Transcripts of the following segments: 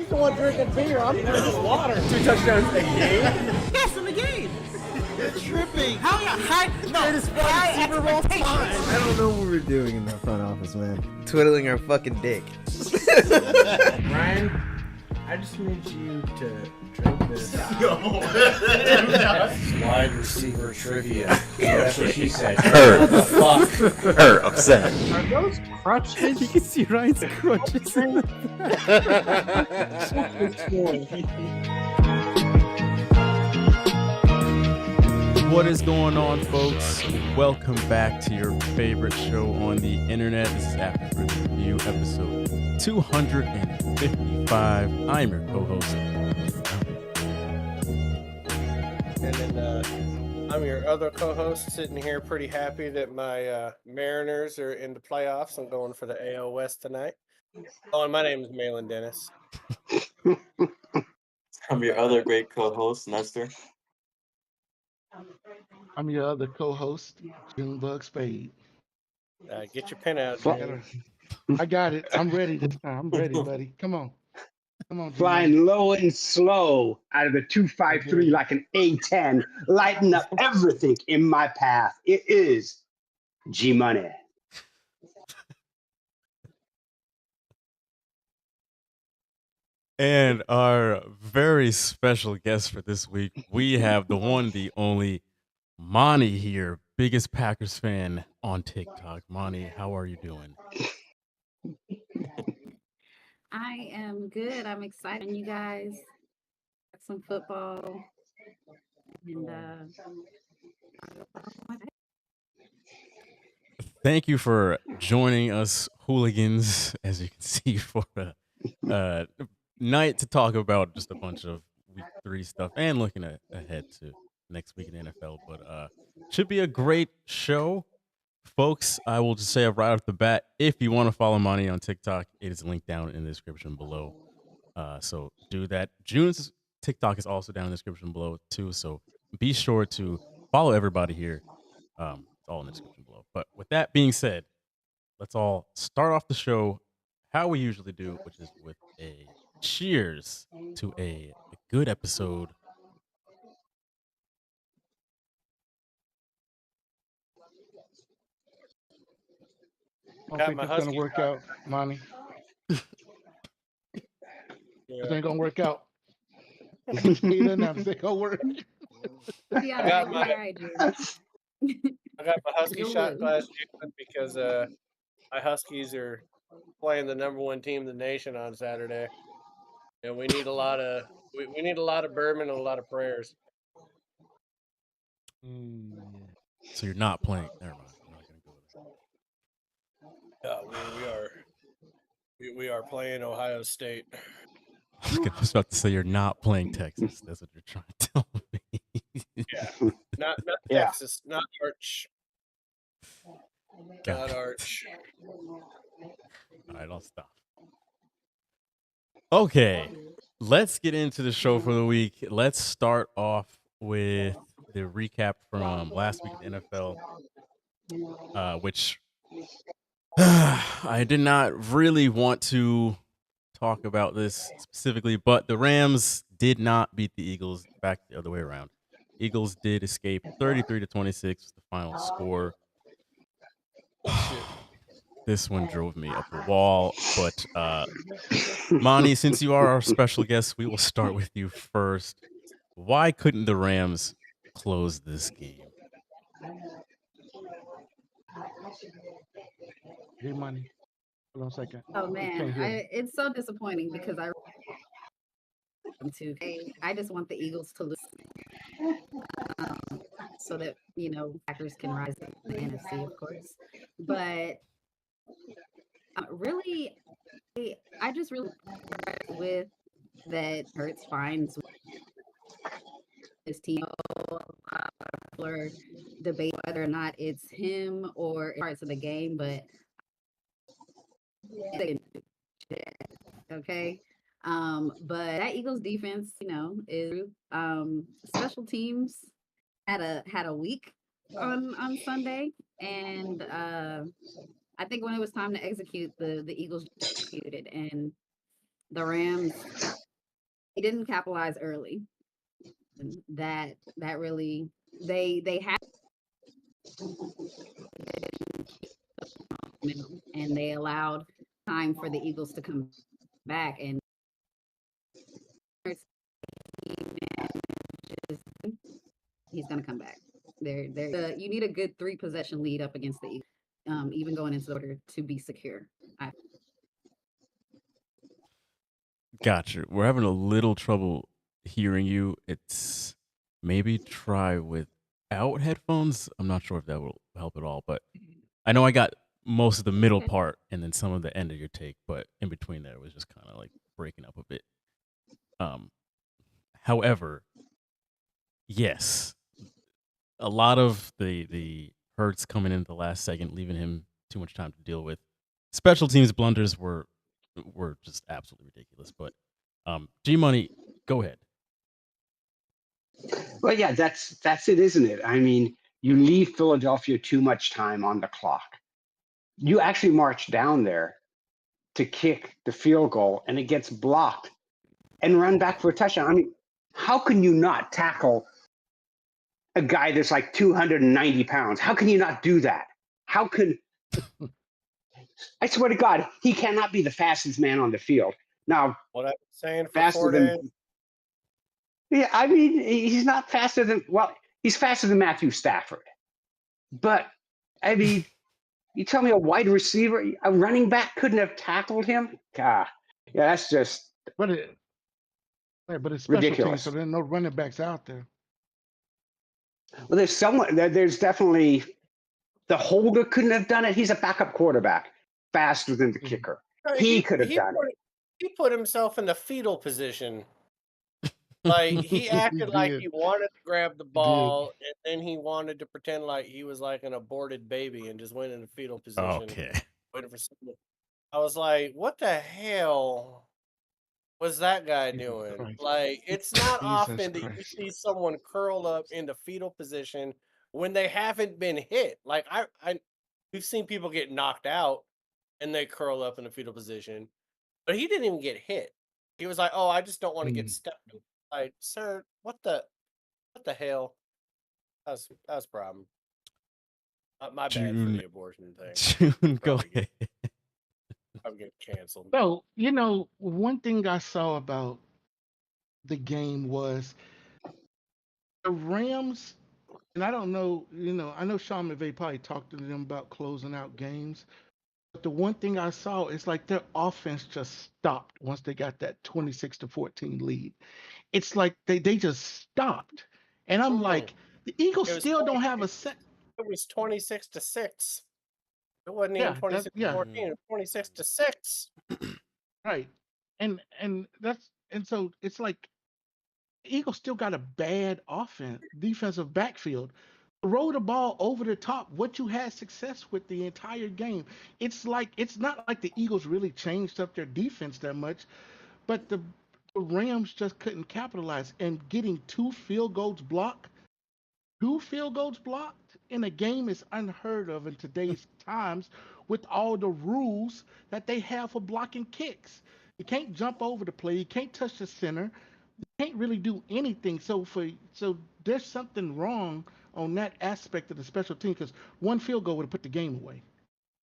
He's the one drinking beer. I'm drinking water. 2 touchdowns a game? Yes, in the game. You're tripping. How you high? No, high Super Bowl time. I don't know what we're doing in the front office, man. Twiddling our fucking dick. Ryan, I just need you to drink this. Wide receiver trivia. That's what she said. Her. What the fuck? Her upset. Are those crutches? You can see Ryan's crutches. What is going on, folks? Welcome back to your favorite show on the internet. This is After Review, episode 255. I'm your co-host. And then I'm your other co-host, sitting here pretty happy that my Mariners are in the playoffs. I'm going for the AL West tonight. Oh, and my name is Malin Dennis. I'm your other great co-host, Nestor. I'm your other co-host, Junebug Spade. Get your pen out, Fly- man. I got it. I'm ready this time. I'm ready, buddy. Come on. Come on. Flying low and slow out of the 253 like an A10, lighting up everything in my path. It is G-Money. And our very special guest for this week, we have the one, the only Monty here, biggest Packers fan on TikTok. Monty, how are you doing? I am good. I'm excited. You guys got some football. And Thank you for joining us, hooligans, as you can see, for a night to talk about just a bunch of week 3 stuff and looking ahead to next week in the NFL. But should be a great show. Folks, I will just say right off the bat, if you want to follow Monty on TikTok, it is linked down in the description below. So do that. June's TikTok is also down in the description below too. So be sure to follow everybody here. It's all in the description below. But with that being said, let's all start off the show how we usually do, which is with a cheers to a good episode. I Got don't think my it's going husky to work shot. out, Monty. Yeah. It ain't going to work out. He doesn't have to say a word. yeah, I got all my- right, dude. I got my Husky You'll shot lose. glass juice because my Huskies are playing the number 1 team in the nation on Saturday, and we need a lot of we need a lot of bourbon and a lot of prayers. So you're not playing. Never mind. I'm not gonna go with We are playing Ohio State. that. I was about to say you're not playing Texas. That's what you're trying to tell me. Not Yeah. Texas, not Arch, Got not it. Arch. All right, I'll stop. Okay, let's get into the show for the week. Let's start off with the recap from last week in the NFL, which I did not really want to talk about this specifically, but the Rams did not beat the Eagles. Back the other way around. Eagles did escape 33-26, the final score. This one drove me up the wall, but Monty, since you are our special guest, we will start with you first. Why couldn't the Rams close this game? Hey, Money. Hold on a second. Oh You man, can't hear me. it's so disappointing because I just want the Eagles to lose, so that Packers can rise in the NFC, of course. But really, I just really with that Hurts finds his team. Or debate whether or not it's him or parts of the game, but okay. But that Eagles defense, is special teams had a week on Sunday, and I think when it was time to execute, the Eagles executed, and the Rams, they didn't capitalize early. And that really they had momentum, and they allowed time for the Eagles to come back, and he's going to come back. You need a good 3-possession lead up against the Eagles, even going into the order to be secure. Gotcha. We're having a little trouble hearing you. It's maybe try without headphones. I'm not sure if that will help at all, but I know I got most of the middle part and then some of the end of your take, but in between there it was just kind of like breaking up a bit. However, yes, a lot of the Hurts coming in at the last second, leaving him too much time to deal with. Special teams blunders were just absolutely ridiculous. But G Money, go ahead. Well, yeah, that's it, isn't it? I mean, you leave Philadelphia too much time on the clock. You actually march down there to kick the field goal, and it gets blocked and run back for a touchdown. I mean, how can you not tackle a guy that's like 290 pounds? How can you not do that? How can I swear to God, he cannot be the fastest man on the field. Now, what I'm saying for faster 4 than days. Yeah, I mean, he's not faster than he's faster than Matthew Stafford. But I mean, you tell me a wide receiver, a running back couldn't have tackled him? God, yeah, that's just But it's special teams, ridiculous. so there are no running backs out there. Well, there's definitely the holder couldn't have done it. He's a backup quarterback, faster than the kicker. He could have done it. He put himself in the fetal position. Like he acted like did. he wanted to grab the ball, and then he wanted to pretend like he was like an aborted baby and just went in the fetal position. Okay. Waiting for something. I was like, what the hell was that guy Jesus doing? Christ. Like, it's not Jesus often that you Christ. see someone curl up in the fetal position when they haven't been hit. Like we've seen people get knocked out and they curl up in the fetal position, but he didn't even get hit. He was like, "Oh, I just don't want to get stepped on." Like, sir, what the hell? That's a problem. My bad for June, the abortion thing. June, go ahead. I'm getting canceled. So, one thing I saw about the game was the Rams, and I don't know, I know Sean McVay probably talked to them about closing out games, but the one thing I saw is like their offense just stopped once they got that 26-14 lead. It's like they just stopped. And I'm like, the Eagles still don't have a set. It was 26-6. It wasn't even Yeah, 26-14. It was 26-6. Right. And so it's like the Eagles still got a bad defensive backfield. Throw the ball over the top. What you had success with the entire game. It's not like the Eagles really changed up their defense that much, but the Rams just couldn't capitalize. And getting 2 field goals blocked in a game is unheard of in today's times with all the rules that they have for blocking kicks. You can't jump over the play. You can't touch the center. You can't really do anything. So there's something wrong on that aspect of the special team because one field goal would have put the game away.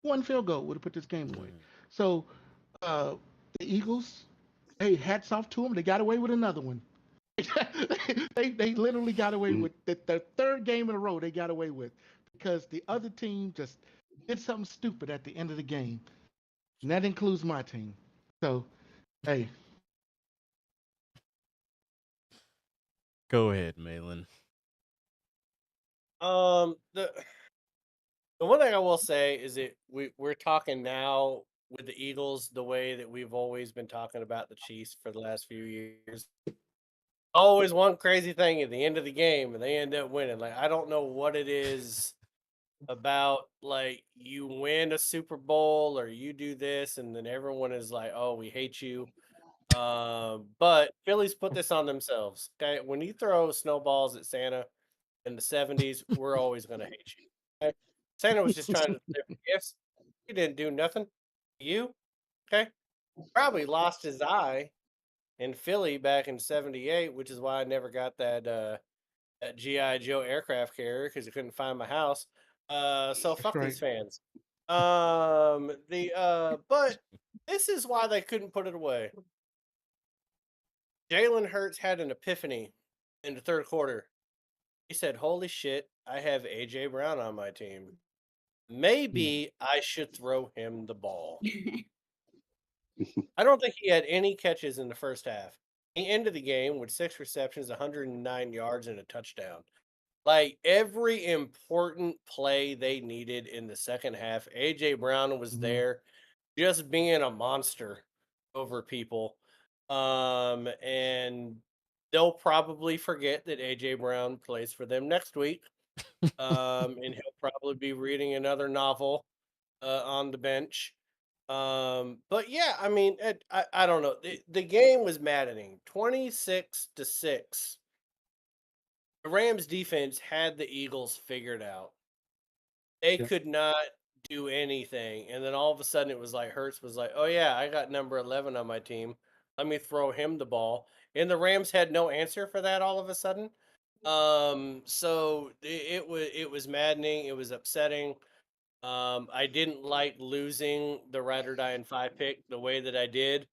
One field goal would have put this game away. So the Eagles, hey, hats off to them. They got away with another one. they literally got away with the third game in a row they got away with because the other team just did something stupid at the end of the game. And that includes my team. So, hey. Go ahead, Malin. The one thing I will say is that we're talking now with the Eagles the way that we've always been talking about the Chiefs for the last few years. Always one crazy thing at the end of the game and they end up winning. Like I don't know what it is about like you win a Super Bowl or you do this and then everyone is like, "Oh, we hate you." But Phillies put this on themselves. Okay, when you throw snowballs at Santa in the 70s, we're always going to hate you. Okay? Santa was just trying to deliver gifts. He didn't do nothing. You, okay? Probably lost his eye in Philly back in '78, which is why I never got that GI Joe aircraft carrier because I couldn't find my house. So That's fuck right. these fans. But this is why they couldn't put it away. Jalen Hurts had an epiphany in the third quarter. He said, "Holy shit, I have AJ Brown on my team. Maybe I should throw him the ball." I don't think he had any catches in the first half. He ended the game with 6 receptions, 109 yards, and a touchdown. Like every important play they needed in the second half, AJ Brown was there just being a monster over people. And they'll probably forget that AJ Brown plays for them next week. And he'll probably be reading another novel on the bench. But yeah, I mean, I don't know. The game was maddening, 26-6. The Rams defense had the Eagles figured out. They Yeah. could not do anything. And then all of a sudden it was like Hurts was like, "Oh yeah, I got number 11 on my team. Let me throw him the ball." And the Rams had no answer for that all of a sudden. So it was maddening, it was upsetting. I didn't like losing the ride or die in 5 pick the way that I did.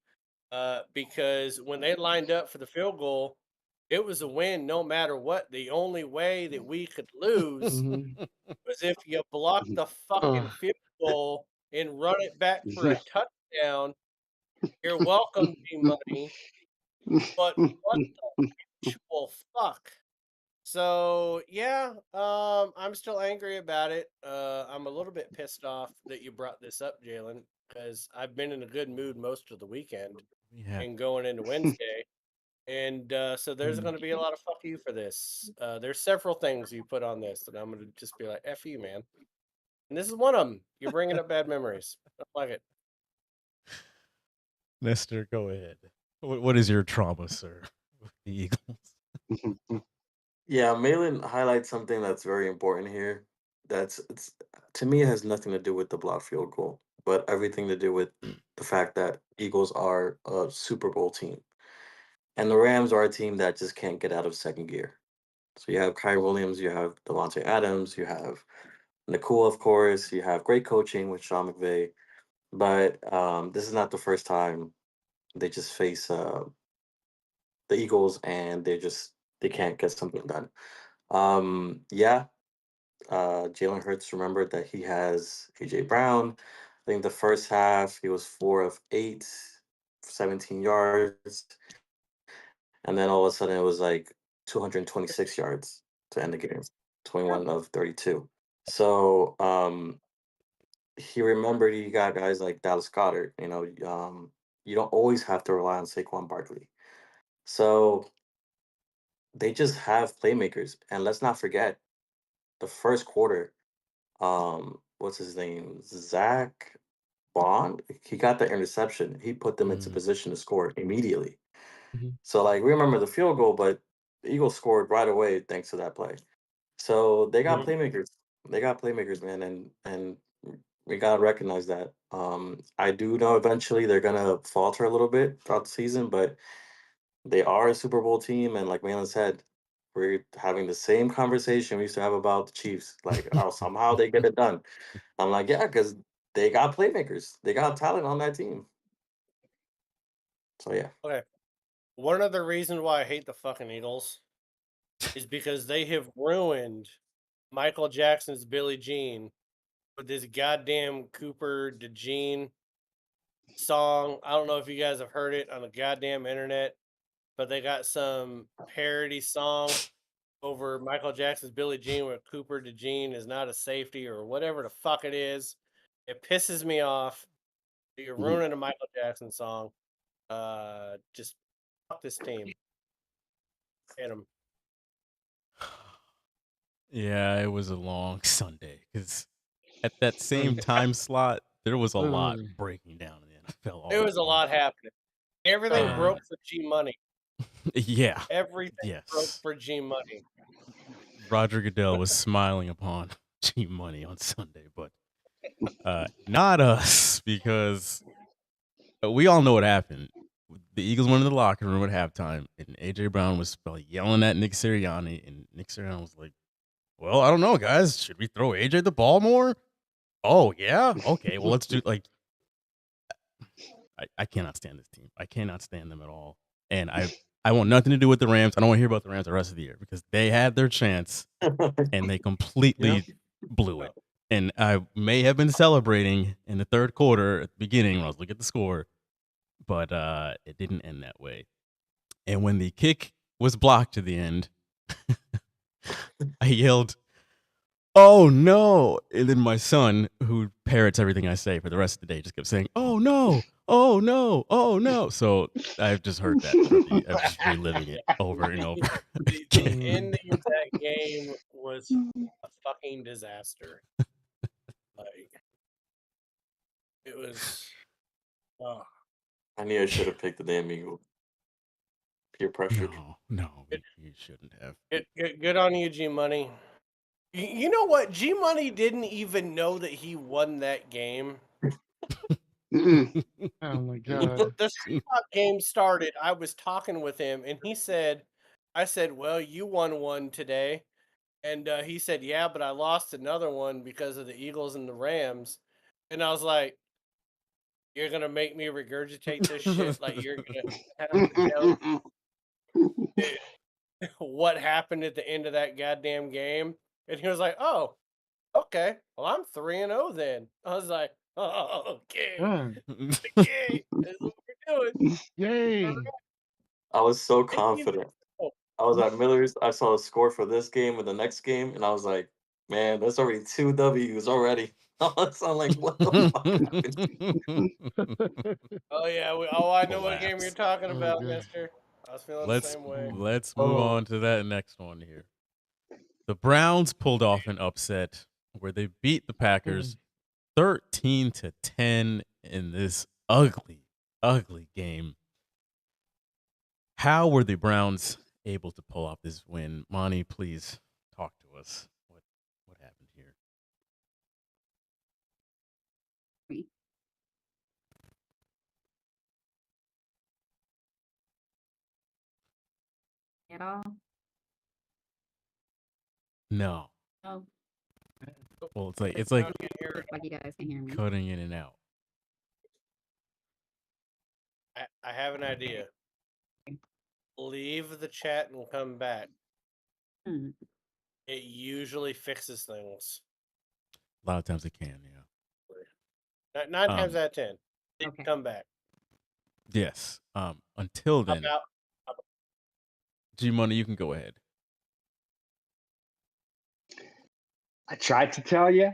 Because when they lined up for the field goal, it was a win no matter what. The only way that we could lose was if you block the fucking Uh, field goal and run it back for a touchdown. You're welcome, G Money. But what the actual fuck? So yeah, I'm still angry about it. I'm a little bit pissed off that you brought this up, Jalen, because I've been in a good mood most of the weekend Yeah. and going into Wednesday. And so there's going to be a lot of fuck you for this. There's several things you put on this that I'm going to just be like, F you, man. And this is one of them. You're bringing up bad memories. I don't like it. Nestor, go ahead. What is your trauma, sir, with the Eagles? Yeah, Malin highlights something that's very important here. It's to me it has nothing to do with the block field goal, but everything to do with the fact that Eagles are a Super Bowl team. And the Rams are a team that just can't get out of second gear. So you have Kyrie Williams, you have Devontae Adams, you have Nicole, of course, you have great coaching with Sean McVay. But this is not the first time they just face the Eagles and they can't get something done. Yeah, Jalen Hurts remembered that he has AJ Brown. I think the first half he was 4 of 8, 17 yards, and then all of a sudden it was like 226 yards to end the game, 21 of 32. So he remembered he got guys like Dallas Goddard. You don't always have to rely on Saquon Barkley. So they just have playmakers, and let's not forget the first quarter. What's his name? Zach Bond. He got the interception. He put them into position to score immediately. So like we remember the field goal, but the Eagles scored right away thanks to that play. So they got playmakers. They got playmakers, man, and we gotta recognize that. I do know eventually they're gonna falter a little bit throughout the season, but they are a Super Bowl team, and like Malin said, we're having the same conversation we used to have about the Chiefs. Like, oh, somehow they get it done. I'm like, yeah, because they got playmakers. They got talent on that team. So yeah. Okay. One other reason why I hate the fucking Eagles is because they have ruined Michael Jackson's Billie Jean with this goddamn Cooper DeJean song. I don't know if you guys have heard it on the goddamn internet, but they got some parody song over Michael Jackson's Billie Jean where Cooper DeJean is not a safety or whatever the fuck it is. It pisses me off. You're ruining a Michael Jackson song. Just fuck this team. Hit them. Yeah, it was a long Sunday because at that same time slot, there was a lot breaking down in the NFL. all There was at a lot once. happening. Everything Uh, broke for G Money. Yeah. Everything broke Yes. for G Money. Roger Goodell was smiling upon G Money on Sunday, but not us because we all know what happened. The Eagles went in the locker room at halftime, and AJ Brown was yelling at Nick Sirianni, and Nick Sirianni was like, "Well, I don't know, guys. Should we throw AJ the ball more? Oh yeah, okay. Well, let's do like." I cannot stand this team. I cannot stand them at all, and I want nothing to do with the Rams. I don't want to hear about the Rams the rest of the year because they had their chance and they completely blew it. And I may have been celebrating in the third quarter at the beginning when I was looking at the score, but it didn't end that way. And when the kick was blocked at the end, I yelled, "Oh no!" And then my son, who parrots everything I say for the rest of the day, just kept saying, "Oh no! Oh no! Oh no!" So I've just heard that. I'm just reliving it over and over. The ending of that game was a fucking disaster. Like, it was. Oh. I knew I should have picked the damn Eagles. Peer pressure. No, you shouldn't have. Good on you, G Money. You know what? G Money didn't even know that he won that game. Oh my god. The Seahawks game started. I was talking with him, and he said, "I said, well, you won one today," and he said, "Yeah, but I lost another one because of the Eagles and the Rams," and I was like, "You're gonna make me regurgitate this shit? Like you're gonna have to tell what happened at the end of that goddamn game?" And he was like, "Oh, okay. Well, I'm 3-0 then." I was like, "Oh, okay, okay, that's what we're doing." Yay. I was so confident. I was at Miller's. I saw a score for this game and the next game, and I was like, "Man, that's already 2 W's already." So I'm like, "What the fuck happened?" Oh yeah. I know what game you're talking about, Mister. I was feeling the same way. Let's move on to that next one here. The Browns pulled off an upset where they beat the Packers 13-10 in this ugly, ugly game. How were the Browns able to pull off this win? Monty, please talk to us. What happened here? At all? No. Oh. Well, it's like Like you guys can hear me. cutting in and out. I have an idea. Leave the chat and come back. Hmm. It usually fixes things. A lot of times it can, yeah. 9 times out of 10. Okay. Come back. Yes. Until then, G Money, you can go ahead. I tried to tell you.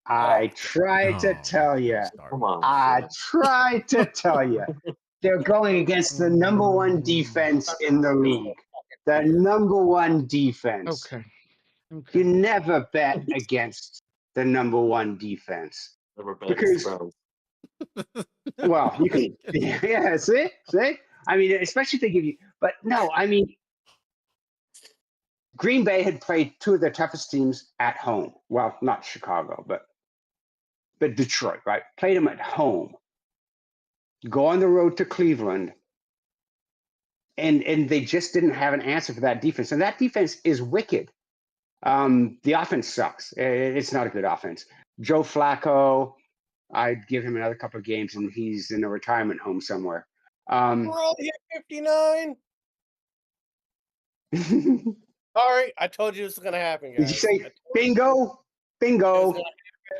I tried to tell you. Come on. I tried to tell you. They're going against the number one defense in the league. The number one defense. Okay. You never bet against the number one defense. Never bet Because, well, you can, yeah, see? I mean, especially if they give you, but no, I mean, Green Bay had played two of their toughest teams at home. Well, not Chicago, but Detroit, right? Played them at home. Go on the road to Cleveland, and they just didn't have an answer for that defense. And that defense is wicked. The offense sucks. It's not a good offense. Joe Flacco, I'd give him another couple of games, and he's in a retirement home somewhere. We're all hit 59. Sorry, I told you this was gonna happen, guys. Did you say bingo? Bingo.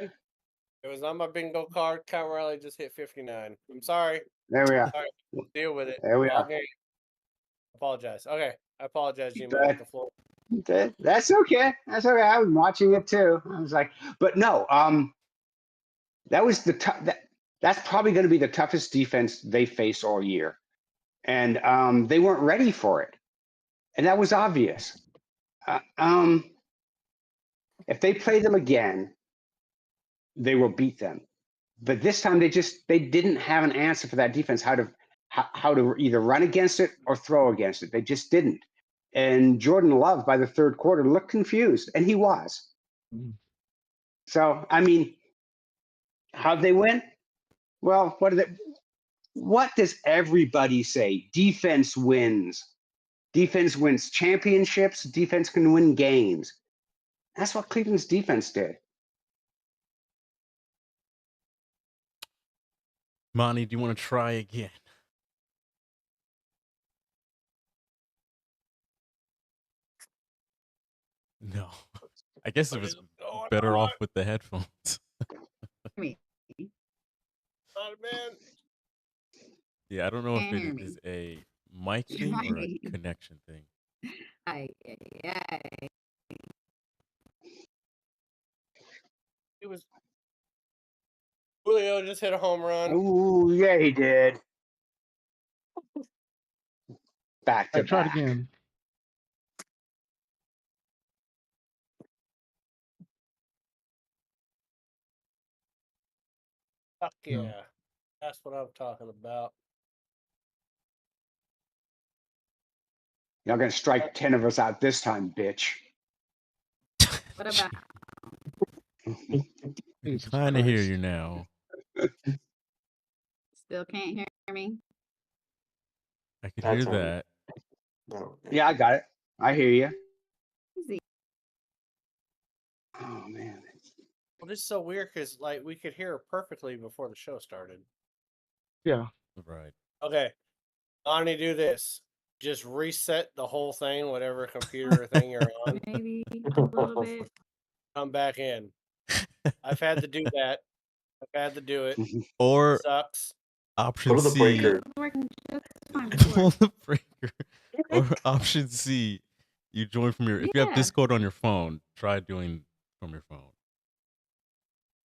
It was on my bingo card. Count Riley just hit 59. I'm sorry. There we are. Sorry. Deal with it. There we are. Okay. Apologize. Okay. I apologize, Jimmy. But- The floor. That's okay. That's okay. I was watching it too. I was like, but no, that was that's probably going to be the toughest defense they face all year. And they weren't ready for it. And that was obvious. If they play them again, they will beat them. But this time they didn't have an answer for that defense, how to either run against it or throw against it. They just didn't. And Jordan Love, by the third quarter, looked confused, and he was. So, I mean, how'd they win? Well, What does everybody say? Defense wins. Defense wins championships. Defense can win games. That's what Cleveland's defense did. Monty, do you want to try again? No. I guess it What was is going better on? off with the headphones. Me. Oh, man. Yeah, I don't know if Can't hear it me. is a mic thing or a Right. connection thing. Ay. It was Julio just hit a home run. Oh, yeah, he did. Back All to right, try it back. again. Fuck No. yeah. That's what I'm talking about. Y'all gonna strike 10 of us out this time, bitch. What about I can Jesus kind of hear Christ. you now. still can't hear me? I could That's hear him. that. No. Yeah, I got it. I hear you. Easy. Oh, man. Well, this is so weird because like we could hear her perfectly before the show started. Yeah. Right. Okay, Bonnie, do this. Just reset the whole thing, whatever computer thing you're on. Maybe a little bit. Come back in. I've had to do that. I've had to do it. Or Sucks. option Go to the C. breaker. Working just fine Pull before. the breaker. Or option C. You join from your. If you have Yeah. Discord on your phone, try doing from your phone.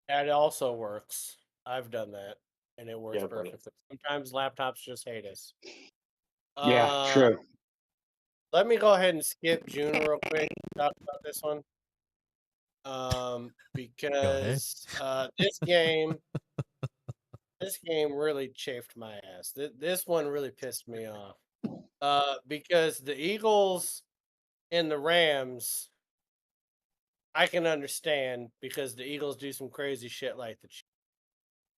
That also works. I've done that, and it works Yeah, buddy. perfectly. Sometimes laptops just hate us. Yeah, true. Let me go ahead and skip June real quick. Talk about this one. Because this game really chafed my ass. This one really pissed me off. Because the Eagles and the Rams, I can understand because the Eagles do some crazy shit like the Chiefs.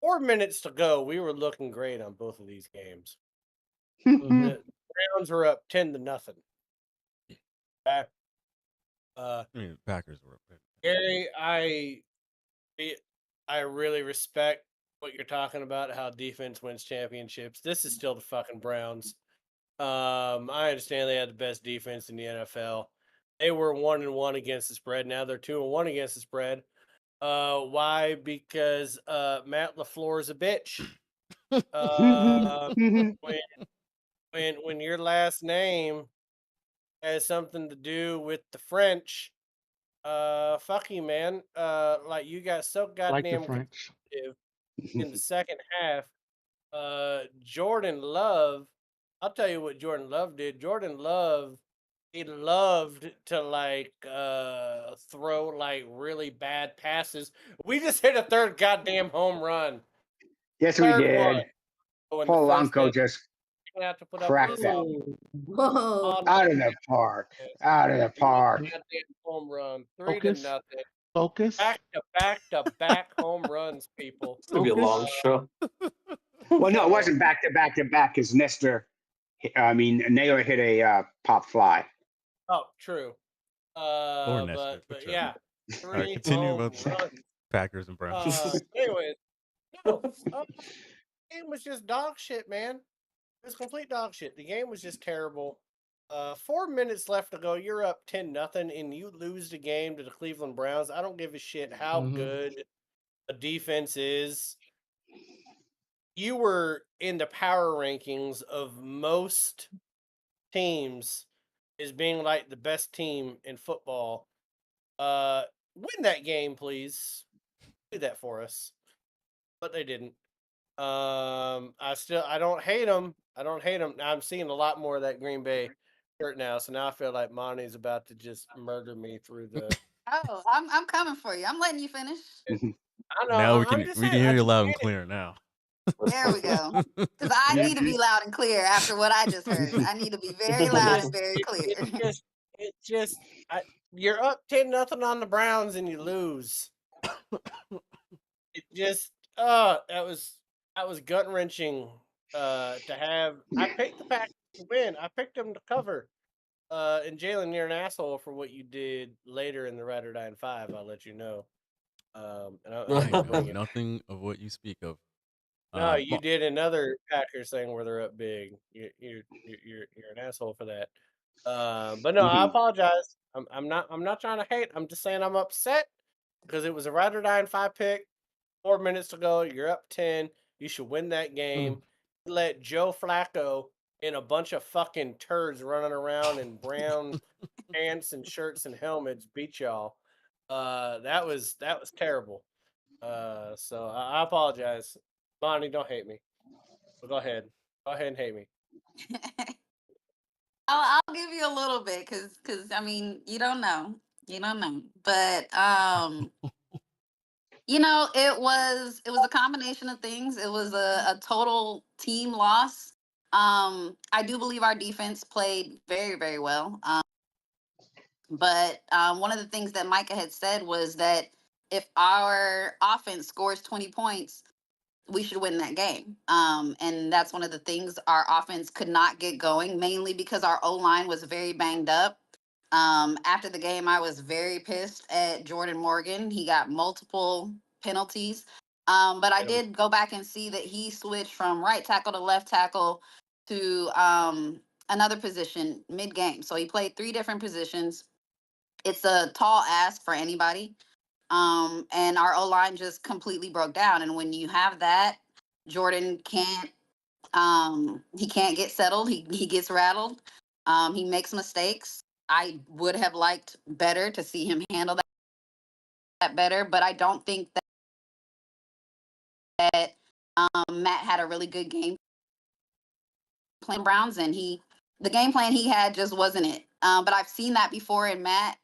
4 minutes to go, we were looking great on both of these games. The Browns were up 10-0. Okay. I mean, the Packers were. Gary, I really respect what you're talking about, how defense wins championships. This is still the fucking Browns. I understand they had the best defense in the NFL. They were 1-1 against the spread. Now they're 2-1 against the spread. Why? Because Matt LaFleur is a bitch. When your last name has something to do with the French, fuck you, man. Like you got so Like the goddamn French. competitive in the second half. Jordan Love, I'll tell you what Jordan Love did. Jordan Love, he loved to like throw like really bad passes. We just hit a third goddamn home run. Yes, we Third did. one. Oh, in the first Polanco inning, just you have to put up cracked with that Whoa. out of the park. Out of the park. goddamn home run. Focus. 3-0. Focus. Back to back to back home runs, people. It's gonna be a Focus. long show. Well, no, it So- wasn't back to back to back because Naylor hit a pop fly. Oh, true. Or Nestor, but whichever. yeah, All right, 3 continue home about runs. Packers and Browns. Anyways, no, game was just dog shit, man. It was complete dog shit. The game was just terrible. 4 minutes left to go. You're up 10-0, and you lose the game to the Cleveland Browns. I don't give a shit how good the defense is. You were in the power rankings of most teams as being like the best team in football. Win that game, please. Do that for us. But they didn't. I don't hate them. I don't hate them. I'm seeing a lot more of that Green Bay shirt now, so now I feel like Monty's about to just murder me through the. Oh, I'm coming for you. I'm letting you finish. I know. Now I'm we just can saying, hear I you just loud and hate it. clear now. There we go. Because I need to be loud and clear after what I just heard. I need to be very loud and very clear. You're up 10-0 on the Browns and you lose. It just that was gut wrenching to have. I picked the Packers to win. I picked them to cover. And Jalen, you're an asshole for what you did later in the Ride or Die in 5. I'll let you know. And I I'm know doing it. nothing of what you speak of. No, you Well, did another Packers thing where they're up big. You're an asshole for that. But no, I apologize. I'm not trying to hate. I'm just saying I'm upset because it was a Ride or Die in 5 pick. 4 minutes to go. You're up 10. You should win that game. Let Joe Flacco and a bunch of fucking turds running around in brown pants and shirts and helmets beat y'all. That was terrible. So I apologize. Bonnie, don't hate me. But go ahead. Go ahead and hate me. I'll give you a little bit because I mean you don't know, but it was a combination of things. It was a total team loss. I do believe our defense played very very well. But one of the things that Micah had said was that if our offense scores 20 points, we should win that game. And that's one of the things our offense could not get going, mainly because our O line was very banged up. After the game, I was very pissed at Jordan Morgan. He got multiple penalties. But I did go back and see that he switched from right tackle to left tackle to another position mid game. So he played 3 different positions. It's a tall ask for anybody. And our O line just completely broke down. And when you have that, Jordan can't get settled. He gets rattled. He makes mistakes. I would have liked better to see him handle that better, but I don't think that Matt had a really good game playing Browns, and the game plan he had just wasn't it. But I've seen that before in Matt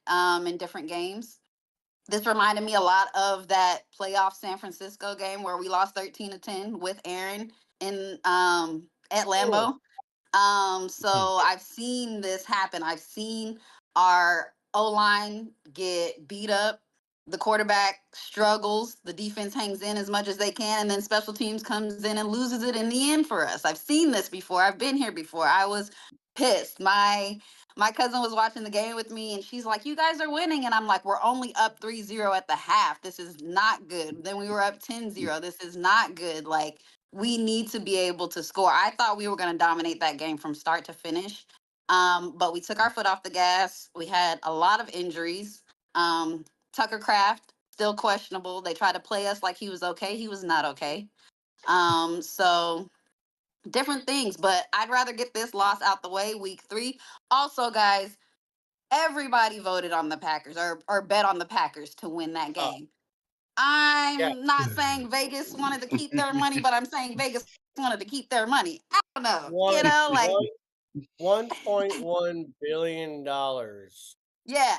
in different games. This reminded me a lot of that playoff San Francisco game where we lost 13-10 with Aaron in at Lambeau. So I've seen this happen. I've seen our O line get beat up. The quarterback struggles. The defense hangs in as much as they can, and then special teams comes in and loses it in the end for us. I've seen this before. I've been here before. I was pissed. My cousin was watching the game with me, and she's like, "You guys are winning," and I'm like, "We're only up 3-0 at the half. This is not good." Then we were up 10-0. This is not good. Like, we need to be able to score. I thought we were going to dominate that game from start to finish. But we took our foot off the gas. We had a lot of injuries. Tucker Craft, still questionable. They tried to play us like he was okay. He was not okay. So different things, but I'd rather get this loss out the way week 3. Also, guys, everybody voted on the Packers or bet on the Packers to win that game. Yeah. I'm not saying Vegas wanted to keep their money, but I'm saying Vegas wanted to keep their money. I don't know. One, Like, $1.1 billion yeah,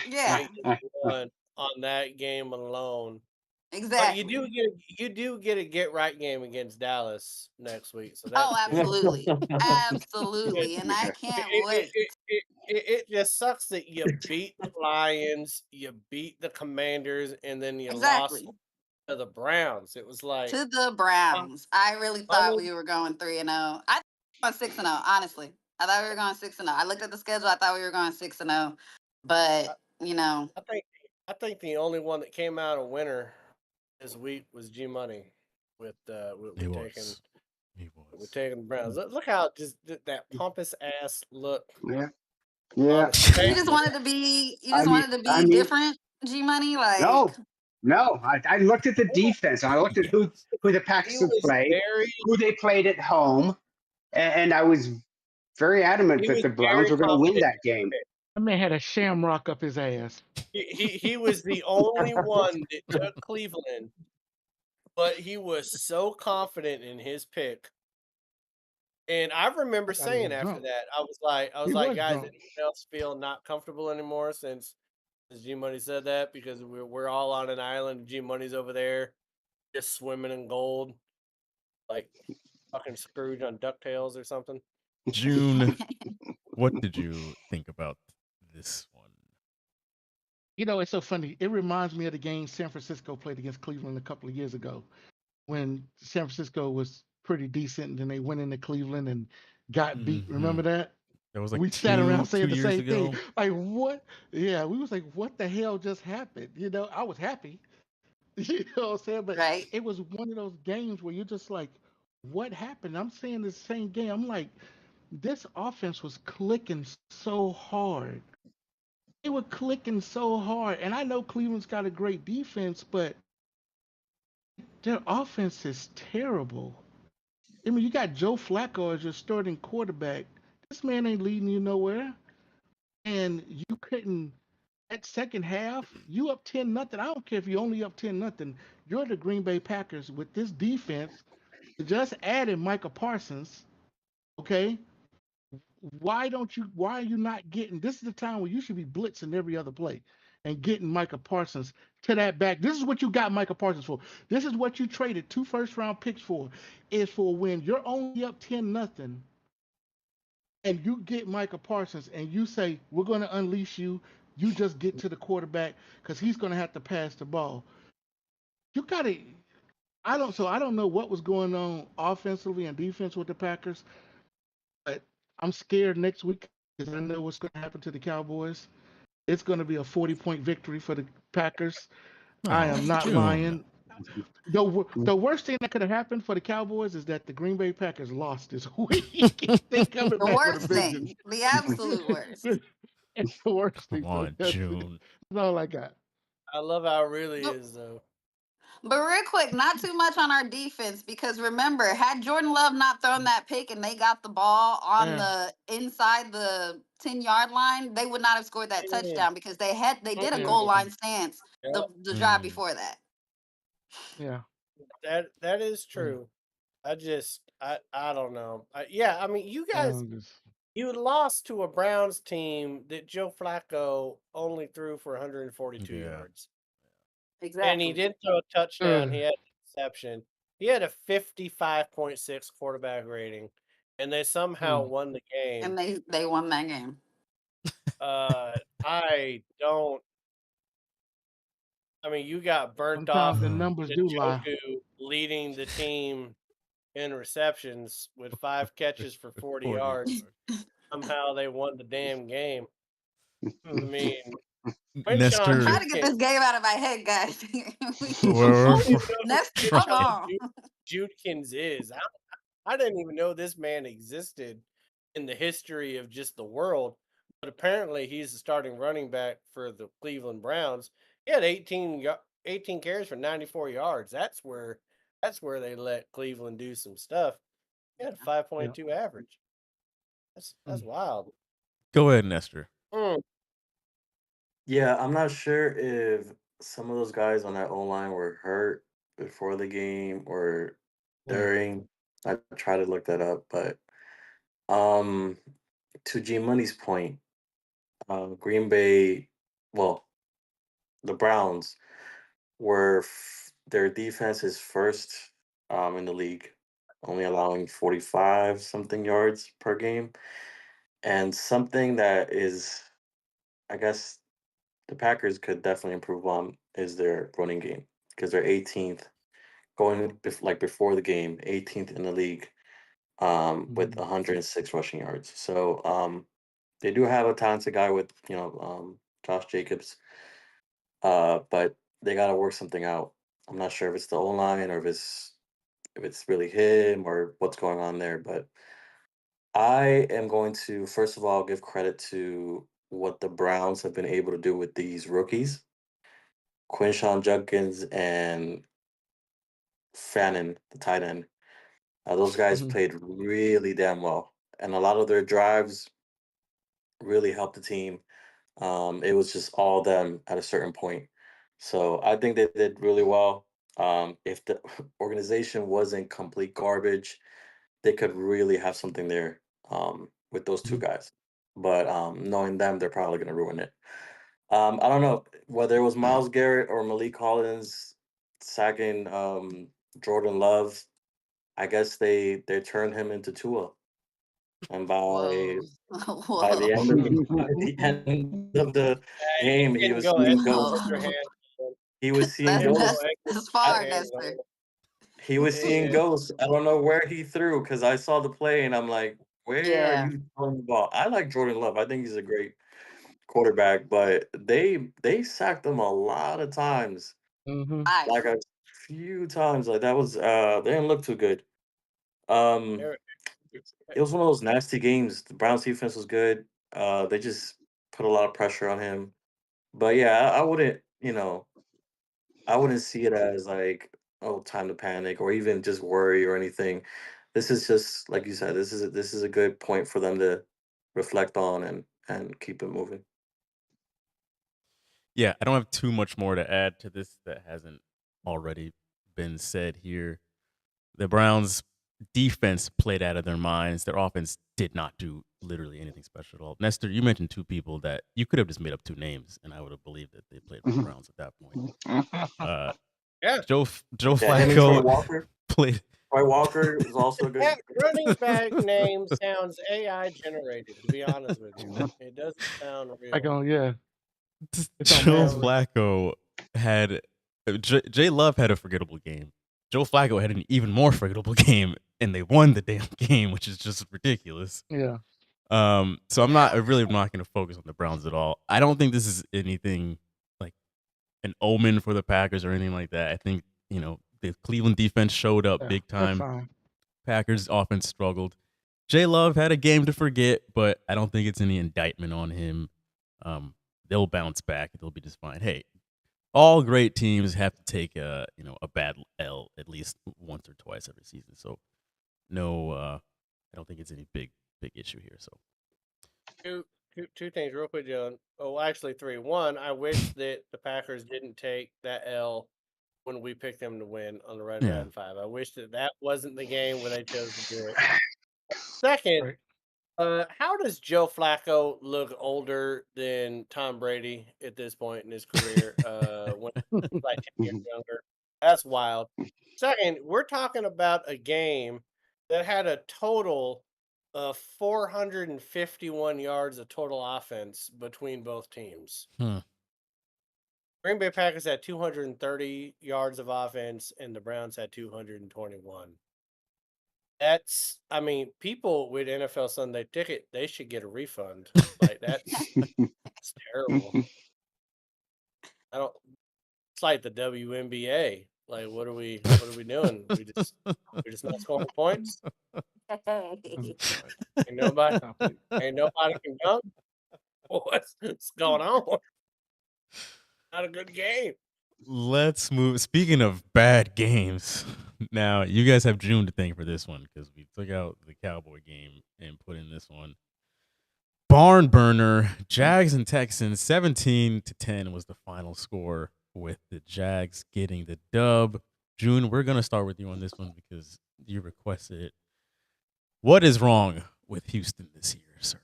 yeah, Vegas won on that game alone. But exactly. you do get a get right game against Dallas next week. So Oh, that's absolutely. it, Absolutely. And I can't wait. it just sucks that you beat the Lions, you beat the Commanders, and then you lost Exactly. to the Browns. It was like, To the Browns. I really thought funny. we were going 3-0. I thought 6-0, honestly. I thought we were going 6-0. I looked at the schedule, I thought we were going 6-0. But, I think the only one that came out a winner this week was G Money with he taking was. He with was. taking the Browns. Look how just that pompous ass look Yeah. on Yeah. his face. you just wanted to be I mean, different, G Money, like. no. I looked at the defense and I looked at who the Packers He have was played, very who they played at home, and I was very adamant he that was the Browns very were going to win confident that in his game. pick. That man had a shamrock up his ass. He was the only one that took Cleveland, but he was so confident in his pick. And I remember I thought he saying was after drunk. that, I was He like, was guys, drunk. anyone else feel not comfortable anymore since G Money said that because we're all on an island. G Money's over there just swimming in gold, like fucking Scrooge on DuckTales or something. June, what did you think about this one? It's so funny. It reminds me of the game San Francisco played against Cleveland a couple of years ago when San Francisco was pretty decent. And then they went into Cleveland and got beat. Remember Mhm. that? That was like We sat around saying 2 the years same thing. ago. Like, what? Yeah, we was like, what the hell just happened? I was happy. You know what I'm saying? But Right. it was one of those games where you're just like, what happened? I'm saying the same game. I'm like, this offense was clicking so hard. They were clicking so hard. And I know Cleveland's got a great defense, but their offense is terrible. I mean, you got Joe Flacco as your starting quarterback. This man ain't leading you nowhere. And you couldn't at second half, you up 10-0. I don't care if you only up 10-0. You're the Green Bay Packers with this defense. Just added Micah Parsons. Okay. Why are you not getting this is the time where you should be blitzing every other play and getting Micah Parsons to that back. This is what you got Micah Parsons for. This is what you traded 2 first-round picks for, is for when you're only up 10-0 and you get Micah Parsons and you say, we're going to unleash you. You just get to the quarterback because he's going to have to pass the ball. You got to. I don't know what was going on offensively and defense with the Packers, but I'm scared next week because I know what's going to happen to the Cowboys. It's going to be a 40-point victory for the Packers. I Oh, am not June. lying. The worst thing that could have happened for the Cowboys is that the Green Bay Packers lost this week. They coming The back with a worst vengeance. thing, the absolute worst. It's the worst Come thing. So on, that's June. all I got. I love how it really But is, though. real quick, not too much on our defense because remember, had Jordan Love not thrown that pick and they got the ball on Yeah. the inside the 10-yard line, they would not have scored that Mm, touchdown because they did a Yeah. goal mm, line stance yep, the drive Mm. before that. Yeah. that is Mm. true. I don't know. Yeah, I mean, you guys, Just, you lost to a Browns team that Joe Flacco only threw for 142 Yeah. yards, and he Exactly. did throw a touchdown. uh, He had an interception. He had a 55.6 quarterback rating, and they somehow mm. won the game. And they won that game. I don't. I mean, you got burnt Sometimes off the Mm. numbers to do lie. Joku leading the team in receptions with 5 catches for 40 40 yards. yards. Somehow they won the damn game. I mean, I'm Quinshon trying Nestor, to get Judkins. this game out of my head, guys. I where, don't even know who Nest, come Quinshon on. Judkins is. I didn't even know this man existed in the history of just the world. But apparently, he's the starting running back for the Cleveland Browns. He had 18 carries for 94 yards. That's where they let Cleveland do some stuff. He had a Yeah. 5.2 average. That's Mm. wild. go ahead, Nestor. Mm, Yeah, I'm not sure if some of those guys on that O line were hurt before the game or Yeah. during. I tried to look that up, but um, to G Money's point, Green Bay, well, the Browns their defense is first in the league, only allowing 45 something yards per game, and something that is, I guess, the Packers could definitely improve on is their running game because they're 18th like before the game, 18th in the league with Mm. 106 rushing yards. So they do have a talented guy with Josh Jacobs, but they got to work something out. I'm not sure if it's the O line or if it's really him or what's going on there, but I am going to first of all give credit to what the Browns have been able to do with these rookies, Quinshon Judkins and Fannin, the tight end. Those guys Mhm. played really damn well, and a lot of their drives really helped the team. It was just all them at a certain point. So I think they did really well. If the organization wasn't complete garbage, they could really have something there with those two Mhm. guys. But knowing them, they're probably going to ruin it. I don't know whether it was Miles Garrett or Malik Collins sacking Jordan Love. I guess they turned him into Tua, and by Whoa. by the end Whoa. of the by the end of the you game, he can was go seeing extra Whoa. with ghosts. your hand. He was seeing That's You can go that's ghosts. extra that's with your I, far, hands on Nestor. it. He was seeing Yeah. ghosts. I don't know where he threw because I saw the play and I'm like, where are Yeah. you throwing the ball? I like Jordan Love. I think he's a great quarterback, but they sacked him a lot of times. Mm-hmm. Like a few times. Like that was they didn't look too good. Um They're- it was one of those nasty games. The Browns defense was good. They just put a lot of pressure on him. But yeah, I wouldn't, I wouldn't see it as like, oh, time to panic or even just worry or anything. This is just like you said, this is a good point for them to reflect on and keep it moving. Yeah, I don't have too much more to add to this that hasn't already been said here. The Browns defense played out of their minds. Their offense did not do literally anything special at all. Nestor, you mentioned two people that you could have just made up two names, and I would have believed that they played for the Browns at that point. Yeah. Joe Yeah, him and Troy Flacco Walker. played. Troy Walker is also good. That running back name sounds AI generated, to be honest with you. It doesn't sound real. Like yeah. Joe Flacco had Jay Love had a forgettable game. Joe Flacco had an even more forgettable game, and they won the damn game, which is just ridiculous. Yeah. So I'm not going to focus on the Browns at all. I don't think this is anything like an omen for the Packers or anything like that. I think the Cleveland defense showed up big time. Packers offense struggled. Jay Love had a game to forget, but I don't think it's any indictment on him. They'll bounce back. They'll be just fine. Hey, all great teams have to take a bad L at least once or twice every season. So no, I don't think it's any big issue here. So two things real quick, John. Oh, actually three. One, I wish that the Packers didn't take that L when we picked them to win on the Red Bad 5. I wish that wasn't the game where they chose to do it. Second, how does Joe Flacco look older than Tom Brady at this point in his career? When he's like 10 years younger. That's wild. Second, we're talking about a game that had a total of 451 yards of total offense between both teams. Green Bay Packers had 230 yards of offense, and the Browns had 221. That's, I mean, people with NFL Sunday Ticket, they should get a refund. Like that's terrible. It's like the WNBA. Like, what are we doing? We just not scoring points. Ain't nobody can dunk. What's going on? Not a good game. Let's move. Speaking of bad games, now you guys have June to thank for this one because we took out the Cowboy game and put in this one. Barn burner, Jags and Texans, 17-10 was the final score, with the Jags getting the dub. June, we're gonna start with you on this one because you requested it. What is wrong with Houston this year, sir?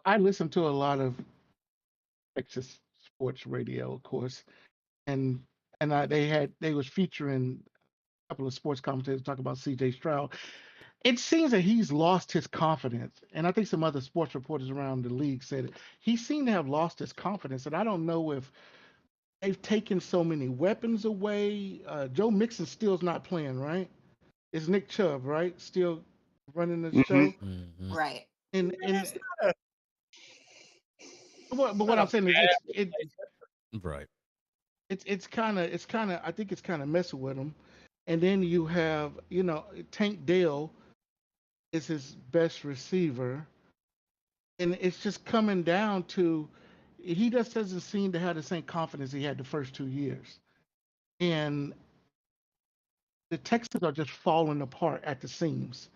I listen to a lot of Texas sports radio, of course, and they was featuring a couple of sports commentators talking about C.J. Stroud. It seems that he's lost his confidence, and I think some other sports reporters around the league said he seemed to have lost his confidence, and I don't know if they've taken so many weapons away. Joe Mixon still's not playing, right? It's Nick Chubb, right? Still running the show, Right. and but what I'm saying is right. It's kind of I think it's kind of messing with him, and then you have Tank Dell is his best receiver, and it's just coming down to he just doesn't seem to have the same confidence he had the first 2 years, and the Texans are just falling apart at the seams.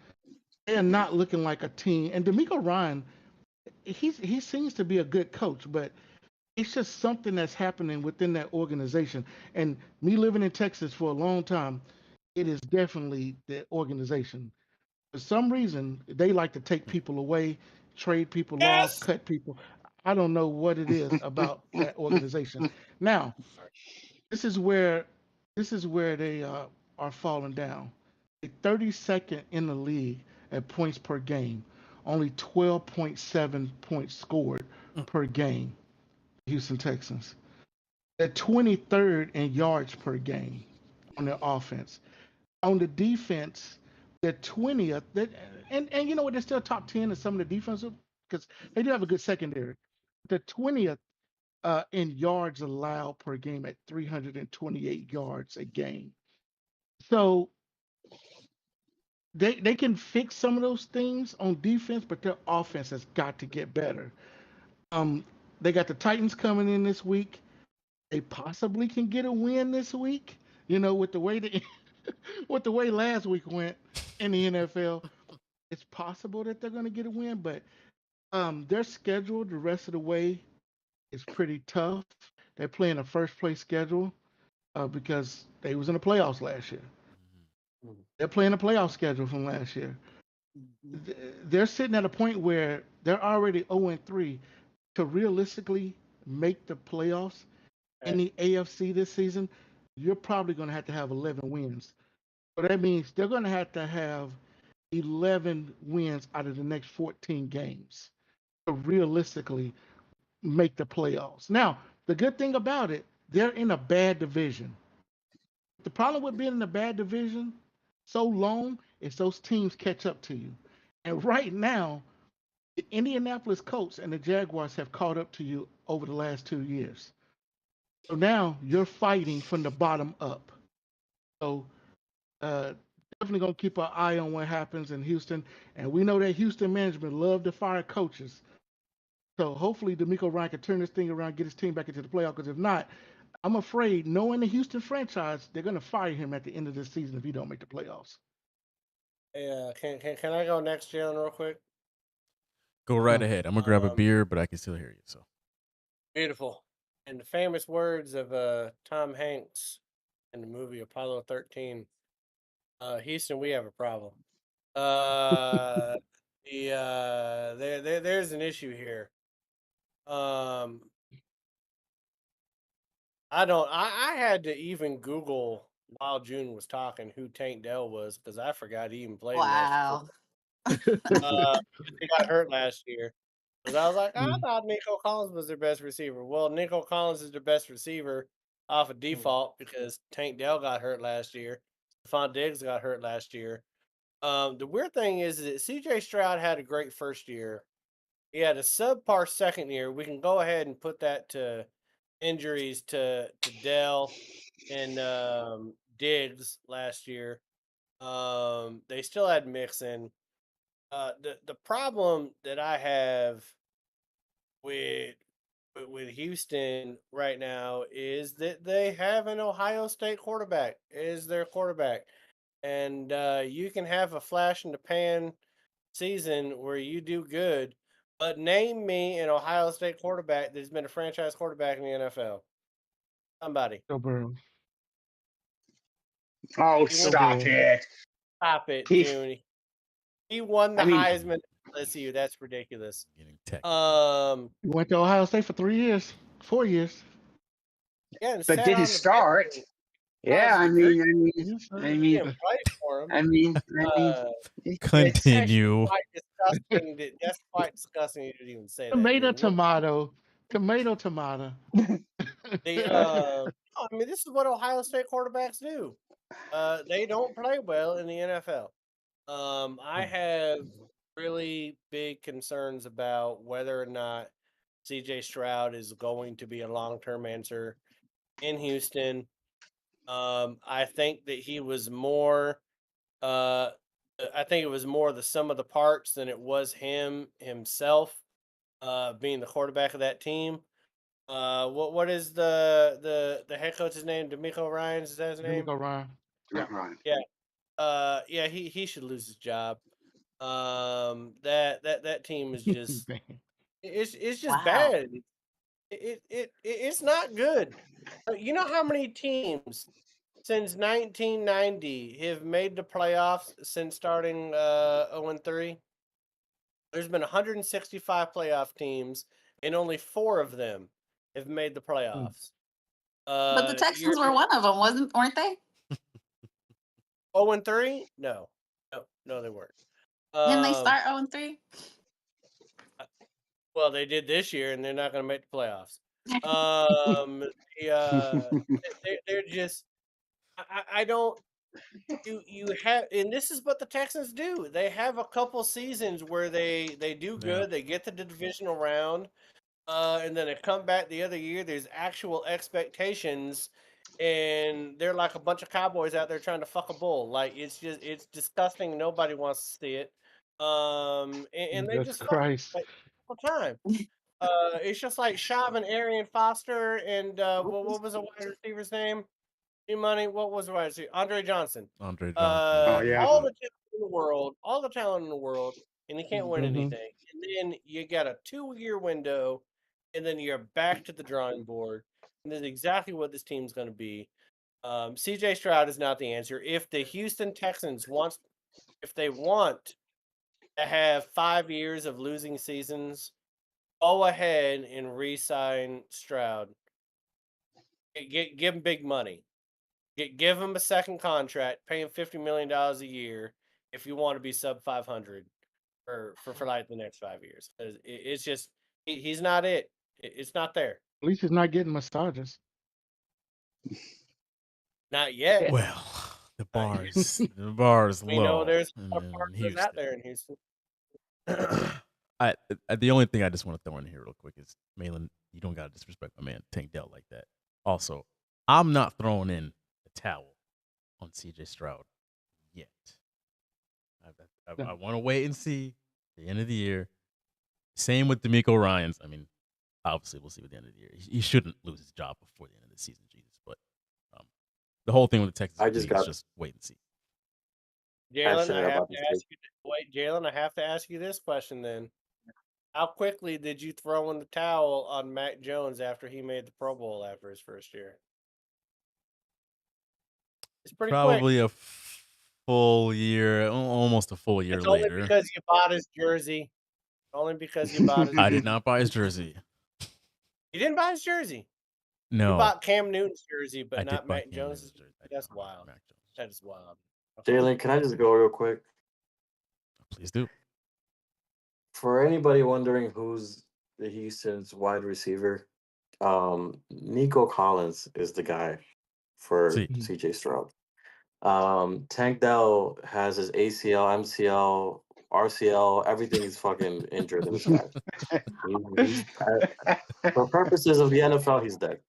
They are not looking like a team. And D'Amico Ryan, he seems to be a good coach, but it's just something that's happening within that organization. And me living in Texas for a long time, it is definitely the organization. For some reason, they like to take people away, trade people off, cut people. I don't know what it is about that organization. Now, this is where they are falling down. They're 32nd in the league at points per game, only 12.7 points scored per game. Houston Texans. They're 23rd in yards per game, on their offense. On the defense, they're 20th. And you know what? They're still top 10 in some of the defensive because they do have a good secondary. They're 20th in yards allowed per game at 328 yards a game. So they can fix some of those things on defense, but their offense has got to get better. Um, they got the Titans coming in this week. They possibly can get a win this week. You know, with the way with the way last week went in the NFL, it's possible that they're going to get a win. But their schedule the rest of the way is pretty tough. They're playing a first place schedule because they was in the playoffs last year. They're playing a playoff schedule from last year. They're sitting at a point where they're already 0-3 to realistically make the playoffs in the AFC this season. You're probably going to have 11 wins. So that means they're going to have 11 wins out of the next 14 games to realistically make the playoffs. Now, the good thing about it, they're in a bad division. The problem with being in a bad division so long is those teams catch up to you. And right now, the Indianapolis Colts and the Jaguars have caught up to you over the last 2 years. So now you're fighting from the bottom up. So definitely going to keep our eye on what happens in Houston. And we know that Houston management love to fire coaches. So hopefully DeMeco Ryan can turn this thing around, get his team back into the playoff. Because if not, I'm afraid, knowing the Houston franchise, they're going to fire him at the end of this season if he don't make the playoffs. Yeah, can I go next, Jalen, real quick? Go right ahead. I'm gonna grab a beer, but I can still hear you. So Beautiful. In the famous words of Tom Hanks in the movie Apollo 13, Houston, we have a problem. There's an issue here. I had to even Google while June was talking who Tank Dell was because I forgot he even played in Wow. he got hurt last year. Because I was like, I thought Nico Collins was their best receiver. Well, Nico Collins is their best receiver off of default because Tank Dell got hurt last year. Stephon Diggs got hurt last year. The weird thing is that CJ Stroud had a great first year. He had a subpar second year. We can go ahead and put that to injuries to Dell and Diggs last year. They still had Mixon. The problem that I have with Houston right now is that they have an Ohio State quarterback is their quarterback, and you can have a flash in the pan season where you do good, but name me an Ohio State quarterback that's been a franchise quarterback in the NFL. Somebody. Oh, stop it. Stop it, He- June. He won the I mean- Heisman at LSU. That's ridiculous. getting tech. He went to Ohio State for 3 years, 4 years. Yeah, and But sat did on he the start? bench. Yeah, I Positive mean, He didn't play for him. Continue. That's quite disgusting. You didn't even say that. Tomato, June. tomato. I mean, this is what Ohio State quarterbacks do. They don't play well in the NFL. I have really big concerns about whether or not CJ Stroud is going to be a long-term answer in Houston. I think that he was more. I think it was more the sum of the parts than it was himself being the quarterback of that team. What is the head coach's name? DeMeco Ryan, is that his name? DeMeco Ryan. Yeah. Yeah, he should lose his job. That team is just it's just bad. It's not good. You know how many teams since 1990 have made the playoffs since starting 0-3? There's been 165 playoff teams, and only 4 of them have made the playoffs. But the Texans were one of them, weren't they? 0-3? No, they weren't. Didn't they start 0-3? Well, they did this year, and they're not going to make the playoffs. They're just. I don't. You have, and this is what the Texans do. They have a couple seasons where they do Yeah. good. They get to the divisional round, and then they come back the other year. There's actual expectations, and they're like a bunch of cowboys out there trying to fuck a bull. Like it's disgusting. Nobody wants to see it. And they Jesus just fuck Christ. like all the time. It's just like Shav and Arian Foster and what was the wide receiver's name? Money. What was the wide receiver? Andre Johnson. Andre Johnson. yeah. All the talent in the world, all the talent in the world, and he can't win Mm-hmm. anything. And then you got a 2-year window, and then you're back to the drawing board. And this is exactly what this team's going to be. CJ Stroud is not the answer. If the Houston Texans if they want to have 5 years of losing seasons, go ahead and re-sign Stroud. Give him big money. Give him a second contract, pay him $50 million a year if you want to be sub 500 for like the next 5 years. It's just he's not it. It's not there. At least he's not getting massages. Not yet. Well, the bar is We low. know there's in- more in partners out there in Houston. The only thing I just want to throw in here real quick is Malin, you don't gotta disrespect my man Tank Dell like that. Also, I'm not throwing in the towel on CJ Stroud yet. I want to wait and see the end of the year. Same with D'Amico Ryans. I mean, obviously we'll see at the end of the year. He shouldn't lose his job before the end of the season, Jesus. But the whole thing with the Texans I just is got just wait and see. Jalen, passionate I have about to this ask you. Wait, Jalen, I have to ask you this question then. How quickly did you throw in the towel on Mac Jones after he made the Pro Bowl after his first year? It's pretty quick. Probably a full year, almost a full year It's only later. because you bought his jersey. Only because you bought his I did jersey. not buy his jersey. You didn't buy his jersey. You No, bought Cam Newton's jersey, but I not did buy Mac Cam Jones'. Newton's jersey. I did That's not buy wild. Mac Jones. That is wild. Okay. Jalen, can I just go real quick? Please do. For anybody wondering who's the Houston's wide receiver, Nico Collins is the guy for See, CJ Stroud. Tank Dell has his ACL, MCL, RCL, everything is fucking injured in this guy. For purposes of the NFL, he's dead.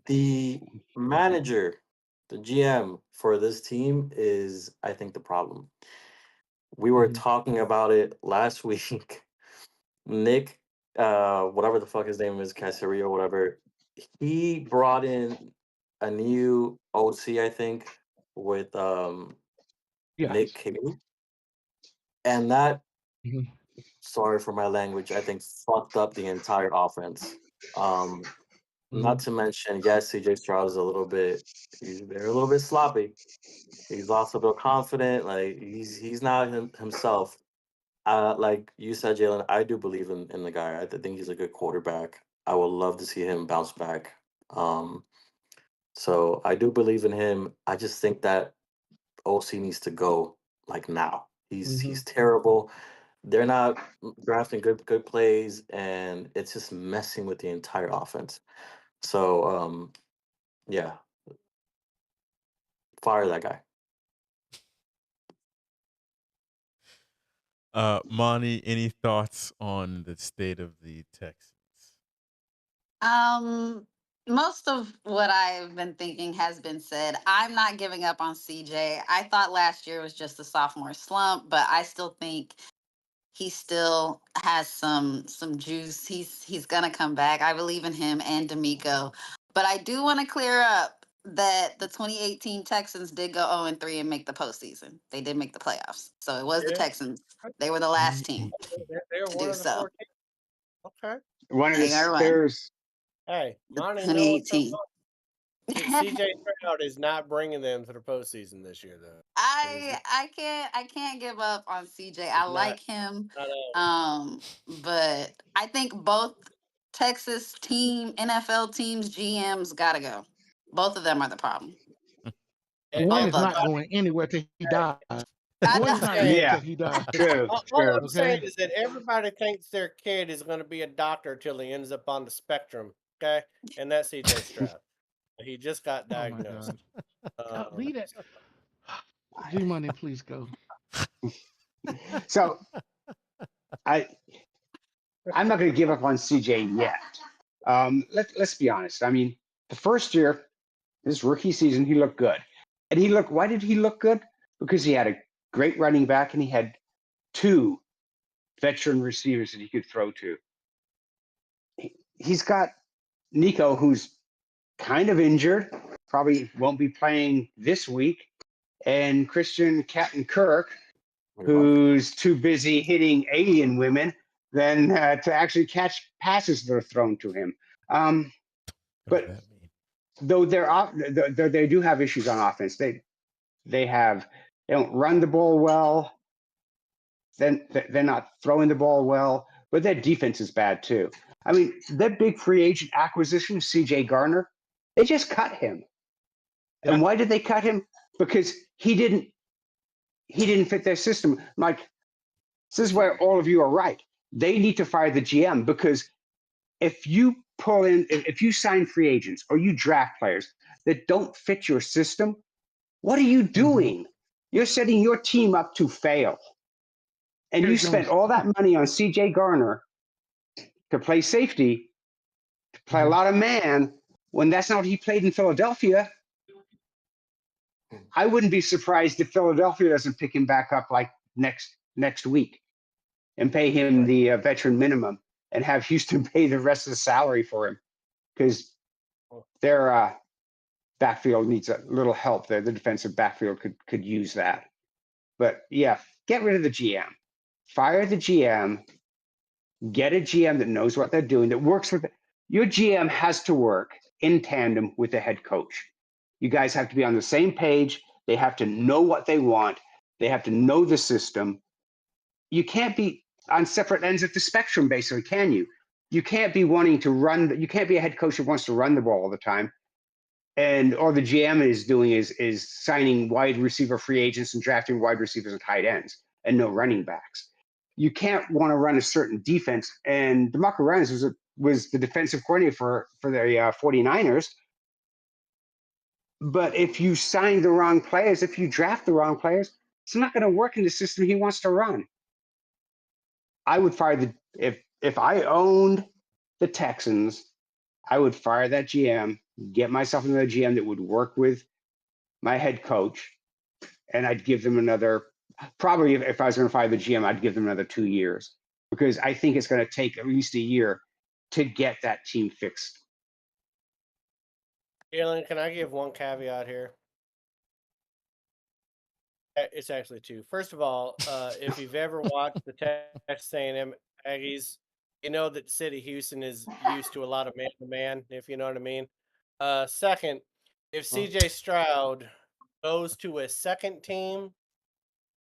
The manager, the GM for this team is, I think, the problem. We were talking about it last week. Nick, whatever the fuck his name is, Casario, whatever, he brought in a new OC, I think, with Yes. Nick King. And that, Mhm. sorry for my language, I think fucked up the entire offense. Not to mention, yes, CJ Stroud is they're a little bit sloppy. He's lost a bit of confidence. Like he's not himself. Like you said, Jalen, I do believe in the guy. I think he's a good quarterback. I would love to see him bounce back. So I do believe in him. I just think that OC needs to go like now. He's terrible. They're not drafting good plays, and it's just messing with the entire offense. So yeah, fire that guy. Monty, any thoughts on the state of the Texans? Most of what I've been thinking has been said. I'm not giving up on CJ. I thought last year was just a sophomore slump, but I still think he still has some juice. He's gonna come back. I believe in him and D'Amico. But I do want to clear up that the 2018 Texans did go 0-3 and make the postseason. They did make the playoffs. So it was the Yeah. Texans. They were the last team They're to one do of the so. 4 teams. Okay. One of They are the one. there's Hey, Monty knows 2018. CJ Stroud is not bringing them to the postseason this year, though. I can't give up on CJ. I Not- like him. Not all. But I think both Texas team, NFL teams, GMs gotta go. Both of them are the problem. And One Both is of not them. going anywhere till he dies. I One is know. not going Yeah. till he dies. true, all true. I'm saying Okay. is that everybody thinks their kid is going to be a doctor till he ends up on the spectrum. Okay, and that's CJ Stroud. He just got Oh my diagnosed. God. Leave that. So- G Money, please go. So I'm not going to give up on CJ yet. Let's be honest. I mean, the first year, his rookie season, he looked good. And why did he look good? Because he had a great running back and he had 2 veteran receivers that he could throw to. He's got Nico, who's kind of injured, probably won't be playing this week, and Christian Captain Kirk, who's too busy hitting alien women than to actually catch passes that are thrown to him. But though they do have issues on offense, they don't run the ball well. Then they're not throwing the ball well, but their defense is bad too. I mean, that big free agent acquisition, C.J. Garner, they just cut him. Yeah. And why did they cut him? Because he didn't fit their system. Mike, this is where all of you are right. They need to fire the GM, because if you sign free agents or you draft players that don't fit your system, what are you doing? You're setting your team up to fail. And you spent all that money on C.J. Garner to play safety, to play a lot of man, when that's not what he played in Philadelphia. I wouldn't be surprised if Philadelphia doesn't pick him back up like next week and pay him the veteran minimum and have Houston pay the rest of the salary for him, because their backfield needs a little help there. The defensive backfield could use that. But yeah, get rid of the GM. Fire the GM. Get a GM that knows what they're doing, that works with it. Your GM has to work in tandem with the head coach. You guys have to be on the same page. They have to know what they want. They have to know the system. You can't be on separate ends of the spectrum, basically, can you? You can't be wanting to run. You can't be a head coach that wants to run the ball all the time, and all the GM is doing is signing wide receiver free agents and drafting wide receivers and tight ends and no running backs. You can't want to run a certain defense. And DeMarco Ryans was the defensive coordinator for the 49ers. But if you sign the wrong players, if you draft the wrong players, it's not going to work in the system he wants to run. I would fire if I owned the Texans, I would fire that GM, get myself another GM that would work with my head coach, and I'd give them another. Probably if I was going to fire the GM, I'd give them another 2 years, because I think it's going to take at least a year to get that team fixed. Alan, can I give one caveat here? It's actually 2. First of all, if you've ever watched the Texas A&M Aggies, you know that the city of Houston is used to a lot of man-to-man, if you know what I mean. Second, if C.J. Stroud goes to a second team,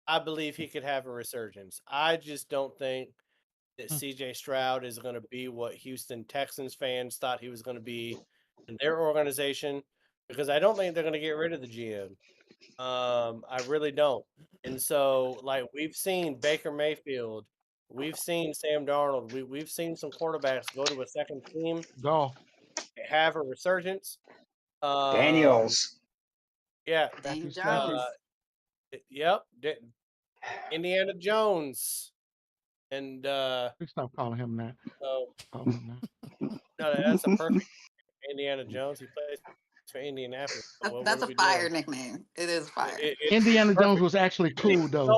I believe he could have a resurgence. I just don't think that C.J. Stroud is going to be what Houston Texans fans thought he was going to be in their organization, because I don't think they're going to get rid of the GM. I really don't. And so, like, we've seen Baker Mayfield, we've seen Sam Darnold, we've seen some quarterbacks go to a second team, have a resurgence. Daniels. Yeah. Daniel Jones. Yep. Indiana Jones. And Please stop calling him that. no, that's a perfect Indiana Jones. He plays for Indianapolis. That's a fire nickname. It is fire. Indiana Jones was actually cool, though.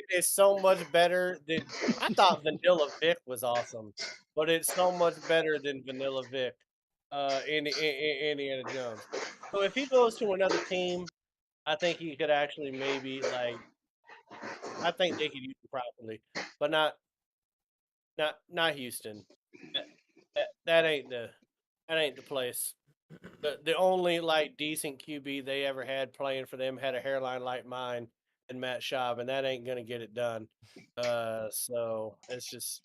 It is so much better than I thought. Vanilla Vic was awesome, but it's so much better than Vanilla Vic. Indiana Jones. So if he goes to another team, I think he could actually maybe I think they could use him properly, but not Houston. That ain't the place. The only decent QB they ever had playing for them had a hairline like mine and Matt Schaub, and that ain't gonna get it done. So it's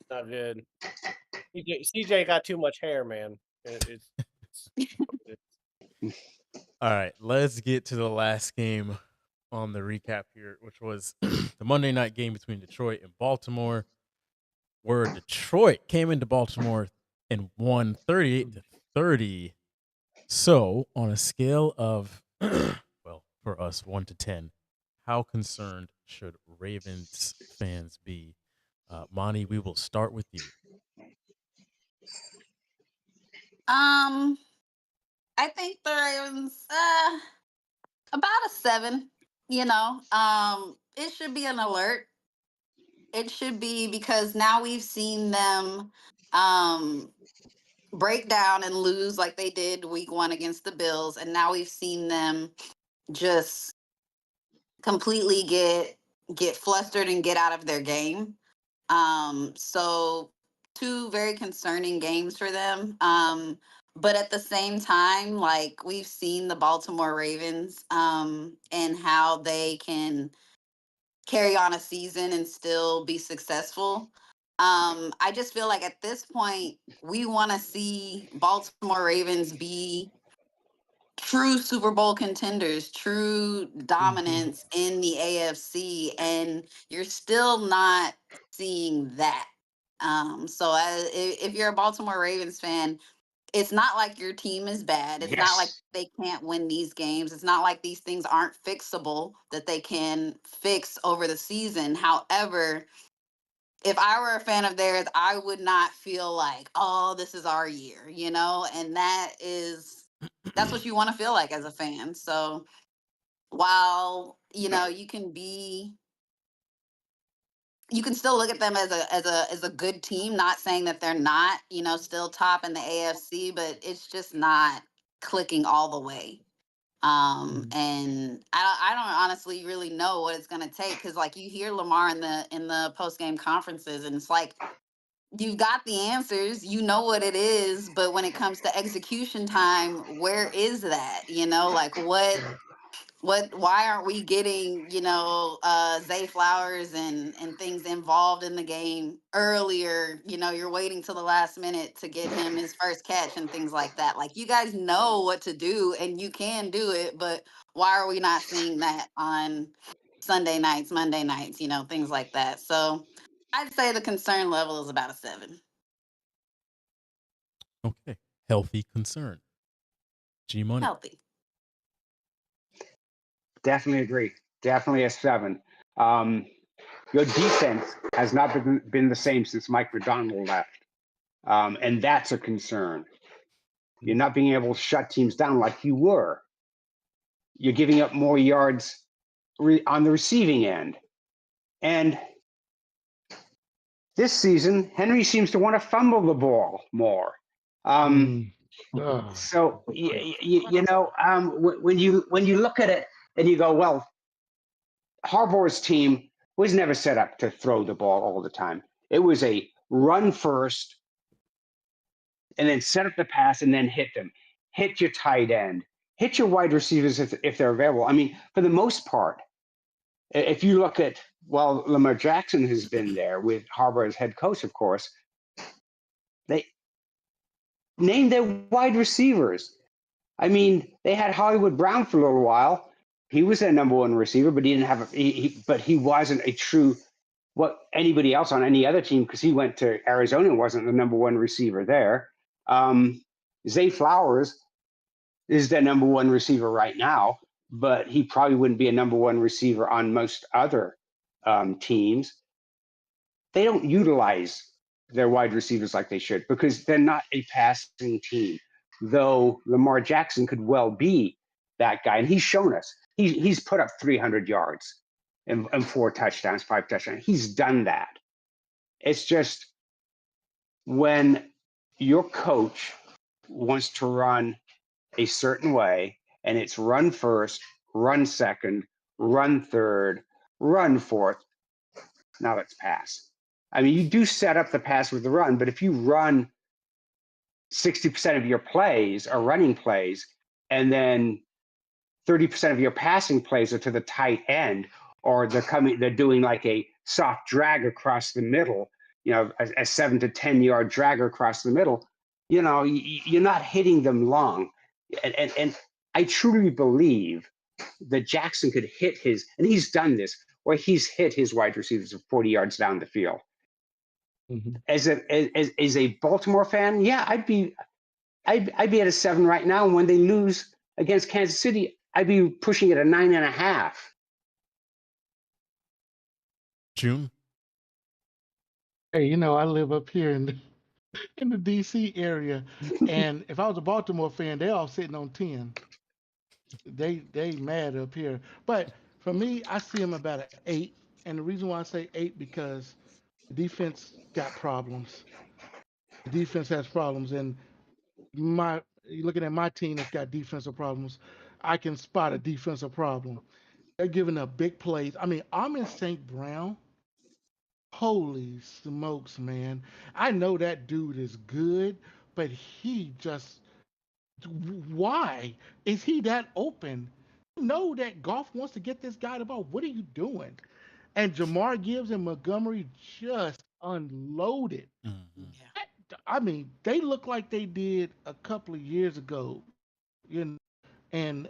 not good. CJ got too much hair, man. It's All right, let's get to the last game on the recap here, which was the Monday night game between Detroit and Baltimore, where Detroit came into Baltimore and won 38-30. So, on a scale of, well, for us, 1 to 10, how concerned should Ravens fans be? Monty, we will start with you. I think the Ravens, about a 7. You know, it should be an alert. It should be because now we've seen them um break down and lose like they did week 1 against the Bills, and now we've seen them just completely get flustered and get out of their game. So 2 very concerning games for them. But at the same time, like we've seen the Baltimore Ravens and how they can carry on a season and still be successful. I just feel like at this point, we want to see Baltimore Ravens be true Super Bowl contenders, true dominance in the AFC, and you're still not seeing that. If you're a Baltimore Ravens fan, it's not like your team is bad. It's not like Yes. they can't win these games. It's not like these things aren't fixable that they can fix over the season. However, if I were a fan of theirs, I would not feel like, oh, this is our year, you know? And that's what you want to feel like as a fan. So while, you can still look at them as a good team, not saying that they're not, still top in the AFC, but it's just not clicking all the way. And I don't honestly really know what it's gonna take because like you hear Lamar in the post game conferences, and it's like you've got the answers, you know what it is, but when it comes to execution time, where is that? Like why aren't we getting Zay Flowers and things involved in the game earlier? You're waiting till the last minute to get him his first catch and things like that. Like you guys know what to do and you can do it, but why are we not seeing that on Sunday nights, Monday nights, things like that? So I'd say the concern level is about a 7. Okay. Healthy concern. G Money. Healthy. Definitely agree. Definitely a 7. Your defense has not been the same since Mike McDonald left. And that's a concern. You're not being able to shut teams down like you were. You're giving up more yards on the receiving end. And this season, Henry seems to want to fumble the ball more. So when you look at it and you go, well, Harbaugh's team was never set up to throw the ball all the time. It was a run first, and then set up the pass, and then hit them. Hit your tight end. Hit your wide receivers if they're available. I mean, for the most part, if you look at, well, Lamar Jackson has been there with Harbaugh as head coach, of course. They named their wide receivers. I mean, they had Hollywood Brown for a little while. He was their number 1 receiver, but he didn't have but he wasn't a true what anybody else on any other team because he went to Arizona and wasn't the number 1 receiver there. Zay Flowers is their number 1 receiver right now, but he probably wouldn't be a number 1 receiver on most other teams. They don't utilize their wide receivers like they should because they're not a passing team, though Lamar Jackson could well be that guy. And he's shown us. He's put up 300 yards and 4 touchdowns, 5 touchdowns. He's done that. It's just when your coach wants to run a certain way, and it's run first, run second, run third, run fourth. Now let's pass. I mean, you do set up the pass with the run, but if you run 60% of your plays are running plays, and then 30% of your passing plays are to the tight end, or they're doing like a soft drag across the middle, a 7 to 10 yard drag across the middle, you're not hitting them long. And I truly believe that Jackson could hit and he's done this, where he's hit his wide receivers 40 yards down the field. As a Baltimore fan, yeah, I'd be I'd be at a 7 right now. And when they lose against Kansas City, I'd be pushing it a 9.5. June. Hey, I live up here in the DC area, and if I was a Baltimore fan, they're all sitting on 10. They mad up here. But for me, I see them about an 8. And the reason why I say 8 because the defense got problems. The defense has problems, and you're looking at my team that's got defensive problems. I can spot a defensive problem. They're giving up big plays. I mean, Amon St. Brown, holy smokes, man. I know that dude is good, but he just, why is he that open? You know that Goff wants to get this guy the ball. What are you doing? And Jamar Gibbs and Montgomery just unloaded. Mhm. I mean, they look like they did a couple of years ago, and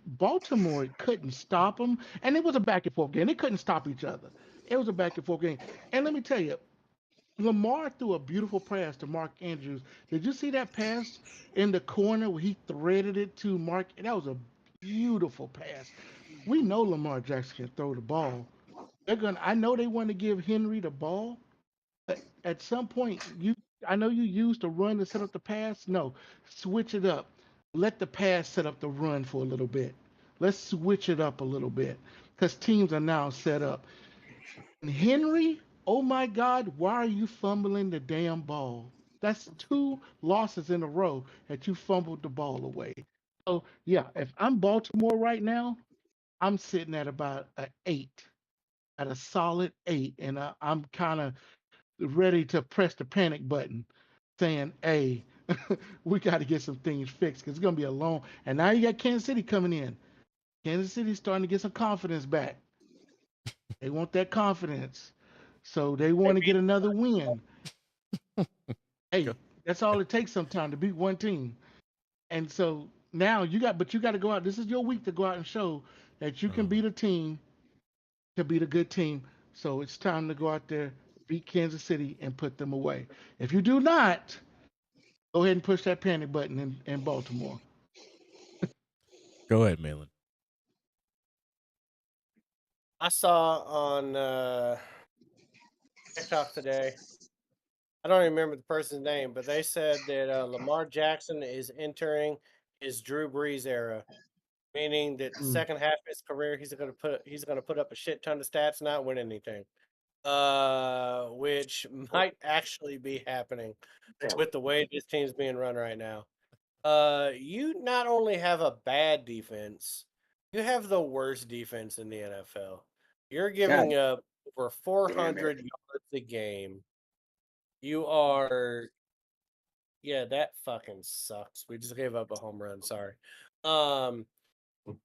Baltimore couldn't stop them, and it was a back and forth game. They couldn't stop each other. It was a back and forth game. And let me tell you, Lamar threw a beautiful pass to Mark Andrews. Did you see that pass in the corner where he threaded it to Mark? That was a beautiful pass. We know Lamar Jackson can throw the ball. I know they want to give Henry the ball, but at some point, I know you used the run to set up the pass. No, switch it up. Let the pass set up the run for a little bit. Let's switch it up a little bit because teams are now set up. And Henry, oh my God, why are you fumbling the damn ball? That's 2 losses in a row that you fumbled the ball away. So yeah, if I'm Baltimore right now, I'm sitting at about an 8, at a solid 8, and I'm kind of ready to press the panic button, saying, "Hey, we got to get some things fixed because it's gonna be a long." And now you got Kansas City coming in. Kansas City's starting to get some confidence back. They want that confidence, so they want to get another win. Hey, that's all it takes sometimes to beat one team. And so now but you got to go out. This is your week to go out and show that you can beat a team, to beat a good team. So it's time to go out there, beat Kansas City, and put them away. If you do not, go ahead and push that panic button in Baltimore. Go ahead, Malin. I saw on TikTok today. I don't even remember the person's name, but they said that Lamar Jackson is entering his Drew Brees era, meaning that the second half of his career he's gonna put up a shit ton of stats, not win anything. Which might actually be happening with the way this team's being run right now. You not only have a bad defense, you have the worst defense in the NFL. You're giving up over 400 yards a game. You are, yeah, that fucking sucks. We just gave up a home run. Sorry. Um,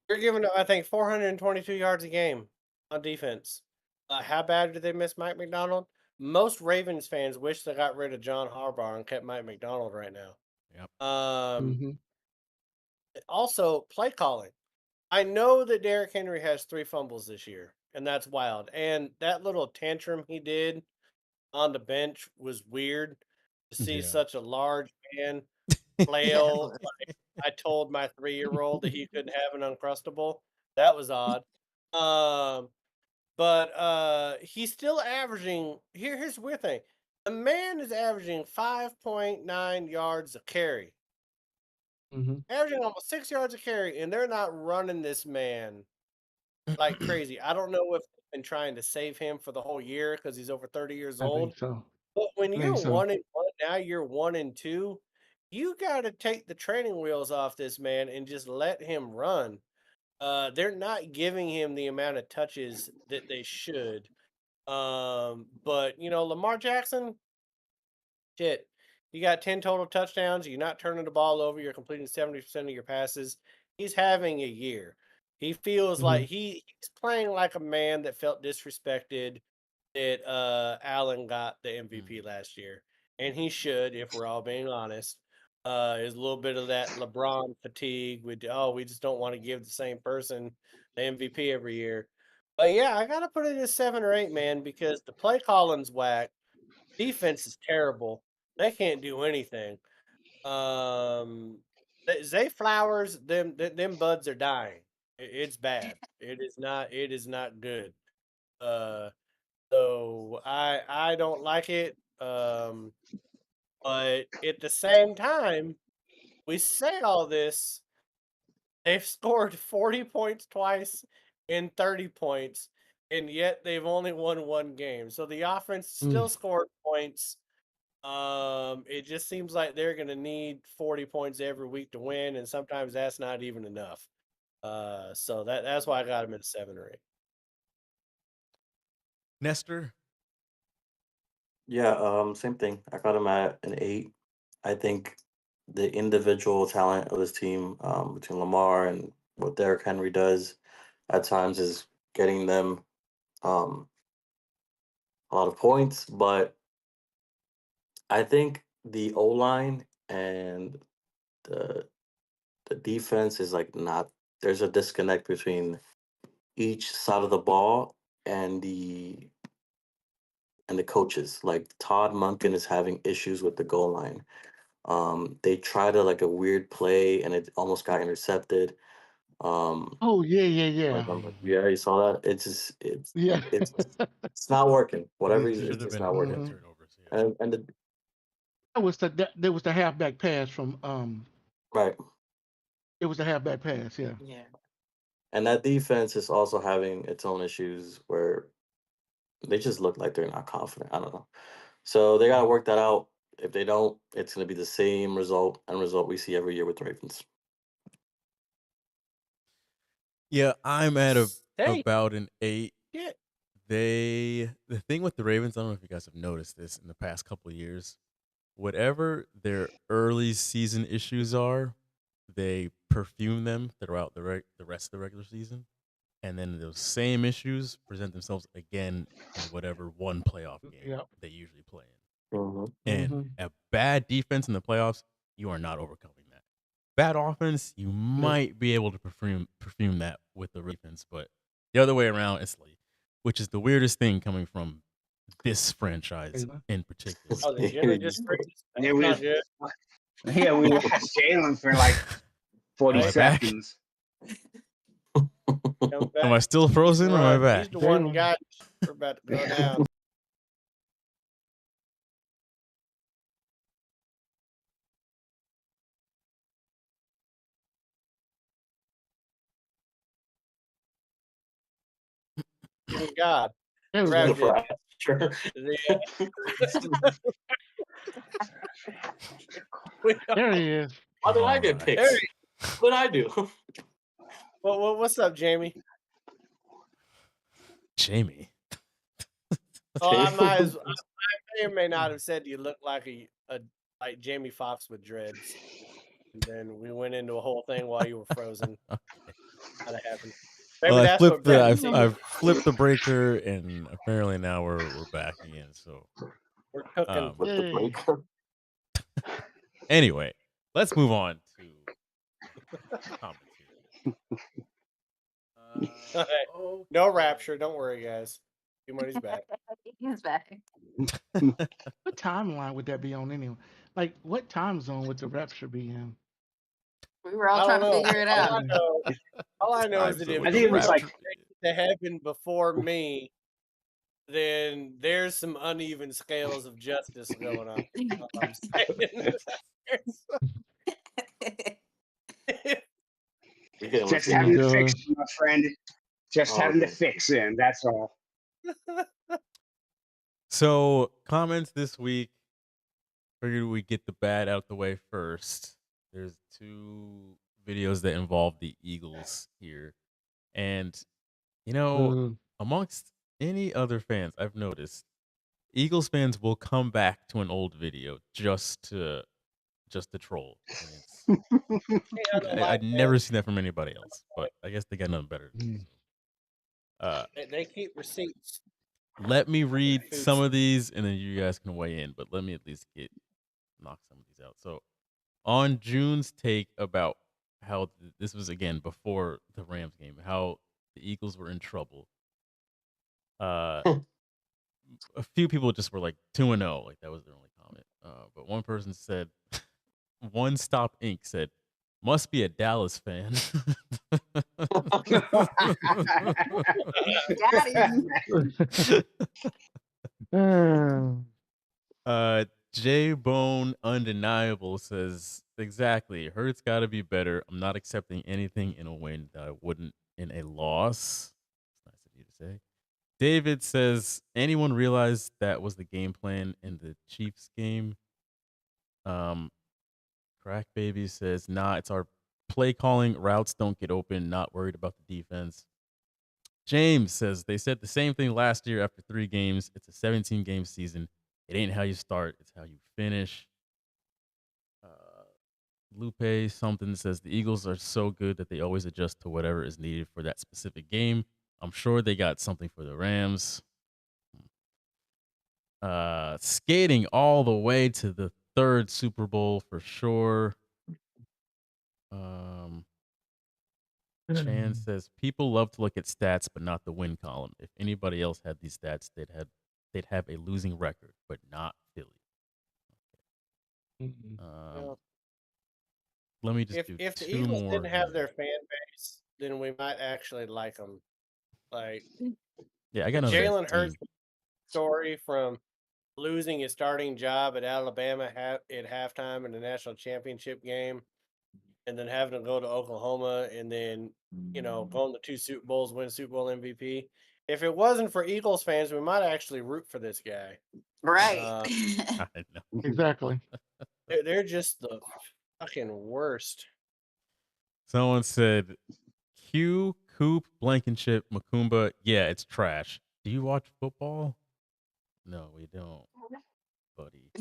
you're giving up, I think, 422 yards a game on defense. How bad did they miss Mike McDonald? Most Ravens fans wish they got rid of John Harbaugh and kept Mike McDonald right now. Yep. Mm-hmm. Also, play calling. I know that Derrick Henry has 3 fumbles this year, and that's wild. And that little tantrum he did on the bench was weird to see Yeah. such a large man flail. Like I told my 3-year-old that he couldn't have an Uncrustable. That was odd. But he's still averaging. Here's the weird thing: the man is averaging 5.9 yards a carry, Mm-hmm. averaging almost 6 yards a carry, and they're not running this man like crazy. I don't know if they've been trying to save him for the whole year because he's over 30 years I old. think so. But when I you're think so. 1-1, now you're 1-2. You got to take the training wheels off this man and just let him run. They're not giving him the amount of touches that they should. But Lamar Jackson, shit, you got 10 total touchdowns. You're not turning the ball over. You're completing 70% of your passes. He's having a year. He feels Mm-hmm. like he's playing like a man that felt disrespected that Allen got the MVP last year. And he should, if we're all being honest. Is a little bit of that LeBron fatigue with we just don't want to give the same person the MVP every year. But yeah, I gotta put it at 7 or 8, man, because the play calling's whack. Defense is terrible. They can't do anything. Zay Flowers, them buds are dying. It's bad. It is not. It is not good. Uh, so I don't like it. But at the same time, we say all this. They've scored 40 points twice and 30 points, and yet they've only won one game. So the offense still scored points. It just seems like they're gonna need 40 points every week to win, and sometimes that's not even enough. So that's why I got them at a 7 or 8. Nestor, Yeah, same thing. I got him at an 8. I think the individual talent of this team, between Lamar and what Derrick Henry does at times is getting them um, a lot of points. But I think the O line and the the defense is like not. There's a disconnect between each side of the ball and the coaches. Like Todd Monken is having issues with the goal line. They tried a like a weird play and it almost got intercepted. Um, Oh yeah, yeah, like, yeah, yeah, you saw that. It's just yeah. it's not working. Whatever should have it's been not working. turnovers. Yeah. And the, That was the halfback pass from right, It was the halfback pass. Yeah. and that defense is also having its own issues where they just look like they're not confident. I don't know. So they gotta work that out. If they don't, it's gonna be the same result we see every year with the Ravens. Yeah, I'm at Hey, about an 8. yeah. The thing with the Ravens, I don't know if you guys have noticed this in the past couple of years. Whatever their early season issues are, they perfume them throughout the rest of the regular season, and then those same issues present themselves again in whatever one playoff game Yep. they usually play in. Mm-hmm. And a bad defense in the playoffs, you are not overcoming that. Bad offense, you might be able to perfume that with the defense, but the other way around, it's like, which is the weirdest thing coming from this franchise in particular. Oh, the Jimmy just freezes. Yeah, That's we not good. yeah, we lost Jalen for like 40 Am I back? seconds. Come back. Am I still frozen or am I back? He's the one guy. We're about to go down. Even God. There we Grabbed go. it. Sure. There he is. Why did I get Alright. picked? What did I do? What's up, Jamie? Jamie. Oh, I may or may not have said you look like a like Jamie Foxx with dreads. And then we went into a whole thing while you were frozen. That happened. Maybe Well, that's what I've flipped the breaker, and apparently now we're back again. So we're cooking. Flip the Yay. breaker. anyway, let's move on to comments. No rapture. Don't worry, guys. Money's back. He's back. What timeline would that be on anyway? Like, what time zone would the rapture be in? We were all I trying to don't know. figure it All out. all I know is that if I think it was like to heaven before me, then there's some uneven scales of justice going on. I'm saying. just having to fix it, my friend. Just having to fix it. That's all. So comments this week. Figured we get the bad out the way first. There's 2 videos that involve the Eagles here, and amongst any other fans, I've noticed Eagles fans will come back to an old video just to troll. I'd never seen that from anybody else, but I guess they got nothing better to do. They keep receipts. Let me read some of these, and then you guys can weigh in. But let me at least knock some of these out. So, on June's take about how this was again before the Rams game, how the Eagles were in trouble. A few people just were like 2-0, like that was their only comment. But one person said, One Stop Inc. said, "Must be a Dallas fan." Got him. J Bone Undeniable says, "Exactly. Hurts got to be better. I'm not accepting anything in a win that I wouldn't in a loss." It's nice of you to say. David says, "Anyone realize that was the game plan in the Chiefs game?" Crack Baby says, "Nah, it's our play calling. Routes don't get open. Not worried about the defense." James says, "They said the same thing last year after 3 games. It's a 17-game season. It ain't how you start, it's how you finish." Lupe something says, "The Eagles are so good that they always adjust to whatever is needed for that specific game. I'm sure they got something for the Rams." Skating all the way to the 3rd Super Bowl for sure. Chan says, "People love to look at stats, but not the win column. If anybody else had these stats, they'd have a losing record, but not Philly." Well, Let me just if do if the 2 Eagles more didn't have here. their fan base, then we might actually like them. Like Yeah, I the got another Jalen 15. Hurts story from losing his starting job at Alabama at halftime in the national championship game, and then having to go to Oklahoma, and then going to 2 Super Bowls, win Super Bowl MVP. If it wasn't for Eagles fans, we might actually root for this guy. Right. I know. Exactly. They're just the fucking worst. Someone said, "Q, Coop, Blankenship, Macumba. Yeah, it's trash. Do you watch football?" No, we don't, buddy.